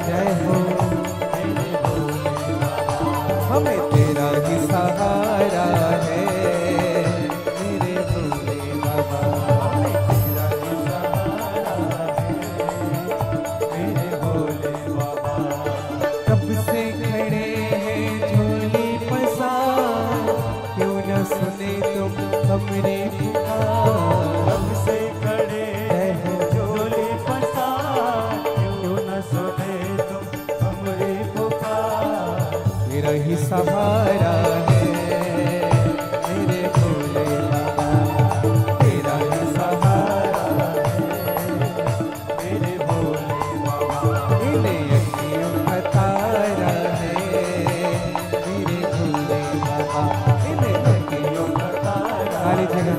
S1: जय हो मेरे भोले बाबा। हमें तेरा ही सहारा है मेरे भोले बाबा, सुने तुम हमरी पुकार।
S2: कब से खड़े हैं झोली फंसा, क्यों न सुने तुम हमरी पुकार।
S1: तेरा ही सहारा है मेरे भोले बाबा, तेरा ही सहारा है मेरे भोले बाबा। इन्हें अखियों का तारा है मेरे भोले बाबा, सारी जगह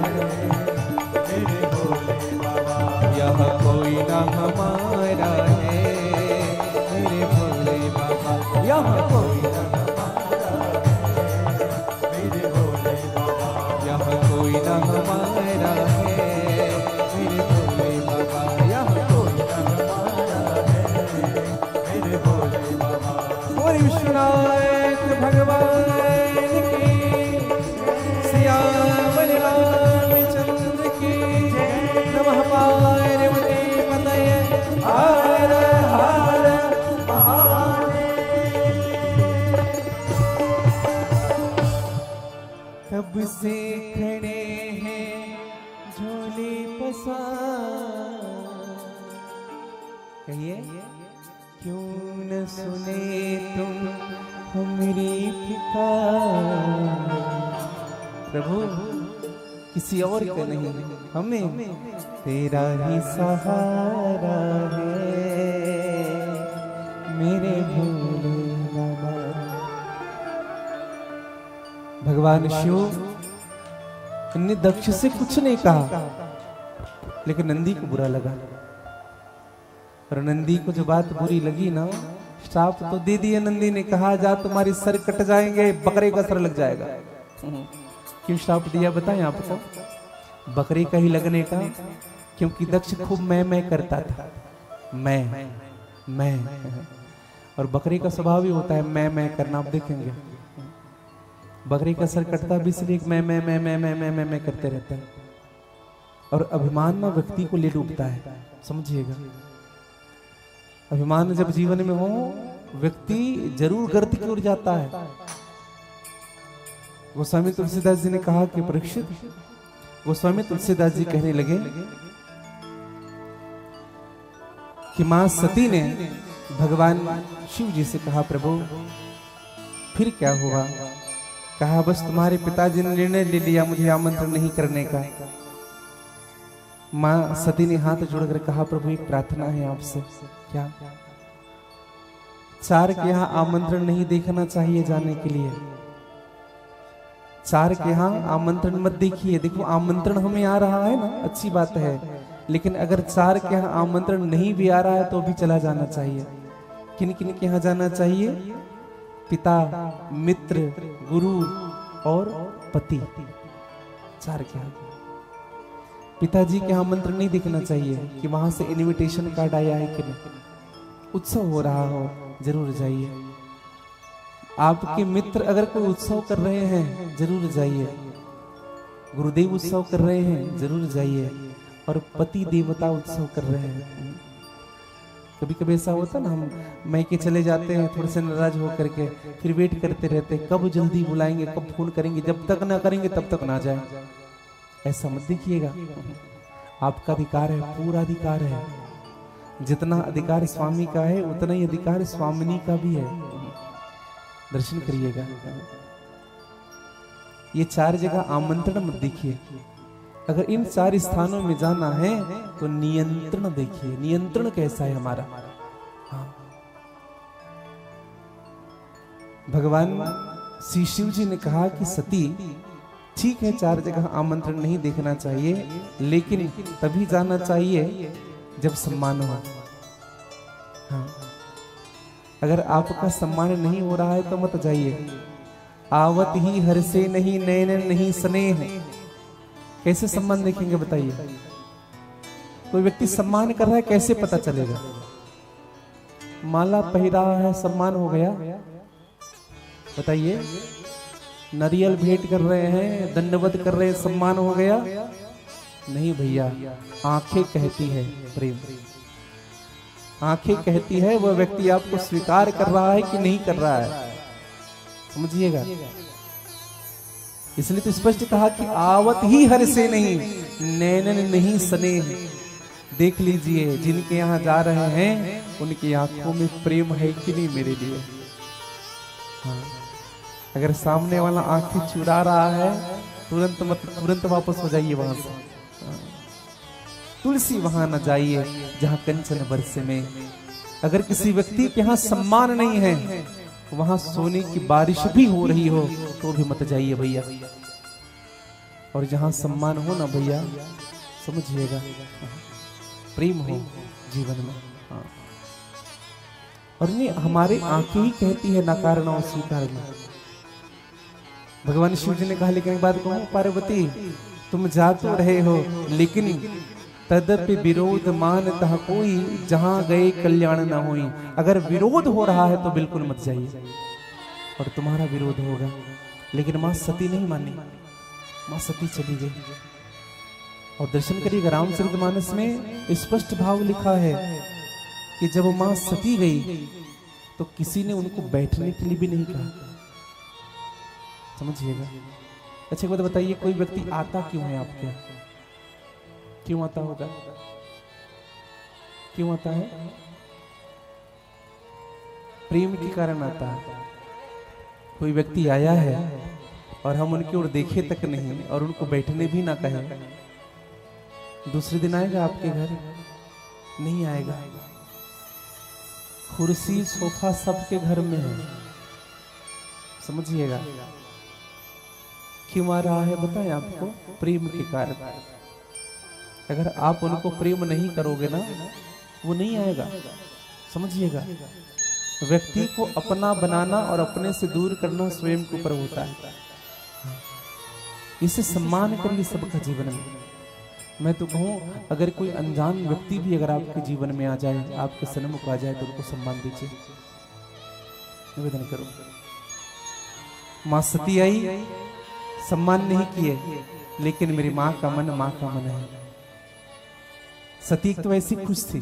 S2: मेरे भोले बाबा।
S1: यह कोई न हमारा है मेरे भोले बाबा, यह कोई न हमारा है
S2: मेरे भोले बाबा।
S1: यह कोई न हमारा है मेरे भोले बाबा, यह कोई न हमारा है
S2: मेरे भोले बाबा।
S1: बोल विश्वनाथ भगवान की, सियावर रामचंद्र की, नमः पार्वती पतये हर हर महादेव। कब से खड़े हैं झोली पसार, कहिए क्यों न सुने तुम हमारी पुकार। प्रभु किसी और का नहीं, हमें तेरा ही सहारा है मेरे भोले बाबा। भगवान शिव ने दक्ष से कुछ नहीं कहा, लेकिन नंदी को बुरा लगा, और नंदी को जो बात बुरी लगी ना, श्राप तो दे दिया नंदी ने, कहा जा तुम्हारे सर कट जाएंगे, बकरे का सर लग जाएगा। क्यों श्राप दिया बताएं आपको? बकरे का ही लगने का, क्योंकि दक्ष खूब मैं करता था, मैं और बकरे का स्वभाव ही होता है मैं करना। आप देखेंगे बकरे का सर कटता भी इसलिए मैं करते रहता है, और अभिमान ना व्यक्ति को ले डूबता है, समझिएगा। अभिमान जब जीवन में हो व्यक्ति जरूर गर्त की ओर जाता है। गोस्वामी तुलसीदास जी ने कहा कि परीक्षित, गोस्वामी तुलसीदास जी कहने लगे कि मां सती ने भगवान शिव जी से कहा, प्रभु फिर क्या हुआ? कहा, बस तुम्हारे पिताजी ने निर्णय ले लिया मुझे आमंत्रण नहीं करने का। मां सती ने हाथ जोड़कर कहा, प्रभु एक प्रार्थना है आपसे। क्या? चार के यहाँ आमंत्रण नहीं देखना चाहिए जाने के लिए। चार के यहाँ आमंत्रण मत देखिए। देखो आमंत्रण हमें आ रहा है ना, अच्छी बात है, लेकिन अगर चार के यहाँ आमंत्रण नहीं भी आ रहा है तो भी चला जाना चाहिए। किन किन के यहाँ जाना चाहिए? पिता, मित्र, गुरु और पति, चार के यहाँ। पिताजी के आमंत्रण नहीं देखना चाहिए कि वहां से इनविटेशन कार्ड आया है कि नहीं। उत्सव हो रहा हो जरूर जाइए। आपके मित्र अगर कोई उत्सव कर रहे हैं जरूर जाइए। गुरुदेव उत्सव कर रहे हैं जरूर जाइए। और पति देवता उत्सव कर रहे हैं। कभी कभी ऐसा होता ना, हम मैके चले जाते हैं थोड़े से नाराज होकर के, फिर वेट करते रहते हैं कब जल्दी बुलाएंगे, कब फोन करेंगे, जब तक ना करेंगे तब तक ना जाए। ऐसा मत देखिएगा। आपका अधिकार है, पूरा अधिकार है। जितना अधिकार स्वामी का है उतना ही अधिकार स्वामिनी का भी है। दर्शन करिएगा। ये चार जगह आमंत्रण मत देखिए। अगर इन चार स्थानों में जाना है तो नियंत्रण देखिए, नियंत्रण कैसा है हमारा। हाँ। भगवान श्री शिव जी ने कहा कि सती ठीक है, चार जगह आमंत्रण नहीं देखना चाहिए, लेकिन तभी जाना चाहिए जब सम्मान हो। हाँ। अगर आपका सम्मान नहीं हो रहा है तो मत जाइए। आवत ही हर से नहीं नैन नहीं स्नेह। कैसे सम्मान देखेंगे बताइए? कोई व्यक्ति सम्मान कर रहा है, कैसे पता चलेगा? माला पहरा है, सम्मान हो गया? बताइए। नारियल भेंट कर रहे हैं, दंडवत कर रहे हैं, सम्मान हो गया? नहीं भैया, आंखें कहती है प्रेम। आंखें कहती है वह व्यक्ति आपको स्वीकार कर रहा है कि नहीं कर रहा है। समझिएगा। इसलिए तो स्पष्ट कहा कि आवत ही हर से नहीं नैनन नहीं स्नेह। देख लीजिए, जिनके यहाँ जा रहे हैं उनकी आंखों में प्रेम है कि नहीं मेरे लिए। हाँ। अगर सामने वाला आंखें चुरा रहा है तुरंत वापस हो जाइए वहां से। हाँ। तुलसी वहां न जाइए जहां कंचन बरसे में। अगर किसी व्यक्ति के यहाँ सम्मान नहीं है, वहां सोने की बारिश भी हो रही हो तो भी मत जाइए भैया। और जहां सम्मान हो ना भैया, समझिएगा, प्रेम हो जीवन में। हाँ। और ये हमारी आंखें ही कहती है नकारना और स्वीकारना। भगवान शिव जी ने कहा, लेकिन एक बात कहूं पार्वती, तुम जा तो रहे हो लेकिन तदपि विरोध मानता कोई, जहां गए कल्याण न होई। अगर विरोध हो रहा है तो बिल्कुल मत जाइए, और तुम्हारा विरोध होगा। लेकिन मां सती नहीं मानी, मां सती चली गई। और दर्शन करिएगा, रामचरितमानस में स्पष्ट भाव लिखा है कि जब मां सती गई तो किसी ने उनको बैठने के लिए भी नहीं कहा। समझिएगा। अच्छा एक बात बताइए, कोई व्यक्ति आता क्यों है आपके? क्यों आता होगा? क्यों आता है? प्रेम के कारण आता है। कोई व्यक्ति आया है और हम उनकी ओर देखे तक नहीं और उनको बैठने भी ना कहें, दूसरे दिन आएगा आपके घर? नहीं आएगा। कुर्सी सोफा सबके घर में है। समझिएगा। क्यों आ रहा है बताएं आपको? प्रेम के कारण। अगर आप उनको प्रेम नहीं करोगे ना, वो नहीं आएगा। समझिएगा। व्यक्ति को अपना बनाना और अपने से दूर करना स्वयं के ऊपर होता है। इसे सम्मान करिए सबका जीवन में। मैं तो कहूं, अगर कोई अनजान व्यक्ति भी अगर आपके जीवन में आ जाए, आपके सन्मुख आ जाए, तो उनको सम्मान दीजिए। निवेदन करो। मां सती आई, सम्मान नहीं किए, लेकिन मेरी मां का मन है। सती तो ऐसी खुश थी।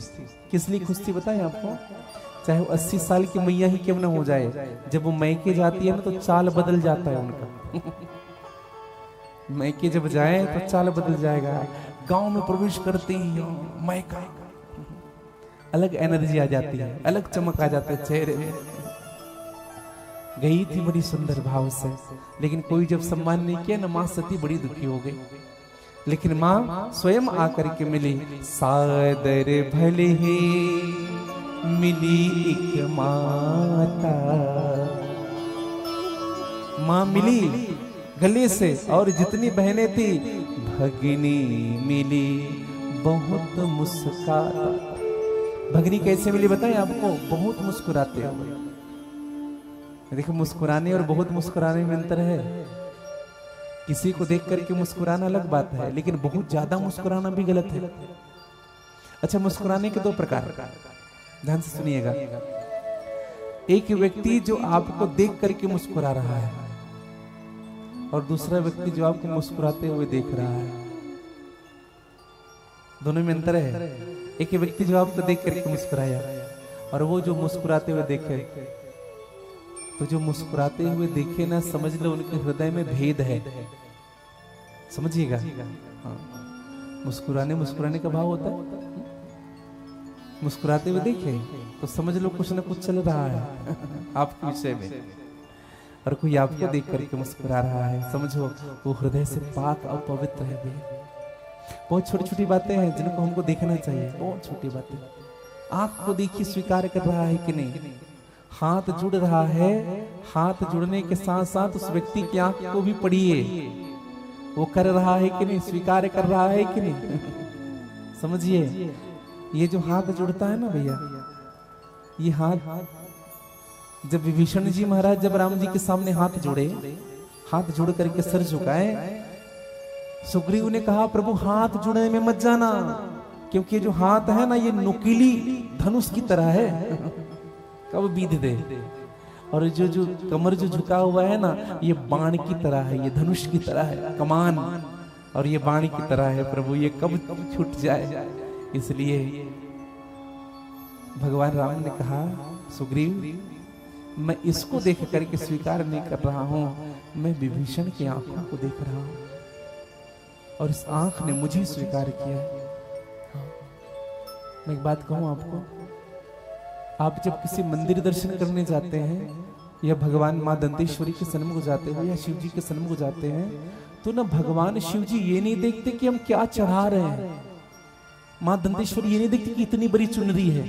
S1: किस लिए खुश थी बताएं आपको? चाहे वो 80 साल की मैया ही क्यों ना हो जाए, जब वो मैके जाती है ना तो चाल बदल जाता है उनका। मैके जब जाए तो चाल बदल जाएगा। गांव में प्रवेश करते ही मैका, अलग एनर्जी आ जाती है, अलग चमक आ जाता है चेहरे में। गई थी बड़ी सुंदर भाव से, लेकिन कोई जब सम्मान नहीं किया ना, माँ सती बड़ी दुखी हो गई। लेकिन माँ स्वयं आकर के मिली। सादर भले ही मिली एक माता, माँ मिली गले से, और जितनी बहनें थी भगिनी मिली बहुत मुस्कुराता। भगिनी कैसे मिली बताएं आपको? बहुत मुस्कुराते हो। देखो, मुस्कुराने और बहुत मुस्कुराने में अंतर है। किसी को देख करके मुस्कुराना अलग बात है, लेकिन बहुत ज्यादा मुस्कुराना भी गलत है। अच्छा, मुस्कुराने के दो प्रकार, ध्यान से सुनिएगा। एक व्यक्ति जो आपको देख करके मुस्कुरा रहा है, और दूसरा व्यक्ति जो आपको मुस्कुराते हुए देख रहा है। दोनों में अंतर है। एक व्यक्ति जो आपको देख करके मुस्कुराया, और वो जो मुस्कुराते हुए देखे। तो जो मुस्कुराते हुए देखे ना, समझ लो उनके हृदय में भेद है। समझिएगा? हाँ, मुस्कुराने का भाव होता है। मुस्कुराते हुए देखे तो समझ लो कुछ ना कुछ चल रहा है आपके विषय में, और कोई आपको देख करके मुस्कुरा रहा है, समझो वो हृदय से पाक और पवित्र है। बहुत छोटी छोटी बातें हैं जिनको हमको देखना चाहिए, बहुत छोटी बातें। आंख को देखिए, स्वीकार कर रहा है कि नहीं? हाथ जुड़ रहा है, हाथ जुड़ने के साथ साथ उस व्यक्ति की आंख को भी पढ़िए, वो कर रहा है कि नहीं, स्वीकार कर रहा है कि नहीं। समझिए, ये जो हाथ जुड़ता है ना भैया, ये हाथ जब विभीषण जी महाराज जब राम जी के सामने हाथ जोड़े, हाथ जुड़ करके सर झुकाए, सुग्रीव ने कहा प्रभु हाथ जुड़ने में मत जाना, क्योंकि जो हाथ है ना ये नुकीली धनुष की तरह है, कब बीध दे। और जो जो कमर जो झुका हुआ है ना, ये बाण की तरह है, ये धनुष की तरह है, कमान, और ये बाण की तरह है प्रभु, ये कब छूट जाए। इसलिए भगवान राम ने कहा सुग्रीव, मैं इसको देख करके स्वीकार नहीं कर रहा हूं, मैं विभीषण की आंखों को देख रहा हूं, और इस आंख ने मुझे स्वीकार किया। मैं एक बात कहूं आपको, आप जब किसी मंदिर दर्शन करने जाते हैं, या भगवान माँ दंतेश्वरी के सन्मुख जाते हो, या शिव जी के सन्मुख जाते हैं, तो ना भगवान शिव जी ये नहीं देखते कि हम क्या चढ़ा रहे हैं, माँ दंतेश्वरी ये नहीं देखती कि इतनी बड़ी चुनरी है,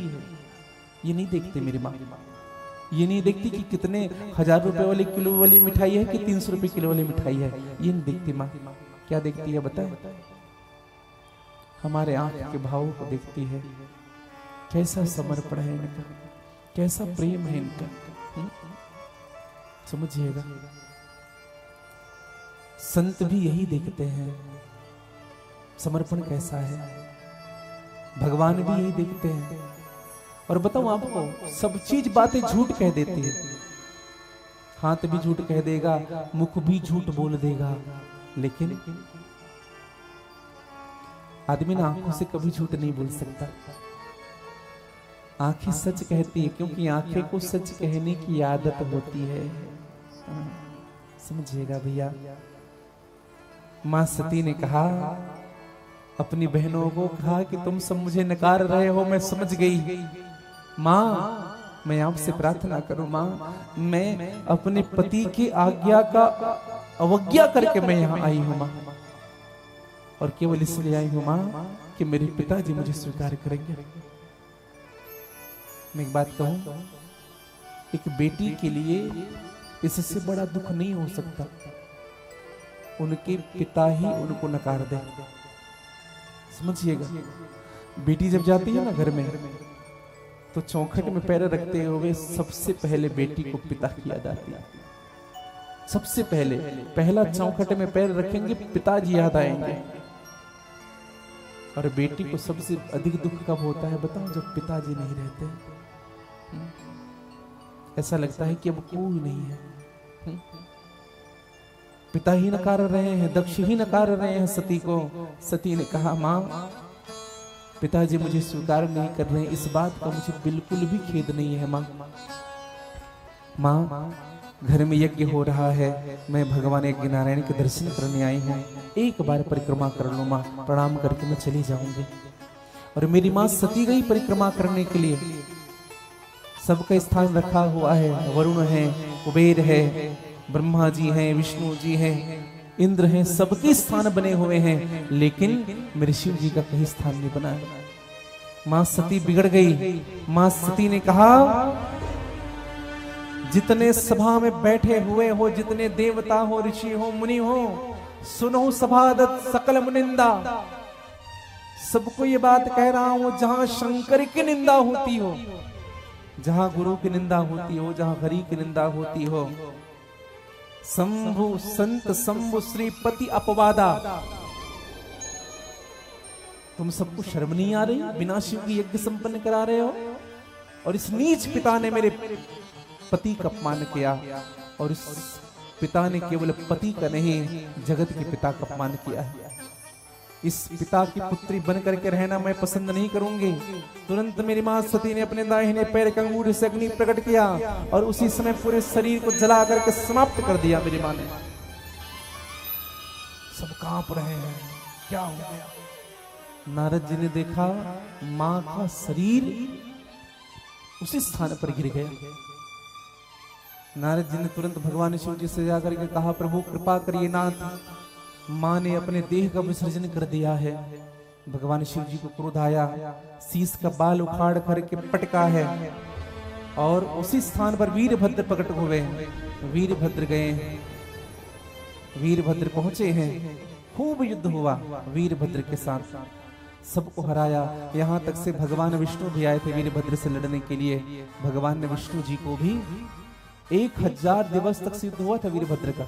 S1: ये नहीं देखते मेरी माँ। ये नहीं देखती कि कितने 1000 रुपए वाली किलो वाली मिठाई है कि 300 रुपए किलो वाली मिठाई है, ये नहीं देखती माँ। क्या देखती है बताए? हमारे आंख के भावों को देखती है, कैसा समर्पण है इनका, कैसा प्रेम है इनका। समझिएगा, संत भी यही देखते हैं, समर्पण कैसा है। भगवान भी यही देखते हैं। और बताऊं आपको, सब चीज बातें झूठ कह देती है, हाथ भी झूठ कह देगा, मुख भी झूठ बोल देगा, लेकिन आदमी ना आंखों से कभी झूठ नहीं बोल सकता। आंखें सच कहती है, क्योंकि आंखें को सच कहने की आदत होती है। समझिएगा भैया, मां सती ने कहा, अपनी बहनों को कहा कि तुम सब मुझे नकार रहे हो, मैं समझ गई। मां, मैं आपसे प्रार्थना करूं मां, मैं अपने पति की आज्ञा का अवज्ञा करके मैं यहां आई हूं मां, और केवल इसलिए आई हूं मां कि मेरे पिताजी मुझे स्वीकार करेंगे। मैं एक बात कहूं, एक बेटी के लिए इससे बड़ा दुख नहीं हो सकता उनके पिता ही उनको नकार दे। समझिएगा, बेटी जब जाती है ना घर में, तो चौखट में पैर रखते हुए सबसे पहले बेटी को पिता की याद आती है। सबसे पहले पहला चौखट में पैर रखेंगे, पिताजी याद आएंगे। और बेटी को सबसे अधिक दुख कब होता है बताओ? जब पिताजी नहीं रहते। ऐसा लगता है कि अब कोई नहीं है। पिता ही नकार रहे हैं, दक्ष ही नकार रहे हैं सती को। सती ने कहा, मां पिताजी मुझे स्वीकार नहीं कर रहे हैं, इस बात का मुझे बिल्कुल भी खेद नहीं है माँ। माँ, घर में यज्ञ हो रहा है, मैं भगवान यज्ञ नारायण के दर्शन करने आई हूँ, एक बार परिक्रमा कर लो माँ, प्रणाम करके मैं चली जाऊंगी। और मेरी माँ सती गई परिक्रमा करने के लिए। सबका स्थान रखा हुआ है, वरुण है, कुबेर है, ब्रह्मा जी हैं, विष्णु जी हैं, इंद्र हैं, सबके स्थान बने हुए हैं, लेकिन मेरे शिव जी का कहीं स्थान नहीं बना है। मां सती बिगड़ गई। मां सती ने कहा, जितने सभा में बैठे हुए हो, जितने देवता हो, ऋषि हो, मुनि हो, सुनो सभादत सकल मुनिंदा। सबको ये बात कह रहा हूं, जहां शंकर की निंदा होती हो, जहां गुरु की निंदा होती हो, जहां हरि की निंदा होती हो, शंभु संत शंभु श्रीपति अपवादा। तुम सबको शर्म नहीं आ रही? बिना शिव की यज्ञ संपन्न करा रहे हो। और इस नीच पिता ने मेरे पति का अपमान किया, और इस पिता ने केवल पति का नहीं, जगत के पिता का अपमान किया है। इस पिता की पुत्री बन करके रहना मैं पसंद नहीं करूंगी। तुरंत मेरी मां सती ने अपने दाहिने पैर के अंगूठे से अग्नि प्रकट किया, और उसी समय पूरे शरीर को जला करके समाप्त कर दिया। मेरी मां ने। सब कांप रहे हैं, क्या हो गया? नारद जी ने देखा, मां का शरीर उसी स्थान पर गिर गया। नारद जी ने तुरंत भगवान शिव जी से जाकर के कहा, प्रभु कृपा करिए नाथ, मां ने अपने देह का विसर्जन कर दिया है। भगवान शिव जी को क्रोध आया, शीश का बाल उखाड़ करके पटका है, और उसी स्थान पर वीरभद्र प्रकट हुए। वीरभद्र गए, वीरभद्र पहुंचे हैं, खूब युद्ध हुआ वीरभद्र के साथ, सबको हराया। यहां तक से भगवान विष्णु भी आए थे वीरभद्र से लड़ने के लिए। भगवान ने विष्णु जी को भी 1000 दिवस तक युद्ध हुआ था वीरभद्र का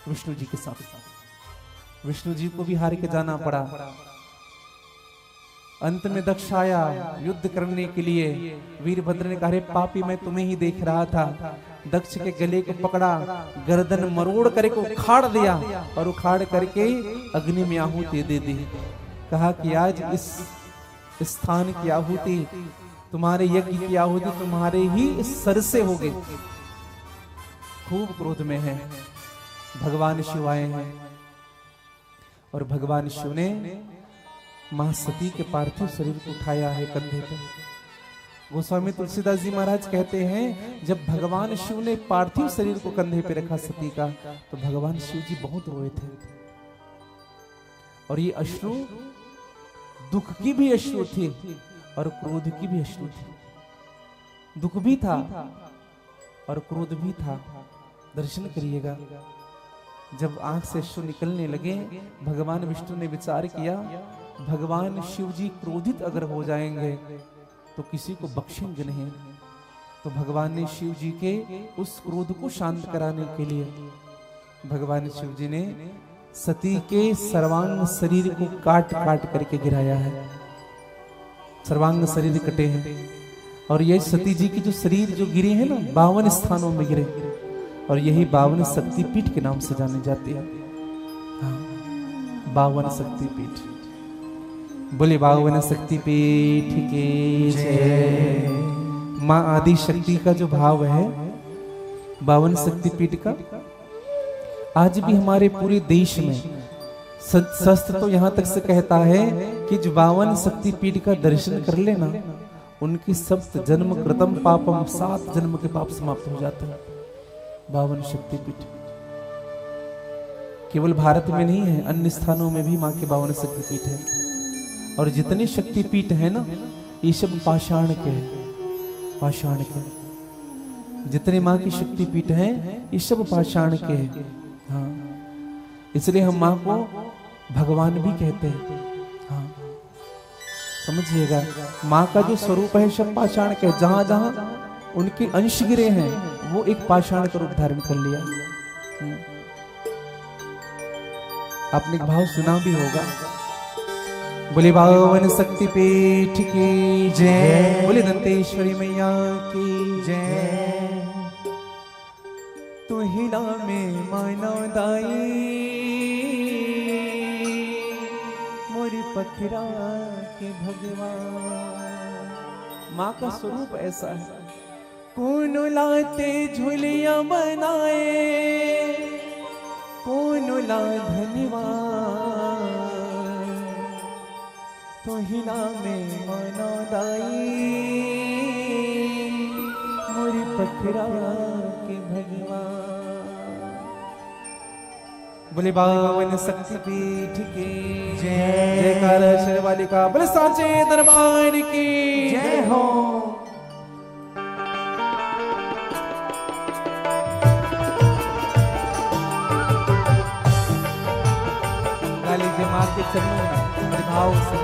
S1: विष्णु जी के साथ। विष्णु जी को भी हार के जाना पड़ा। अंत में दक्ष आया युद्ध करने के लिए। वीरभद्र ने कहा, अरे पापी, मैं तुम्हें ही देख रहा था। दक्ष के गले को पकड़ा, गर्दन मरोड़ करके उखाड़ दिया, और उखाड़ करके अग्नि में आहुति दे दी। कहा कि आज इस स्थान की आहुति, तुम्हारे यज्ञ की आहुति तुम्हारे ही सर से होगी। खूब क्रोध में है। भगवान शिव आए हैं, और भगवान शिव ने मां सती के पार्थिव शरीर को उठाया है कंधे पर। गोस्वामी तुलसीदास जी महाराज कहते हैं, जब भगवान शिव ने पार्थिव शरीर को कंधे पे रखा सती का, तो भगवान शिव जी बहुत रोए थे। और ये अश्रु दुख की भी अश्रु थी, और क्रोध की भी अश्रु थी। दुख भी था और क्रोध भी था। दर्शन करिएगा। जब आंख से अश्रु निकलने लगे, भगवान विष्णु ने विचार किया, भगवान शिव जी क्रोधित अगर हो जाएंगे तो किसी को बख्शेंगे नहीं। तो भगवान ने शिव जी के उस क्रोध को शांत कराने के लिए भगवान शिव जी ने सती के सर्वांग शरीर को काट काट करके गिराया है। सर्वांग शरीर कटे हैं, और ये सती जी की जो शरीर जो गिरे हैं ना, 52 स्थानों में गिरे, और यही 52 शक्तिपीठ के नाम से जाने जाते हैं। 52 शक्तिपीठ। बोले 52 शक्तिपीठ की जय। मां आदि शक्ति का जो भाव है 52 शक्तिपीठ का, आज भी हमारे पूरे देश में शास्त्र तो यहां तक से कहता है कि जो 52 शक्तिपीठ का दर्शन कर लेना, उनकी 7 जन्म कृतम पापम, 7 जन्म के पाप समाप्त हो जाते हैं। 52 शक्तिपीठ केवल भारत में नहीं है, अन्य स्थानों में भी मां के 52 शक्तिपीठ है। और जितने शक्तिपीठ है ना, ये सब पाषाण के हैं। पाषाण के जितने मां की शक्तिपीठ हैं, ये सब पाषाण के हैं। हाँ, इसलिए हम मां को भगवान भी कहते हैं। हाँ, समझिएगा, मां का जो स्वरूप है सब पाषाण के। जहां जहां उनके अंश गिरे हैं, वो एक पाषाण का रूप धारण कर लिया। आपने एक भाव सुना भी होगा, बोले 52 शक्तिपीठ की जय, बोले दंतेश्वरी मैया की जय। तू ही में माना दाई, मोरी पखरा के भगवान। माँ का स्वरूप ऐसा है। कौन लाते झुलिया बनाए, कौन ला धन्यवाद, तो हिला में मना दाई मोरी पखरा के भगवान। बोले बावन शक्ति पीठ की
S2: जय।
S1: जयकारा शेरवाली का, बोले साचे दरबार की
S2: जय हो।
S1: गाली जी माँ के चरणों में बड़े भाव से।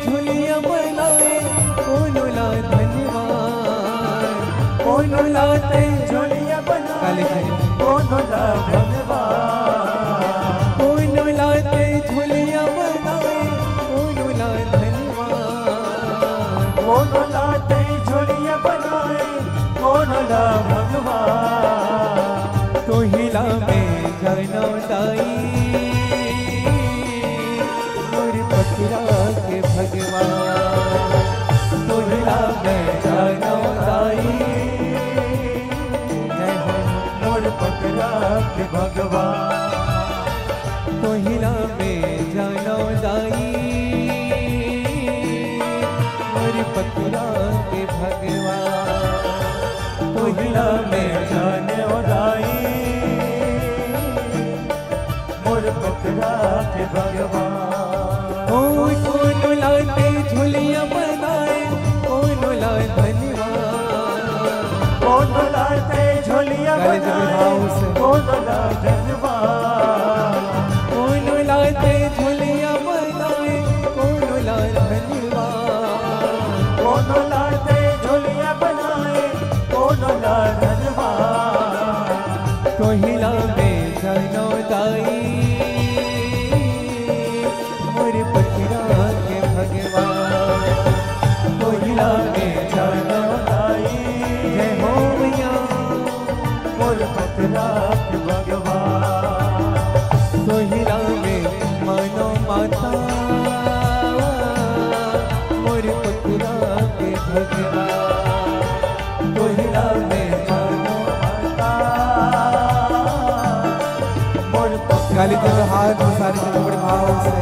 S2: झोलिया बनाए कौन ला धन्यवाद,
S1: कौन लाते झुलिया बनाए कौन ला धन्यवाद,
S2: कौन लाते झोलिया बनाए कौन ला भगवान।
S1: तो हिला में जाना दाई मोर पखरा के भगवान। तो हिला में जाना दाई
S2: पखरा के भगवान।
S1: तो हिला में जाना दाई मोर पखरा के भगवान।
S2: तो हिला में जाने दाई मोर पखरा के भगवान।
S1: कौन लाते झुलिया बनाए कौन ला धन्यवाद,
S2: कौन लाते झोलिया बनाए कौन ला धन्यवाद,
S1: कौन लाते झुलिया बनाए कौन ला धन्यवाद,
S2: कौन लाते झोलिया बनाए कौन ला धन्यवाद।
S1: तो हिला में जानो दाई मोर पखरा के भगवान। तो हिला में जानो दाई जय हो मैया
S2: मोर पखरा के भगवान।
S1: तो हिला में मानो माता मोर पखरा के भगवान। तो हिला में मानो
S2: माता मोर
S1: गाली तो हाथ सारे जगह बड़े भाव से।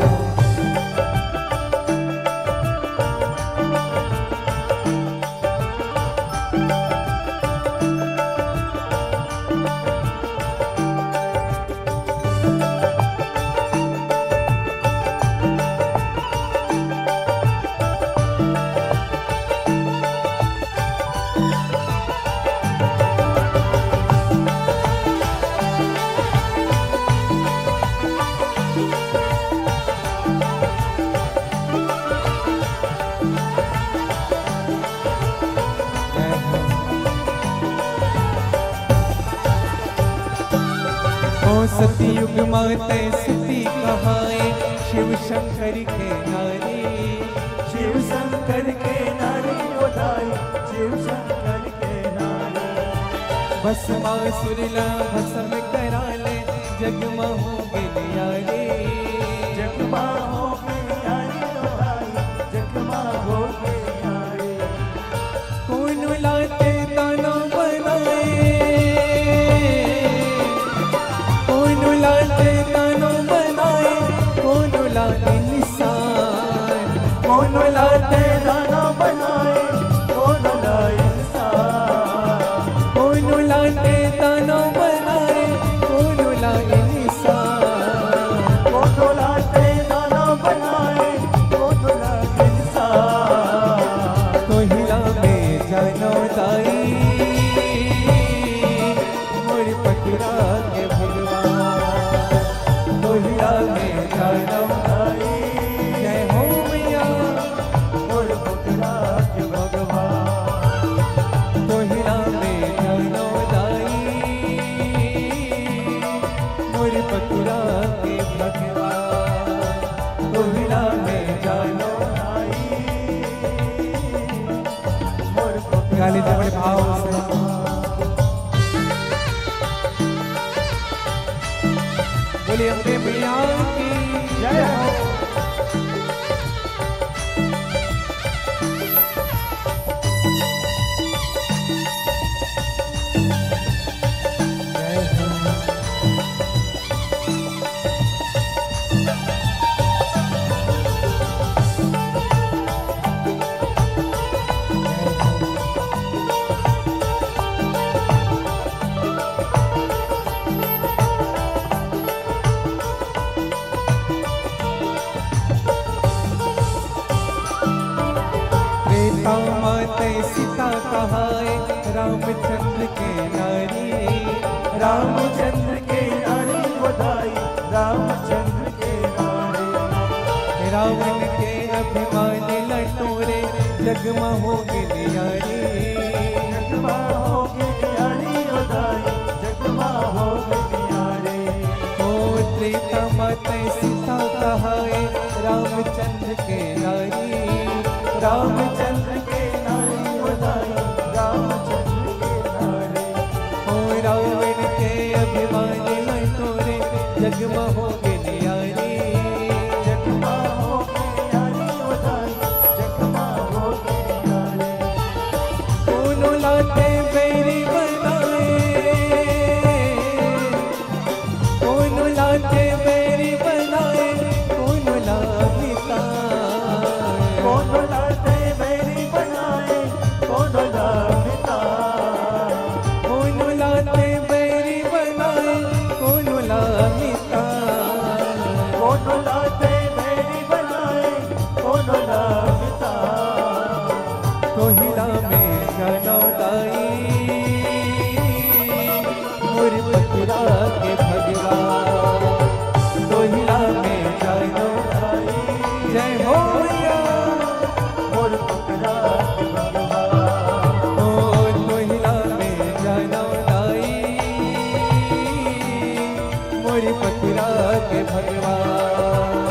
S1: सतयुग माते सती कहाए शिव शंकर के नारे,
S2: शिव शंकर के नारे उठाए शिव शंकर के नारे।
S1: भस्मासुरला भस्म करा ले जगमा हो गिलियारे,
S2: जगमा हो गिलियारे उठाए जगमा हो गिलियारे।
S1: कौन लाते दाना बनाए कौन लाते दाना बनाए कौन लाते निशान,
S2: कौन लाते दाना बनाए कौन लाए इंसान,
S1: कौन लाते दाना बनाए कौन लाए निशान,
S2: कौन लाते दाना बनाए कौन लाए इंसान।
S1: तो हिला में जानो दाई मोर पखरा के भगवान। भाव से। बोले अम्बे मैया की जय हो। सीता कहाए रामचंद्र के नारी,
S2: रामचंद्र के नारी बधाई, रामचंद्र के नारी।
S1: रावण के अभिमान लटोरे जगमा होगे नियारी,
S2: जगमा होगे नियारी बधाई, जगमा होगे नियारी।
S1: ओ त्रेता माते सीता कहाए रामचंद्र के नारी,
S2: रामचंद्र के नारी बधाई, रामचंद्र के नारी।
S1: ओ रावण के अभिमान लटोरे जगमा होगे नियारी,
S2: जगमा होगे नियारी बधाई, जगमा होगे नियारी।
S1: दोनों लाते बेरी बनाए, दोनों लाते बेरी बनाए, दोनों लाता
S2: कोनो लाते बेरी बनाए, कोनो लाता।
S1: कोनो लाते बेरी बनाए, कोनो लाता।
S2: कोनो लाते बेरी बनाए, कोनो लाता।
S1: कोहिला में जनौदाई मोर पतरा के भगवान, कोहिला में जनौदाई जय हो मैया।
S2: मोर पकड़ा के भगवान,
S1: ओ कोहिला में जनौदाई मोर पतरा के भगवान,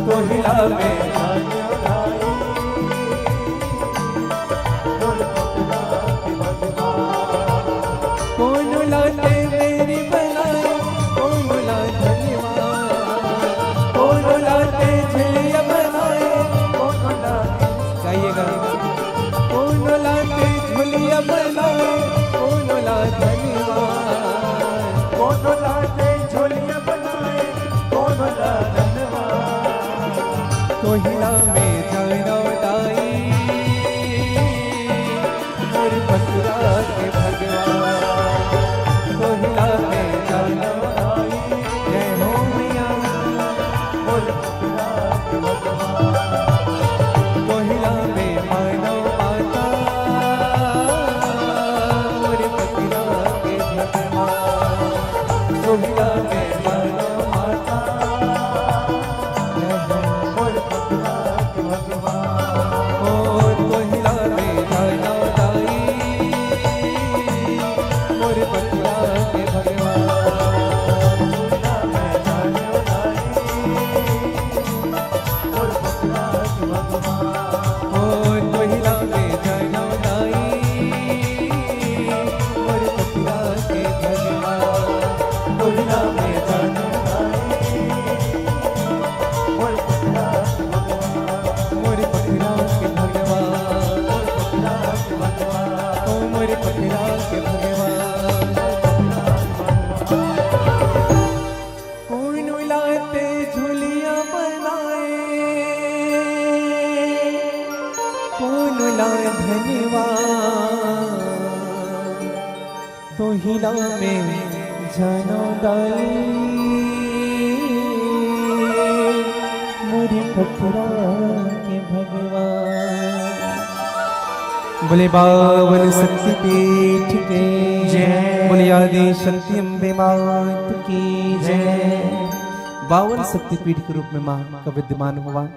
S1: कोहिला में
S2: जानोदाई। मोर पकड़ा के भगवान,
S1: कौन लाते मेरी बनाए, कौन ला धन्यवाद, कौन लाते झिलिया बनाए,
S2: कोनो लाते
S1: गाइएगा। कौन लाते झुलिया बनाए, कौन ला धन्यवाद,
S2: कोनो लाते झोलियां बनाए, कोनो ला धन्यवाद।
S1: कोहिला में जनौदाई मोर पतरा के भगवान, कोहिला में जनौदाई जय हो मैया।
S2: मोर पकड़ा के भगवान,
S1: कोहिला में मानव माता मोर पतरा के भगवान, कोहिला में मानव माता जय हो।
S2: मोर पकड़ा के भगवान,
S1: ओ कोहिला में जनौदाई मोर पतरा के भगवान,
S2: कोहिला में जानोदाई। मोर पकड़ा के भगवान,
S1: ओ कोहिला में जनौदाई मोर पतरा के भगवान, कोहिला में
S2: जानोदाई। मोर पकड़ा के भगवान,
S1: मोर पतरा के भगवान,
S2: पकड़ा के भगवान।
S1: ओ मोर पतरा के भगवान। कौन लाते झुलिया बनाए, कौन ला धन्यवाद, तो हिला में जनौदाई मोरी पतरा के भगवान। बोले बावन शक्तिपीठ के
S2: जय।
S1: बोले आदि शक्ति अम्बे मात की जय। 52 शक्तिपीठ के रूप में मां का विद्यमान हुआ।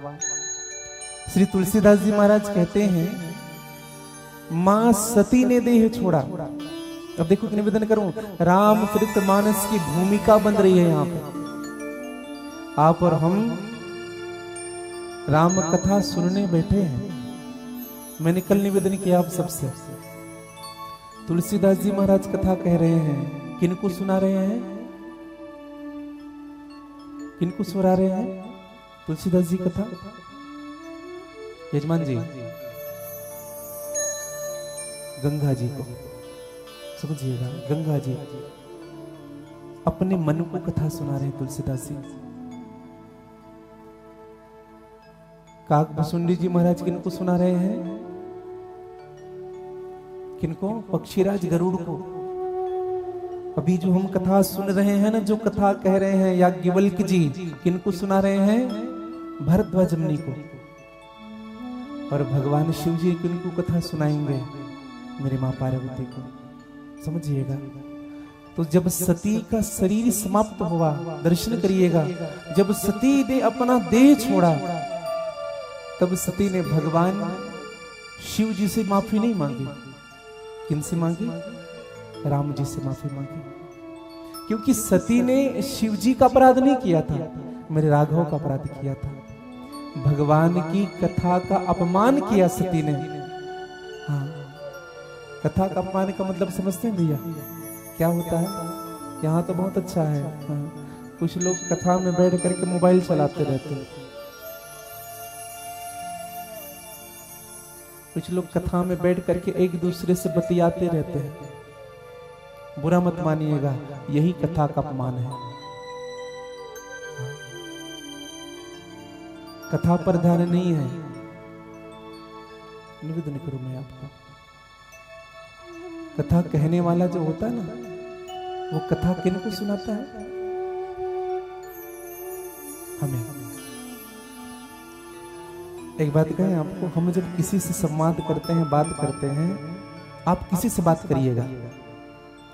S1: श्री तुलसीदास जी महाराज कहते हैं मां सती ने देह छोड़ा। अब देखो कि निवेदन करूं, रामचरितमानस की भूमिका बन रही है यहाँ पे। आप और हम राम कथा सुनने बैठे हैं। मैंने कल निवेदन किया आप सबसे, तुलसीदास जी महाराज कथा कह रहे हैं, किनको सुना रहे हैं? किनको सुना रहे हैं तुलसीदास जी कथा? यजमान जी, गंगा जी को समझिएगा। गंगा जी अपने मन को कथा सुना रहे हैं तुलसीदास जी। काक भुसुंडी जी महाराज किनको सुना रहे हैं? किनको? पक्षीराज गरुड़ को। अभी जो हम कथा सुन रहे हैं ना, जो कथा कह रहे हैं याज्ञवल्क्य जी, किनको सुना रहे हैं? भरद्वाज मुनि को। और भगवान शिव जी किनको कथा सुनाएंगे? मेरी मां पार्वती को। समझिएगा। तो जब सती का शरीर समाप्त हुआ, दर्शन करिएगा, जब सती ने अपना देह छोड़ा, तब सती ने भगवान शिव जी से माफी नहीं मांगी। किनसे मांगी? राम जी से माफी मांगी। क्योंकि सती ने शिव जी का अपराध नहीं किया था, मेरे राघव का अपराध किया था। भगवान की कथा का अपमान किया सती ने। हाँ, कथा का अपमान का मतलब समझते हैं भैया क्या होता है? यहाँ तो बहुत अच्छा है। हाँ, कुछ लोग कथा में बैठ करके मोबाइल चलाते रहते हैं। कुछ लोग कथा में बैठ करके एक दूसरे से बतियाते रहते हैं। बुरा मत मानिएगा, यही कथा का अपमान है। कथा पर ध्यान नहीं है। निवेदन करूं मैं आपको, कथा कहने वाला जो होता है ना, वो कथा किनको सुनाता है? हमें। एक बात कहें आपको, हम जब किसी से संवाद करते हैं, बात करते हैं, आप किसी से बात करिएगा,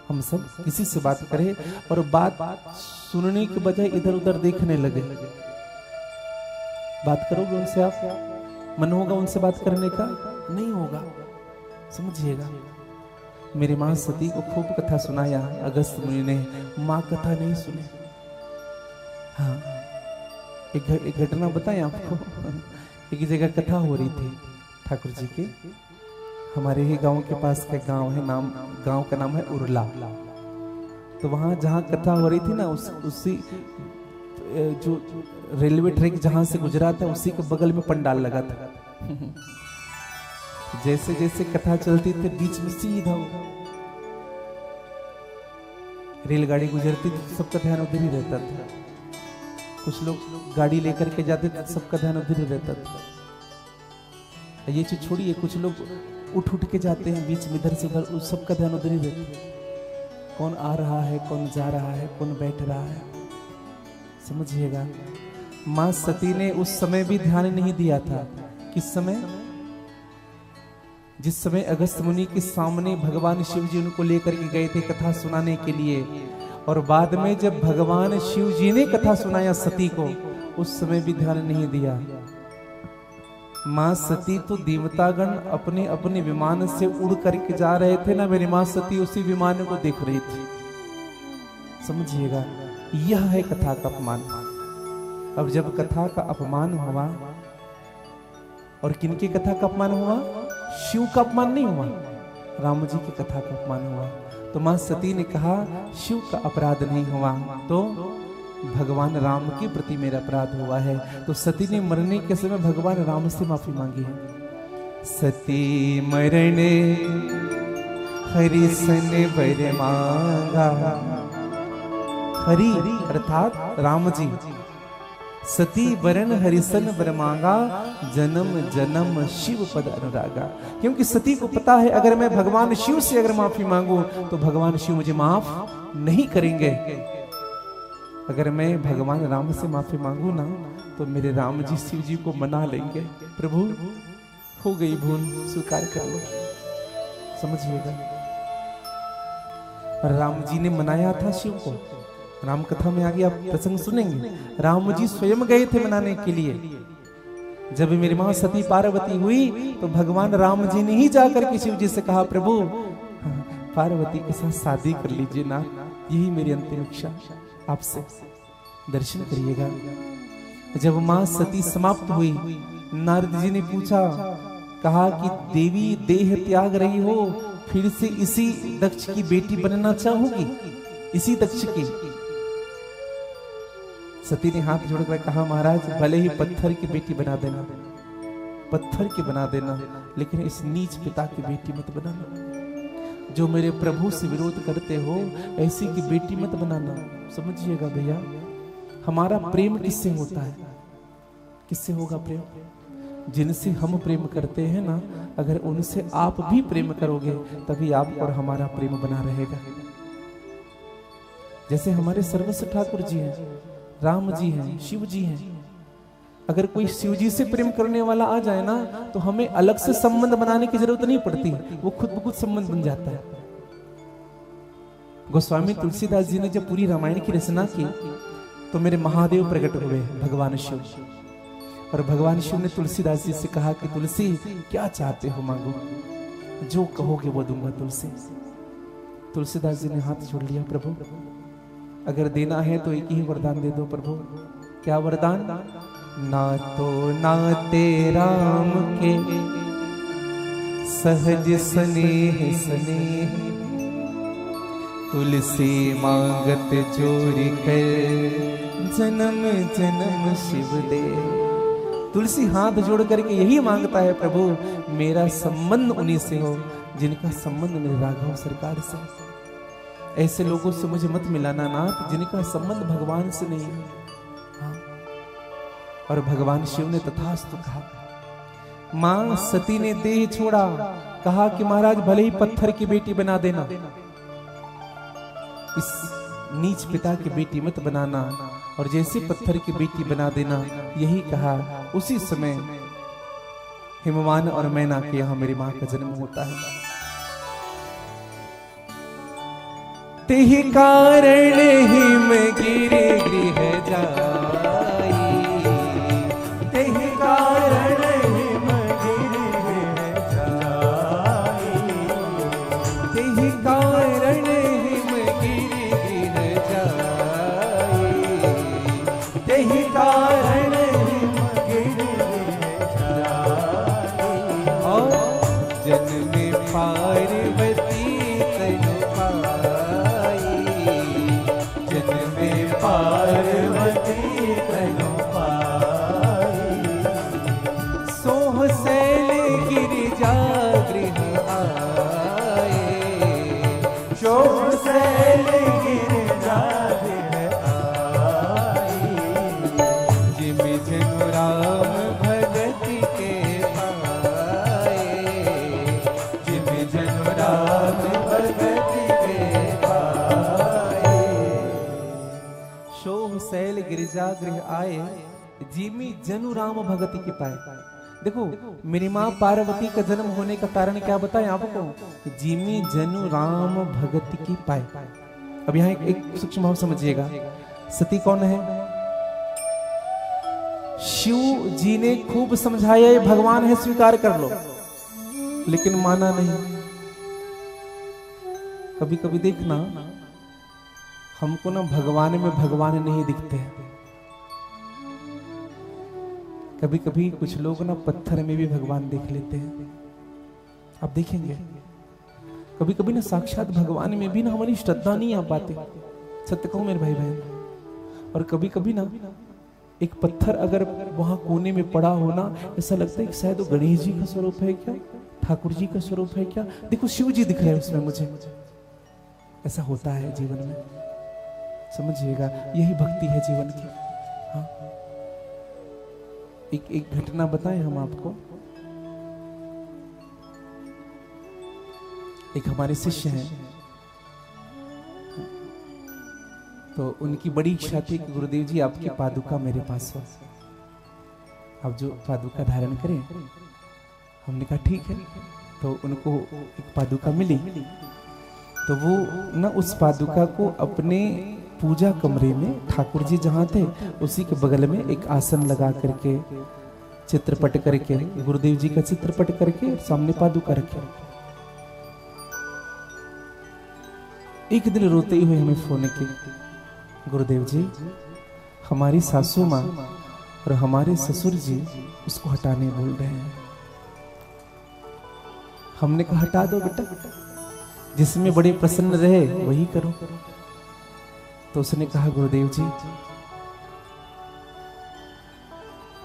S1: हम सब किसी से बात करें और बात सुनने के बजाय इधर उधर देखने लगे। बात करोगे उनसे? आप मन होगा उनसे बात करने का? नहीं होगा। समझिएगा। मेरी मां सती को खूब कथा सुनाया अगस्त मुनि ने, मां कथा नहीं सुनी। हाँ, एक घटना बताएं आपको। एक जगह कथा हो रही थी ठाकुर जी की, हमारे ही गांव के पास का गांव है, गांव का नाम है उरला। तो वहां जहां कथा हो रही थी ना, उसी जो रेलवे ट्रैक जहां से गुजरा था, उसी के बगल में पंडाल लगा था। जैसे जैसे कथा चलती थी, बीच में सीधा रेलगाड़ी गुजरती थी, सबका ध्यान उधर ही रहता था। कुछ लोग गाड़ी लेकर के जाते थे, सबका ध्यान उधर ही रहता था। ये चीज छोड़िए, कुछ लोग उठ के जाते हैं बीच में, इधर से उधर, उस सबका ध्यान उधर ही रहता है। कौन आ रहा है, कौन जा रहा है, कौन बैठ रहा है। समझिएगा। मां सती ने उस समय भी ध्यान नहीं दिया था। किस समय? जिस समय अगस्त मुनि के सामने भगवान शिव जी उनको लेकर के गए थे कथा सुनाने के लिए, और बाद में जब भगवान शिव जी ने कथा सुनाया सती को, उस समय भी ध्यान नहीं दिया। मां सती तो देवतागण अपने अपने विमान से उड़ करके जा रहे थे ना, मेरी मां सती उसी विमान को देख रही थी। समझिएगा, यह है कथा का अपमान। अब जब कथा का अपमान हुआ, और किनकी कथा का अपमान हुआ? शिव का अपमान नहीं हुआ, राम जी की कथा का अपमान हुआ। तो मां सती ने कहा शिव का अपराध नहीं हुआ, तो भगवान राम के प्रति मेरा अपराध हुआ है। तो सती ने मरने के समय भगवान राम से माफी मांगी है। सती मरने हरि सन बर मांगा। हरि अर्थात राम जी। सती वरण हरिसन बर मांगा, जन्म जन्म शिव पद अनुरागा। क्योंकि सती को पता है, अगर मैं भगवान शिव से अगर माफी मांगू तो भगवान शिव मुझे माफ नहीं करेंगे। अगर मैं भगवान राम से माफी मांगू ना, तो मेरे राम जी शिव जी को मना लेंगे। प्रभु हो गई भूल, स्वीकार कर लो। समझिएगा। राम जी ने मनाया था शिव को। राम कथा में आगे आप प्रसंग सुनेंगे। राम जी स्वयं गए थे मनाने के लिए। जब मेरी मां सती पार्वती हुई, तो भगवान राम जी ने ही जाकर के शिव जी से कहा, प्रभु पार्वती के साथ शादी कर लीजिए ना, यही मेरी अंतिम इच्छा आपसे। दर्शन करिएगा। जब मां सती समाप्त हुई, नारद जी ने पूछा, कहा कि देवी देह त्याग रही हो फिर से इसी दक्ष की बेटी बनना चाहूंगी, इसी दक्ष की। सती ने हाथ जोड़कर कहा, महाराज भले ही पत्थर की बेटी बना देना, पत्थर की बना देना, लेकिन इस नीच पिता की बेटी मत बनाना। जो मेरे प्रभु से विरोध करते हो ऐसी की बेटी मत बनाना। समझिएगा भैया, हमारा प्रेम किससे होता है? किससे होगा प्रेम? जिनसे हम प्रेम करते हैं ना, अगर उनसे आप भी प्रेम करोगे तभी आप और हमारा प्रेम बना रहेगा। जैसे हमारे सर्वस्व ठाकुर जी हैं, राम जी हैं, शिव जी हैं। अगर कोई शिव जी से प्रेम करने वाला आ जाए ना, तो हमें अलग से संबंध बनाने की जरूरत नहीं पड़ती, वो खुद ब खुद संबंध बन जाता है। गोस्वामी तुलसीदास जी ने जब पूरी रामायण की रचना की तो मेरे महादेव प्रकट हुए, भगवान शिव। और भगवान शिव ने तुलसीदास जी से कहा कि तुलसी क्या चाहते हो मांगो, जो कहोगे वो दूंगा तुलसी। तुलसीदास जी ने हाथ जोड़ लिया, प्रभु अगर देना है तो एक ही वरदान दे दो प्रभु। क्या वरदान? ना तो नाते राम के सहज स्नेह स्नेह, तुलसी मांगत जोरी कर जन्म जन्म शिव दे। तुलसी हाथ जोड़ करके यही मांगता है, प्रभु मेरा संबंध उन्हीं से हो जिनका संबंध मेरे राघव सरकार से। ऐसे लोगों से मुझे मत मिलाना नाथ जिनका संबंध भगवान से नहीं है। हाँ। और भगवान शिव ने तथास्तु कहा। मां सती ने देह छोड़ा, कहा कि महाराज भले ही पत्थर की बेटी बना देना, इस नीच पिता की बेटी मत बनाना। और जैसे पत्थर की बेटी बना देना यही कहा, उसी समय हिमवान और मैना के यहाँ मेरी मां का जन्म होता है। तेहि कारण हिम गिरि गृह जाई, तेहि कारण हिम गिरि गृह जाई, तेहि कारण हिम गिरि गृह जाई, तेहि कारण हिम गिरि गृह जाई। और जन्मे पार्वती तनु पार्वती तनु पाई, सोह सैल गिरिजा गृह आए, सोह सैल गिरिजा गृह आए। जिम जनु राम भगति के पाए, जिम जनु राम भगति के पाए। शोभ शैल गिरिजा गृह आए, जिमी जनु राम भगति के पाए। देखो मेरी माँ पार्वती का जन्म होने का कारण क्या बताएं आपको? जिमी जनु राम भगति की पाए। अब यहाँ एक सूक्ष्म भाव समझिएगा। सती कौन है? शिव जी ने खूब समझाया ये भगवान है, स्वीकार कर लो, लेकिन माना नहीं। कभी कभी देखना हमको ना भगवान में भगवान नहीं दिखते हैं। कभी कभी कुछ लोग ना पत्थर में भी भगवान देख लेते हैं। आप देखेंगे कभी कभी ना साक्षात भगवान में भी ना हमारी श्रद्धा नहीं आ पाती। सत्य कहूं मेरे भाई बहन। और कभी कभी ना एक पत्थर अगर वहां कोने में पड़ा हो ना, ऐसा लगता है कि शायद वो गणेश जी का स्वरूप है क्या, ठाकुर जी का स्वरूप है क्या। देखो शिव जी दिख रहे हैं उसमें मुझे। ऐसा होता है जीवन में, समझिएगा, यही भक्ति है जीवन की। हाँ, एक घटना बताएं हम आपको। एक हमारे शिष्य हैं, तो उनकी बड़ी इच्छा थी कि गुरुदेव जी आपकी पादुका मेरे पास हो, आप जो पादुका धारण करें। हमने कहा ठीक है। तो उनको एक पादुका मिली, तो वो न उस पादुका को अपने पूजा कमरे में, ठाकुर जी जहाँ थे उसी के बगल में एक आसन लगा करके, चित्रपट करके, गुरुदेव जी का चित्रपट करके सामने पादुका रखे। एक दिन रोते हुए हमें फोन की, गुरुदेव जी हमारी सासू माँ और हमारे ससुर जी उसको हटाने बोल रहे हैं। हमने कहा हटा दो बेटा, जिसमें बड़े प्रसन्न रहे वही करो। तो उसने कहा गुरुदेव जी,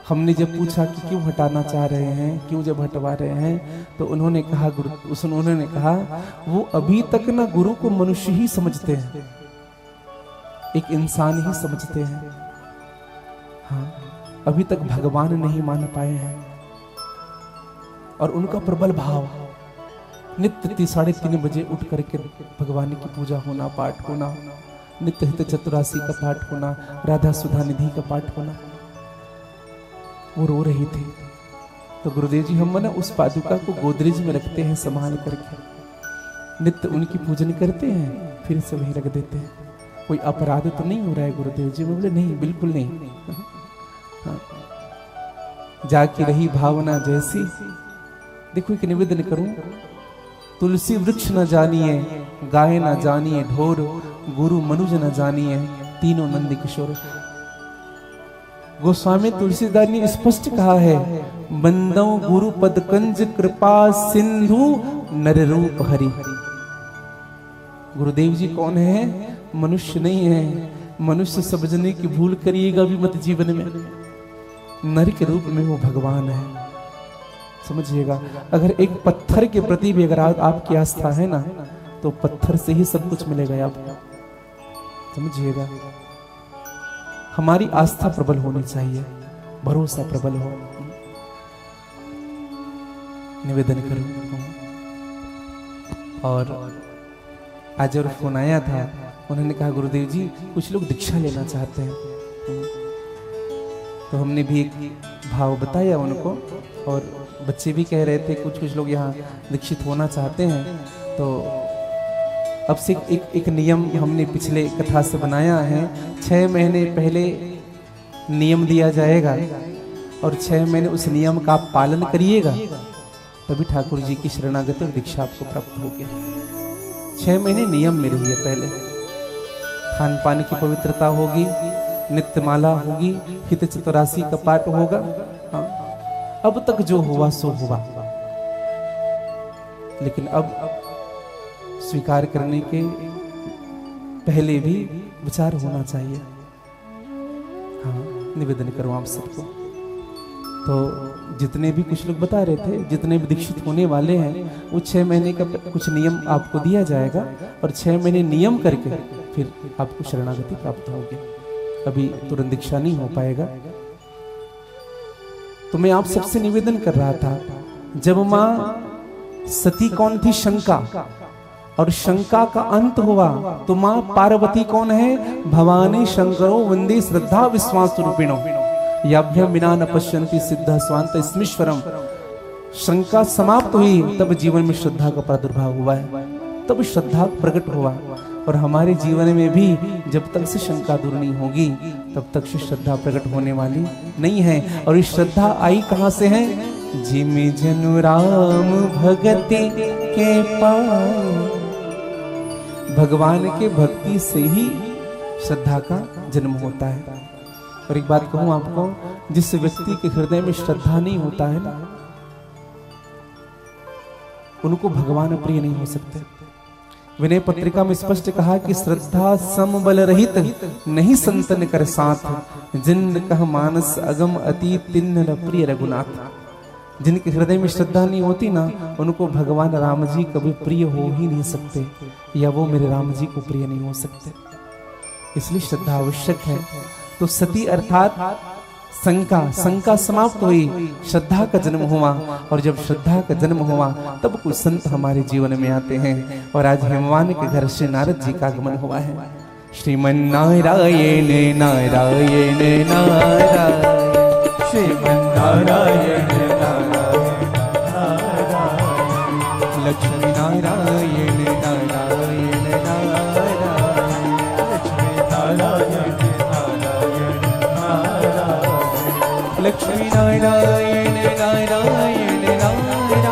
S1: हमने जब पूछा कि क्यों हटाना चाह रहे हैं, क्यों जब हटवा रहे हैं, तो उन्होंने कहा उन्होंने कहा वो अभी तक ना गुरु को मनुष्य ही समझते हैं, एक इंसान ही समझते हैं। हाँ, अभी तक भगवान नहीं मान पाए हैं। और उनका प्रबल भाव, नित्य 3:30 बजे उठ करके भगवान की पूजा होना, पाठ होना, नित्य हित चतुरासी का पाठ होना, राधा सुधा निधि का पाठ होना। वो रो रही थी। तो गुरुदेव जी, हम ना उस पादुका को गोदरेज में रखते हैं संभाल करके, नित्य उनकी पूजन करते हैं, फिर से वहीं रख देते हैं। कोई अपराध तो नहीं हो रहा है गुरुदेव जी? बोले नहीं, बिल्कुल नहीं। हाँ। जाकी रही भावना जैसी। देखो एक निवेदन करूं, तुलसी वृक्ष न जानिए, गाय न जानिए ढोर, गुरु मनुज न जानिए, तीनों नंद किशोर। गोस्वामी तुलसीदास ने स्पष्ट कहा है, बंदो गुरु पद कंज कृपा सिंधु नर रूप हरि। गुरुदेव जी कौन है? मनुष्य नहीं है। मनुष्य समझने की भूल करिएगा भी मत जीवन में। नर के रूप में वो भगवान है, समझिएगा। अगर एक पत्थर के प्रति भी अगर आपकी आस्था है ना, तो पत्थर से ही सब कुछ मिलेगा आपको, समझिएगा। हमारी आस्था प्रबल होनी चाहिए, भरोसा प्रबल हो। निवेदन करूं। और आज और फोन आया था, उन्होंने कहा गुरुदेव जी कुछ लोग दीक्षा लेना चाहते हैं। तो हमने भी एक भाव बताया उनको, और बच्चे भी कह रहे थे कुछ लोग यहाँ दीक्षित होना चाहते हैं। तो अब से एक नियम हमने पिछले कथा से बनाया है। 6 महीने पहले नियम दिया जाएगा और 6 महीने उस नियम का आप पालन करिएगा, तभी ठाकुर जी की शरणागति और दीक्षा आपको प्राप्त होगी। 6 महीने नियम में रहिए। पहले खान पान की पवित्रता होगी, नित्यमाला होगी, हित चतुरासी का पाठ होगा। हाँ, अब तक जो हुआ सो हुआ, लेकिन अब स्वीकार करने के पहले भी विचार होना चाहिए। हाँ, निवेदन करूं आप सबको। तो जितने भी कुछ लोग बता रहे थे, जितने भी दीक्षित होने वाले हैं, वो 6 महीने का कुछ नियम आपको दिया जाएगा और 6 महीने नियम करके फिर आपको शरणागति प्राप्त होगी। अभी तुरंत दीक्षा नहीं हो पाएगा। तो मैं आप सबसे निवेदन कर रहा था, जब मां सती कौन थी? शंका, और शंका का अंत हुआ तो मां पार्वती कौन है? भवानी शंकरो वंदे श्रद्धा विश्वास रूपिणो, याभ्यम बिना न पश्यन्ति सिद्ध स्वांत स्मीश्वरम। शंका समाप्त हुई, तब जीवन में श्रद्धा का प्रादुर्भाव हुआ है, तब श्रद्धा प्रकट हुआ। और हमारे जीवन में भी जब तक से शंका दूर नहीं होगी, तब तक से श्रद्धा प्रकट होने वाली नहीं है। और ये श्रद्धा आई कहां से है? जिमि जनु राम भगति के पाए। भगवान के भक्ति से ही श्रद्धा का जन्म होता है। और एक बात कहूं आपको, जिस व्यक्ति के हृदय में श्रद्धा नहीं होता है ना, उनको भगवान प्रिय नहीं हो सकते। विनय पत्रिका में स्पष्ट कहा कि श्रद्धा समबल रहित नहीं संतन कर साथ, जिन कह मानस अगम अति तिन्न प्रिय रघुनाथ। जिनके हृदय में श्रद्धा नहीं होती ना, उनको भगवान राम जी कभी प्रिय हो ही नहीं सकते, या वो मेरे राम जी को प्रिय नहीं हो सकते। इसलिए श्रद्धा आवश्यक है। तो सती अर्थात शंका समाप्त हुई, श्रद्धा का जन्म हुआ। और जब श्रद्धा का जन्म हुआ, तब कुछ संत हमारे जीवन में आते हैं। और आज हिमवान के घर से नारद जी का आगमन हुआ है। श्रीमन नारायण नारायण नारायण,
S2: श्रीमन नारायण नारायण नारायण,
S1: लक्ष्मी नारायण नारायण नारायण,
S2: लक्ष्मी नारायण नारायण नारायण,
S1: लक्ष्मी नारायण नारायण नारायण,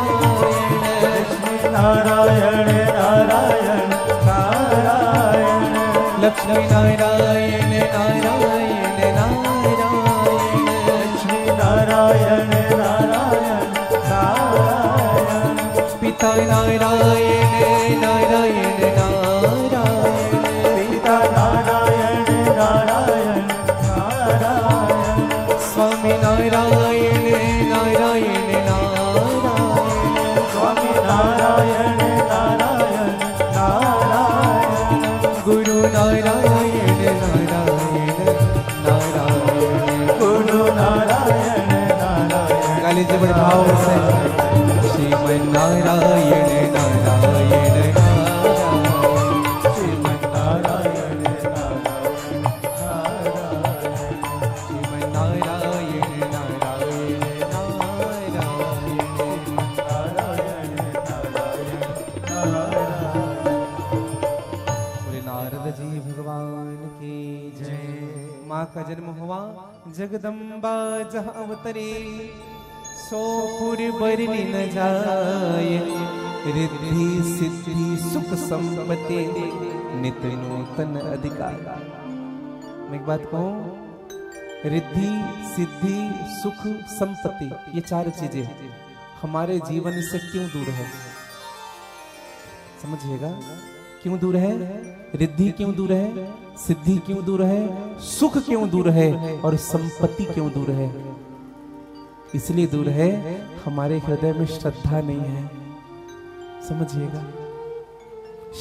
S2: लक्ष्मी नारायण नारायण नारायण,
S1: लक्ष्मी नारायण नारायण नारायण,
S2: लक्ष्मी नारायण नारायण नारायण,
S1: पिता नारायण नारायण माँ का जन्म हुआ जगदम्बा जहाँ अवतरे सोपुर बरनी न जाय रिद्धि सिद्धि सुख संपत्ति नित्य नूतन अधिकार। मैं एक बात कहूं, रिद्धि सिद्धि सुख संपत्ति ये चार चीजें हमारे जीवन से क्यों दूर है? समझिएगा, क्यों दूर है? रिद्धि क्यों दूर है? सिद्धि क्यों दूर है? सुख क्यों दूर है? और संपत्ति क्यों दूर है? इसलिए दूर है, हमारे हृदय में श्रद्धा नहीं है। समझिएगा,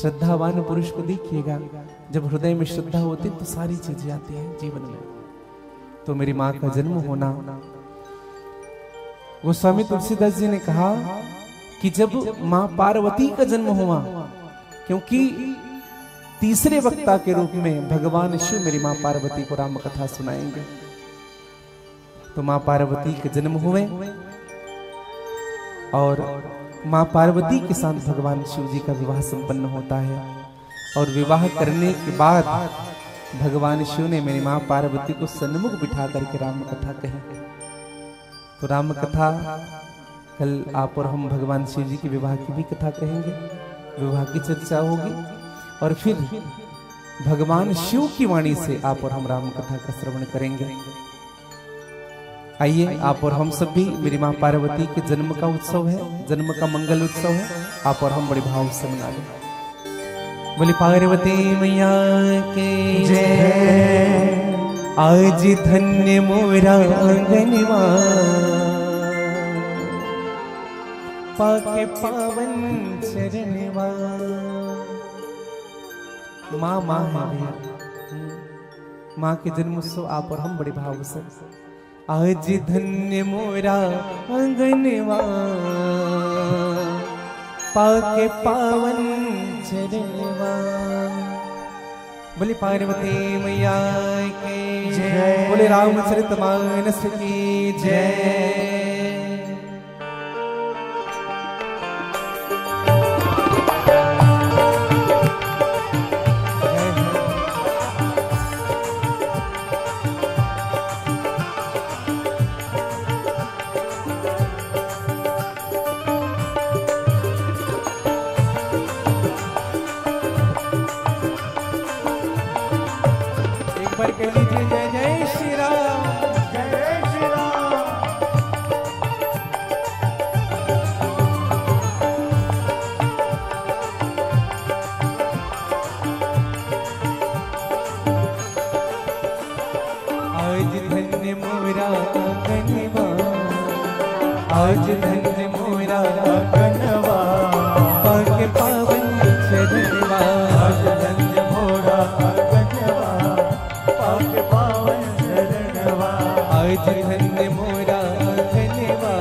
S1: श्रद्धावान पुरुष को देखिएगा, जब हृदय में श्रद्धा होती तो सारी चीजें आती हैं जीवन में। तो मेरी माँ का जन्म होना, गोस्वामी तुलसीदास जी ने कहा कि जब माँ पार्वती का जन्म हुआ, क्योंकि तीसरे वक्ता के रूप में भगवान शिव मेरी माँ पार्वती को राम कथा सुनाएंगे, तो माँ पार्वती के जन्म हुए और माँ पार्वती के साथ भगवान शिव जी का विवाह संपन्न होता है। और विवाह करने के बाद भगवान शिव ने मेरी माँ पार्वती को सन्मुख बिठा करके राम कथा कही। तो राम कथा कल आप और हम भगवान शिव जी के विवाह की भी कथा कहेंगे, विवाह की चर्चा होगी, और फिर भगवान शिव की वाणी से आप और हम राम कथा का श्रवण करेंगे। आइए, आप और हम सब भी मेरी माँ पार्वती के जन्म का उत्सव है, जन्म का मंगल उत्सव है, आप और हम बड़े भाव से मना लें। बोले पार्वती मैया के जय। आज धन्य मोरा आंगनवा पाके पावन चरणवा। माँ माँ है भैया, माँ के जन्म उत्सव आप और हम बड़े भाव से। आज धन्य मोरा आंगनवा पाके पावन चरणवा। बोले पार्वती मैया की जय। बोले रामचरितमानस की जय। कह लीजिए जय जय श्री राम, जय श्री राम। आज धन्य मोरा आंगनवा, आज धन्य मोरा आंगनवा पाके पावन चरणवा। आज धन्य मोरा पाके पावन चरणवा। आज धन्य मोरा आंगनवा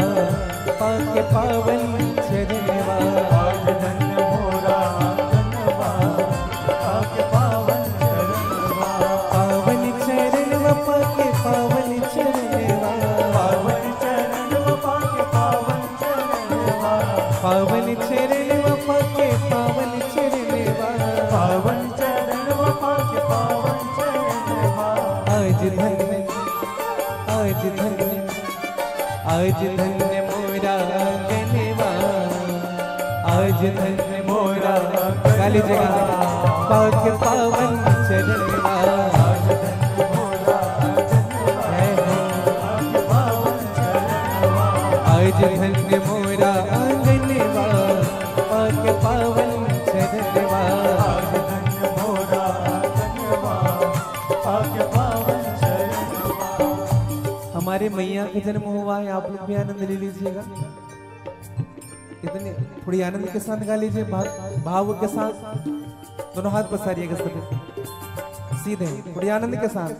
S1: पाके पावन चरणवा। आज धन्य मोरा आंगनवा पाके पावन चरणवा। पावन चरणवा पाके पावन चरणवा। पावन चरणवा पाके पावन चरणवा। पावन चरणवा पाके पावन चरणवा। पावन चरणवा पाके पावन चरणवा। आज धन्य, आज धन्य, आज धन्य मोरा आंगनवा। आज धन्य मोरा काली जगह पाके पावन चरणवा। आज धन्य मोरा आंगनवा पाके पावन चरणवा। आज धन्य मोरा आंगनवा पाके पावन चरणवा। आज धन्य मोरा आंगनवा पाके पावन चरणवा। हमारे मैया का जन्म हुआ है, आप लोग भी आनंद ले लीजिएगा। इतने थोड़ी आनंद के साथ गा लीजिए, भाव के साथ। दोनों हाथ पसारिएगा सब सीधे, थोड़ी आनंद के साथ।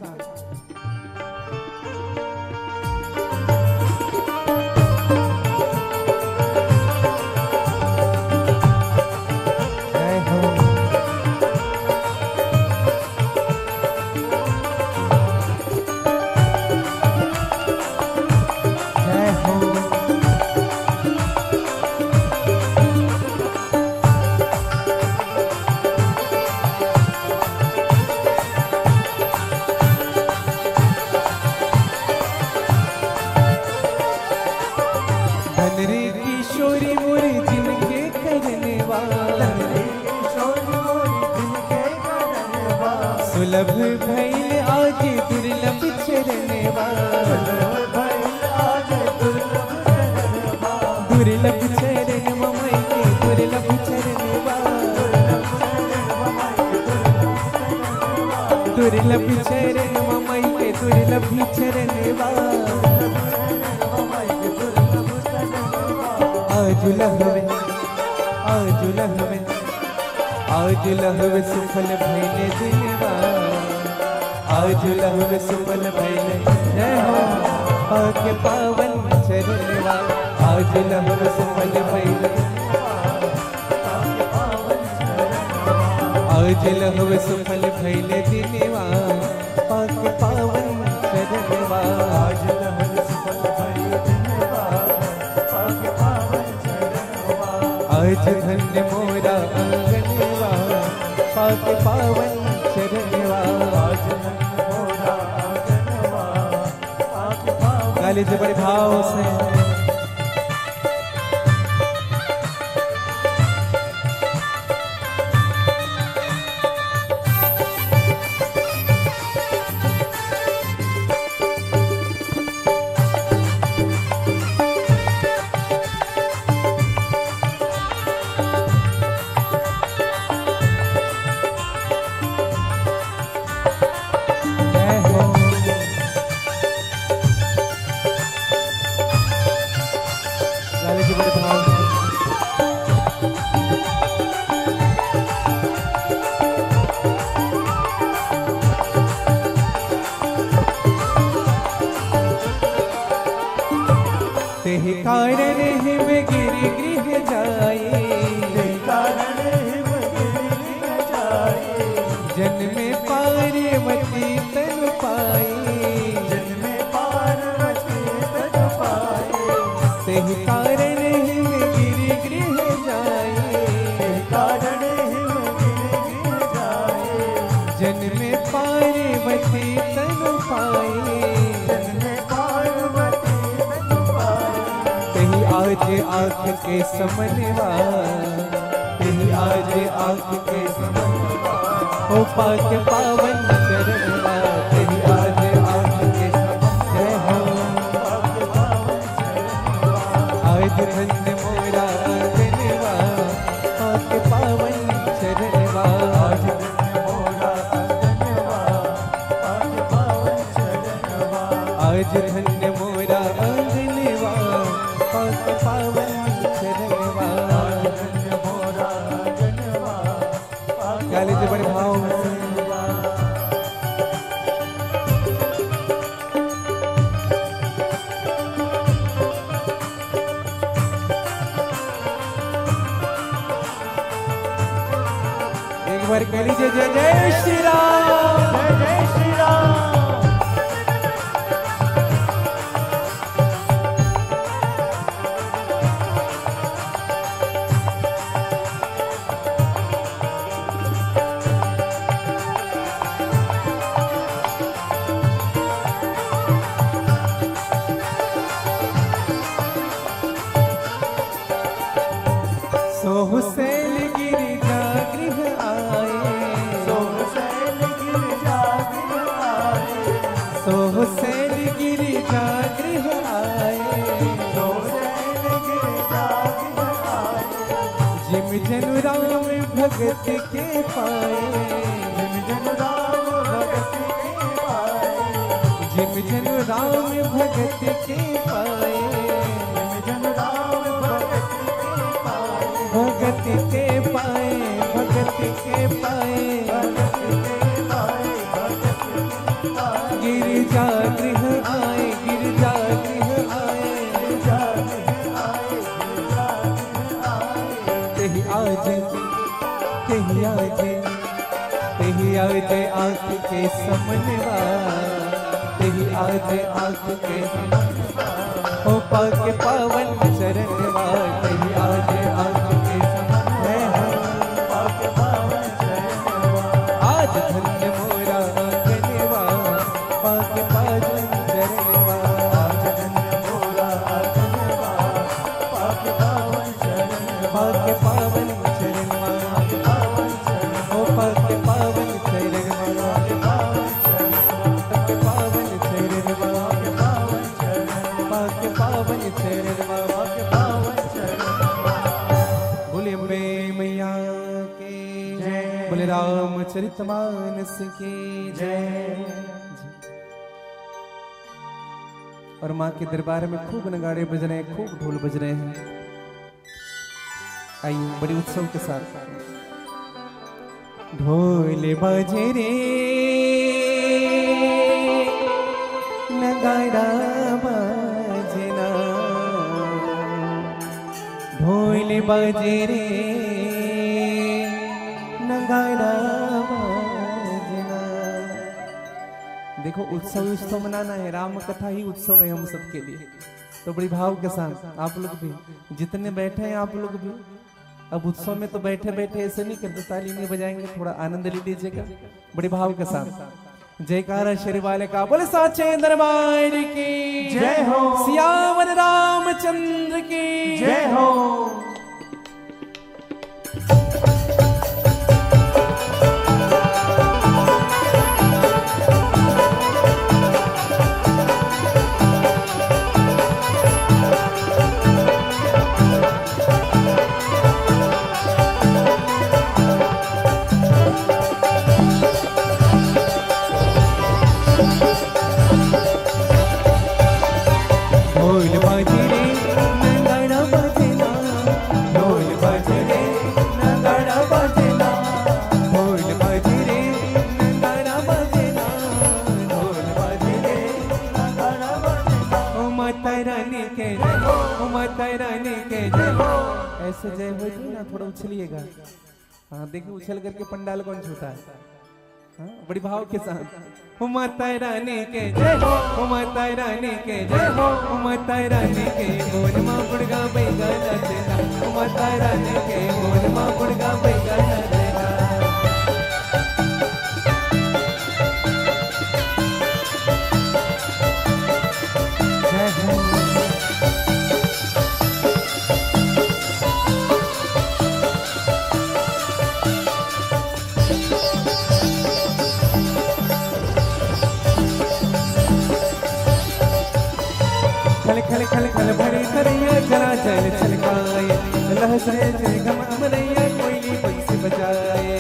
S1: सुलभ भइल आज दुर्लभ चरणवा, दुर्लभ चरण मई के दुर्लभ चरणवा, दुर्लभ चरण मई के दुर्लभ चरणवा। आज लहवे आज लहवे आज लहवे सुफल भइले दिलवा, आज लहवे सुफल भइले जय हो पाके पावन चरणवा, आज लहवे सुफल भइले, आज लहवे सुफल भइले दिलवा पाके पावन चरणवा, आज लहवे सुफल भइले दिलवा पाके पावन चरणवा। आज धन्य मोरा आंगनवा पाके पावन चरणवा, आज धन्य मोरा आंगनवा पाके पावन। गाली से बड़े भाव से तेहि कारण हिम गिर गृह जाए,
S2: कारण हिम गिर जाए,
S1: जन्मे पार्वती तन पाए,
S2: जन्मे पार्वती तन पाए,
S1: तेहि कारण हिम गिर गृह जाए,
S2: कारण हिम गिर जाए,
S1: जन्मे पार्वती तन पाए,
S2: जन्मे पार्वती तन पाए।
S1: तेहि आज आँख के समनवा, तेहि आज आँख के समनवा, हो पाके पावन चरणवा, तेहि आज आँख के समन हो
S2: पाके पावन चरणवा।
S1: आज धन्य मोरा आंगनवा पाके पावन चरणवा,
S2: आज धन्य मोरा आंगनवा पाके पावन चरणवा।
S1: आज धन्य मोरा आंगनवा पाके पावन चरणवा।
S2: आज धन्य मोरा आंगनवा पाके
S1: गाली से बड़े भाव से एक बार कह लीजिए जय जय श्री राम।
S2: जय जय श्री राम।
S1: सोहु सैल गिरिजा गृह आए,
S2: सोहु सैल गिरिजा गृह आए,
S1: सोहु सैल गिरिजा गृह आए,
S2: सोहु सैल गिरिजा गृह आए,
S1: जिम जनु राम भगत के पाए,
S2: जिम जन राम भगत के पाए,
S1: जिम जनु राम भगत के पाए,
S2: जिम जन राम भगत के पाए,
S1: भगत के पाए, भगत के पाए,
S2: भगत के पाए, भगत के पाए।
S1: गिरिजा गृह आए, गिरिजा गृह आए,
S2: गिरिजा गृह आए, गिरिजा गृह आए।
S1: तेहि आज, तेहि आज, तेहि आज आँख के समनवा, तेहि आज आँख के समनवा, हो पाके पावन चरणवा, तेहि आज आँख के समनवा,
S2: पाके पावन चरणवा।
S1: आज धन्य मोरा आंगनवा पाके पावन चरणवा,
S2: आज धन्य मोरा आंगनवा पाके पावन चरणवा।
S1: पाके पावन चरणवा,
S2: पावन चरणवा।
S1: हो पाके पावन चरणवा। बोले रामचरितमानस की जय। और माँ के दरबार में खूब नगाड़े बज रहे हैं, खूब ढोल बज रहे हैं। आइए बड़ी उत्सव के साथ ढोल बजे रे नगाड़ा बजना, ढोल बजे रे नगाड़ा बजना। देखो उत्सव उत्सव मनाना है, राम कथा ही उत्सव है हम सबके लिए। तो बड़ी भाव के साथ आप लोग भी जितने बैठे हैं आप लोग भी अब उत्सव में तो बैठे बैठे ऐसे नहीं करते, ताली नहीं बजाएंगे, थोड़ा आनंद ले लीजिएगा बड़ी भाव के साथ। जयकारा शेर वाले का बोले साचे दरबार की
S2: जय हो।
S1: सियावर रामचंद्र की
S2: जय हो। ऐसे जय हो ना, थोड़ा उछलिएगा। हाँ देखिए उछल करके पंडाल कौन छूटा है। हाँ बड़ी भाव के साथ माता रानी के जय हो, माता रानी के जय हो, माता रानी के मोर माँ बुड़गा बैगा नाचना, माता रानी के मोर माँ बुड़गा बैगा नाचना। खल खल खल खल भरी तरैया जरा जल छलकाए, लहसाए जय गम अमरैया कोयली बंसी बजाए।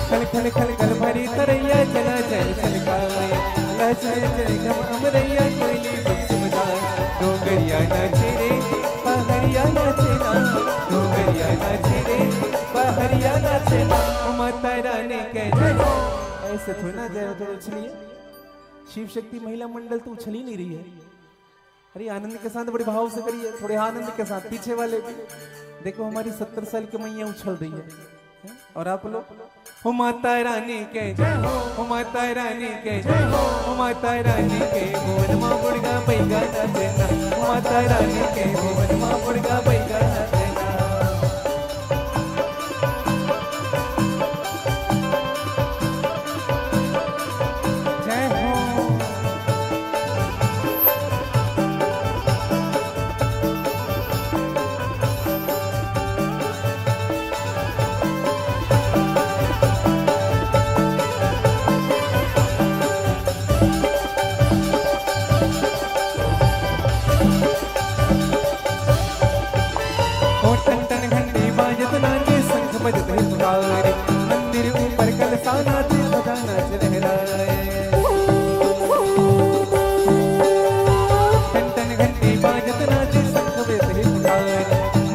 S2: खल खल खल खल भरी तरैया जरा जल छलकाए, लहसाए जय गम अमरैया कोयली बंसी बजाए। डोगरिया नाचे रे पहरिया नाचे ना, डोगरिया नाचे रे पहरिया नाचे ना, माता रानी के जय हो। ऐसे थोड़ी ना जय हो, उछलिए। शिव शक्ति महिला मंडल तो उछल ही नहीं रही है। अरे आनंद के साथ बड़े भाव से करिए, थोड़े आनंद के साथ। पीछे वाले भी देखो हमारी 70 साल की मैया उछल रही है। और आप लोग हो माता रानी के जय हो, माता रानी के जय हो, माता रानी के मोर माँ बुड़गा बैगा नाचना, माता रानी के मोर माँ बुड़गा बैगा नाचना। मंदिर ऊपर कलसा नाचे ध्वजा नाच लहराए, टन टन घंटी बाजत नाचे शंख बजते पुकारे।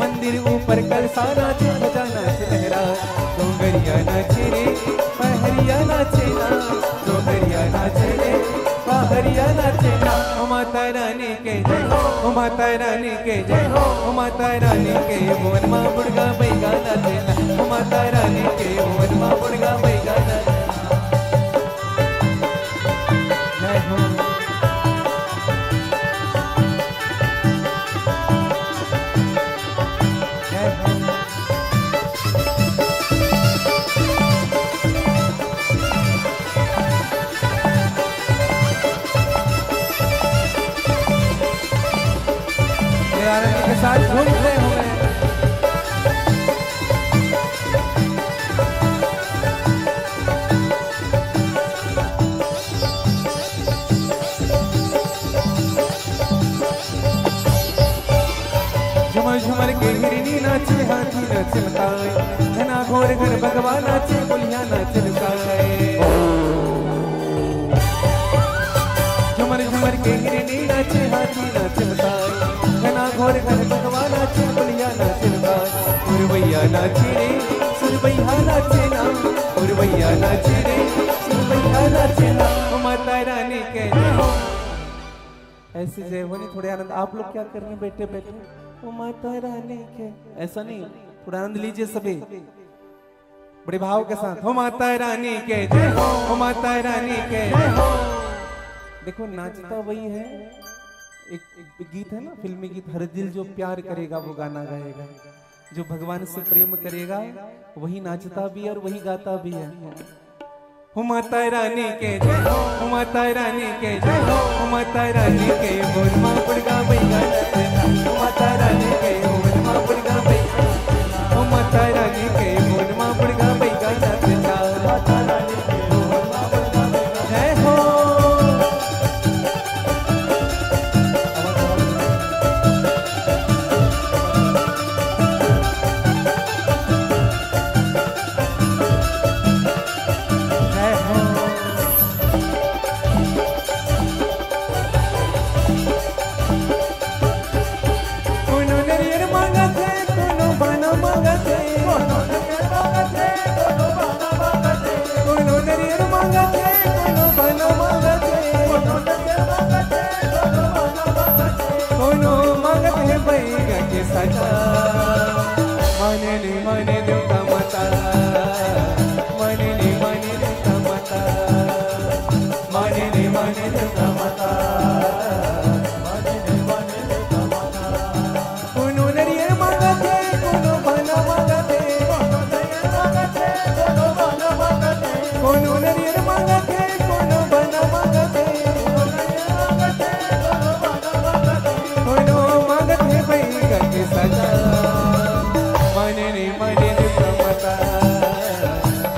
S2: मंदिर ऊपर कलसा नाचे ध्वजा नाच लहराए। डोगरिया नाचे रे पहरिया नाचे ना, डोगरिया नाचे रे पहरिया नाचे ना। माता रानी के जय हो, माता रानी के जय हो, माता रानी के मोर माँ बुड़गा बैगा नाचना, माता रानी के मोर माँ बुड़गा बैगा नाचना। जय हो। जय हो। आनंद के साथ झूमते हुए झुमर झुमर के हिरनी नाचे हाथी न चमकाए, घना घोर घर भगवा नाचे बोलिया न चमकाए। झुमर झुमर के हिरनी नाचे हाथी न चमकाए, घना घोर घर भगवा नाचे बोलिया न चमकाए। सुरवैया नाचे रे सुरवैया नाचे ना, सुरवैया नाचे रे सुरवैया नाचे ना, माता रानी के जय हो। ऐसे जय हो नहीं, थोड़े आनंद। आप लोग क्या कर रहे हैं बैठे बैठे? ओ माता रानी के, ऐसा नहीं, थोड़ा आनंद लीजिए सभी बड़े भाव के साथ। हो माता रानी के जय हो, हो माता रानी के जय हो। देखो नाचता वही है, एक गीत है ना, फिल्मी गीत, हर दिल जो प्यार करेगा वो गाना गाएगा। जो भगवान से प्रेम करेगा वही नाचता भी है और वही गाता भी है। हो माता रानी के जय हो, हो माता रानी के जय हो, हो माता रानी के बोल मां पड़गा बैगा नाचना, हो माता रानी के बोल मां पड़गा बैगा, हो माता रानी के बोल मां पड़गा बैगा नाचना, माता रानी के बोल मां पड़गा बैगा जय हो। माने देवता माता, माने देवता माता, माने देवता माता, माने देवता माता। कोनो नरियर मांगते कोनो बना मांगते, कोनो नरियर मांगते कोनो बना मांगते, कोनो नरियर मांगते कोनो बना मांगते, कोनो नरियर मांगते कोनो बना मांगते, कोनो मांगते भाई गके सजा। माने देवता माता,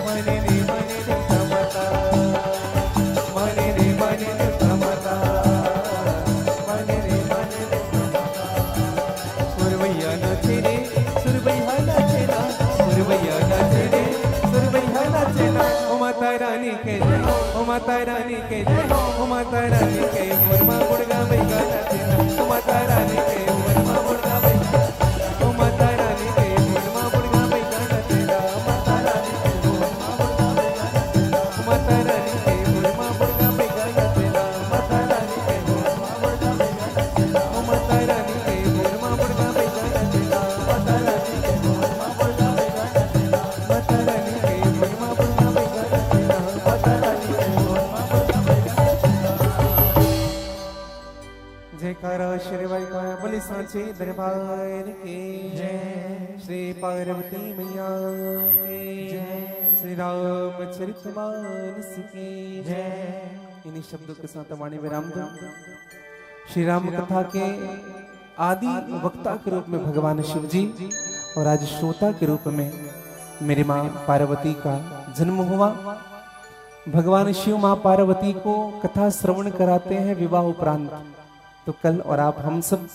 S2: माने देवता माता, माने देवता माता, माने देवता माता। सुरवैया नाचे रे सुरवैया नाचे ना, सुरवैया नाचे रे सुरवैया नाचे ना। ओ माता रानी के जय हो, ओ माता रानी के जय हो, ओ माता रानी के मोर मां गुड़गा बैगा नाचे ना, ओ माता रानी के मोर मां गुड़गा बैगा, ओ माता रानी के मोर मां गुड़गा बैगा नाचे ना, माता रानी के मोर मां गुड़गा बैगा नाचे ना, माता रानी के मोर मां गुड़गा बैगा नाचे ना, माता रानी के मोर मां गुड़गा बैगा नाचे ना, ओ माता रानी के मोर मां गुड़गा बैगा नाचे ना, माता रानी के मोर मां गुड़गा बैगा नाचे ना, माता रानी के मोर मां गुड़गा बैगा नाचे ना, माता रानी के मोर मां गुड़गा बैगा नाचे ना। जयकारा श्री वाई का बोले सांचे दरबार के जय, श्री पार्वती मैया के जय, श्री रामचरितमानस की जय। इन्हीं शब्दों के साथ वाणी विराम दो। श्री राम कथा के आदि वक्ता के रूप में भगवान शिव जी और आज श्रोता के रूप में मेरी माँ पार्वती का जन्म हुआ। भगवान शिव माँ पार्वती को कथा श्रवण कराते हैं विवाह उपरांत। तो कल और आप हम सब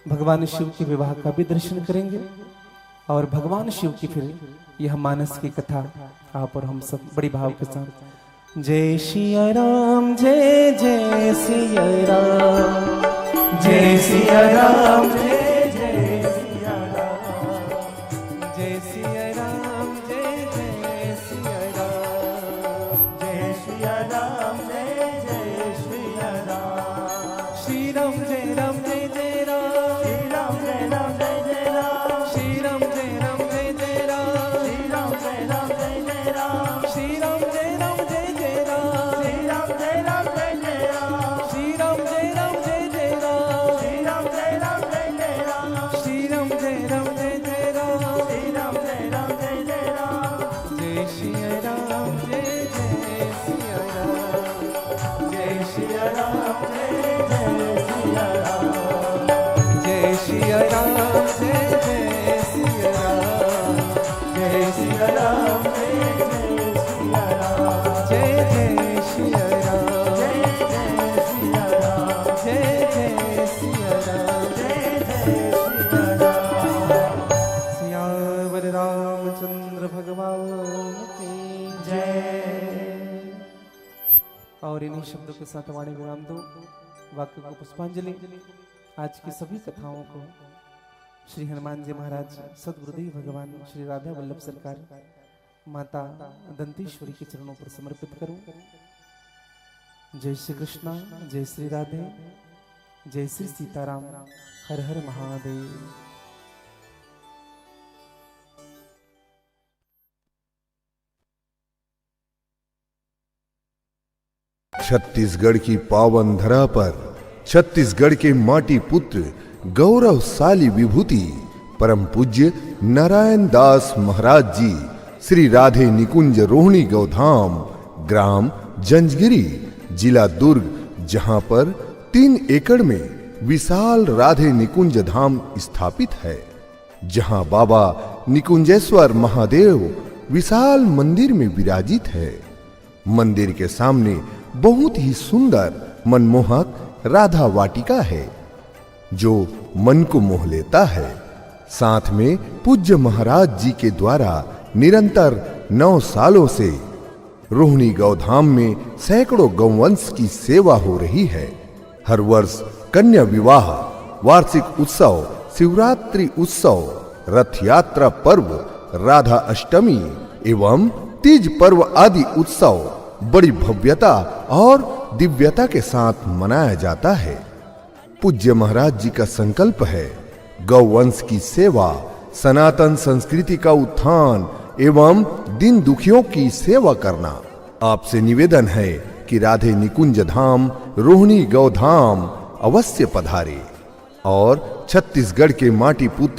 S2: भगवान शिव के विवाह का भी दर्शन करेंगे और भगवान शिव की फिर यह मानस की कथा आप और हम सब बड़ी भाव के साथ। जय सिया राम, जय जय सिया राम, जय सिया राम, जय जय सिया राम, जय सिया राम, जय जय सिया राम, जय सिया राम, जय जय सिया राम। श्री राम जय राम जय जय राम, श्री राम जय राम जय जय राम, श्री राम जय राम जय जय राम, श्री राम जय राम जय जय राम, श्री राम जय राम जय जय राम, श्री राम जय राम जय जय राम, श्री राम जय राम जय जय राम, श्री राम जय राम जय जय राम, श्री राम जय राम जय जय राम, श्री राम जय राम जय जय राम। जय श्री राम जय जय सिया राम, जय श्री राम जय जय सिया राम, जय श्री राम जय जय सिया राम, जय श्री राम जय जय सिया राम, जय जय सिया राम, जय जय सिया राम, जय जय सिया राम, जय जय सिया राम।
S1: वर रामचंद्र भगवान की जय। और इन्हीं शब्दों के साथ वाणी विराम दो, वाक्य को पुष्पांजलि। आज की सभी कथाओं को श्री हनुमान जी महाराज सदगुरुदेव भगवान श्री राधा वल्लभ सरकार माता दंतेश्वरी के चरणों पर समर्पित करो। जय श्री कृष्णा, जय श्री राधे, जय श्री सीताराम, हर हर महादेव।
S3: छत्तीसगढ़ की पावन धरा पर छत्तीसगढ़ के माटी पुत्र गौरवशाली विभूति परम पूज्य नारायण दास महाराज जी श्री राधे निकुंज रोहिणी गौधाम, ग्राम जंजगिरी, जिला दुर्ग, जहां पर 3 एकड़ में विशाल राधे निकुंज धाम स्थापित है, जहां बाबा निकुंजेश्वर महादेव विशाल मंदिर में विराजित है। मंदिर के सामने बहुत ही सुंदर मनमोहक राधा वाटिका है जो मन को मोह लेता है। साथ में पूज्य महाराज जी के द्वारा निरंतर 9 सालों से रोहिणी गौधाम में सैकड़ों गौवंश की सेवा हो रही है। हर वर्ष कन्या विवाह, वार्षिक उत्सव, शिवरात्रि उत्सव, रथ यात्रा पर्व, राधा अष्टमी एवं तीज पर्व आदि उत्सव बड़ी भव्यता और दिव्यता के साथ मनाया जाता है। पूज्य महाराज जी का संकल्प है गौवंश की सेवा, सनातन संस्कृति का उत्थान एवं दीन दुखियों की सेवा करना। आपसे निवेदन है कि राधे निकुंज धाम रोहिणी गौधाम अवश्य पधारे और छत्तीसगढ़ के माटी पुत्र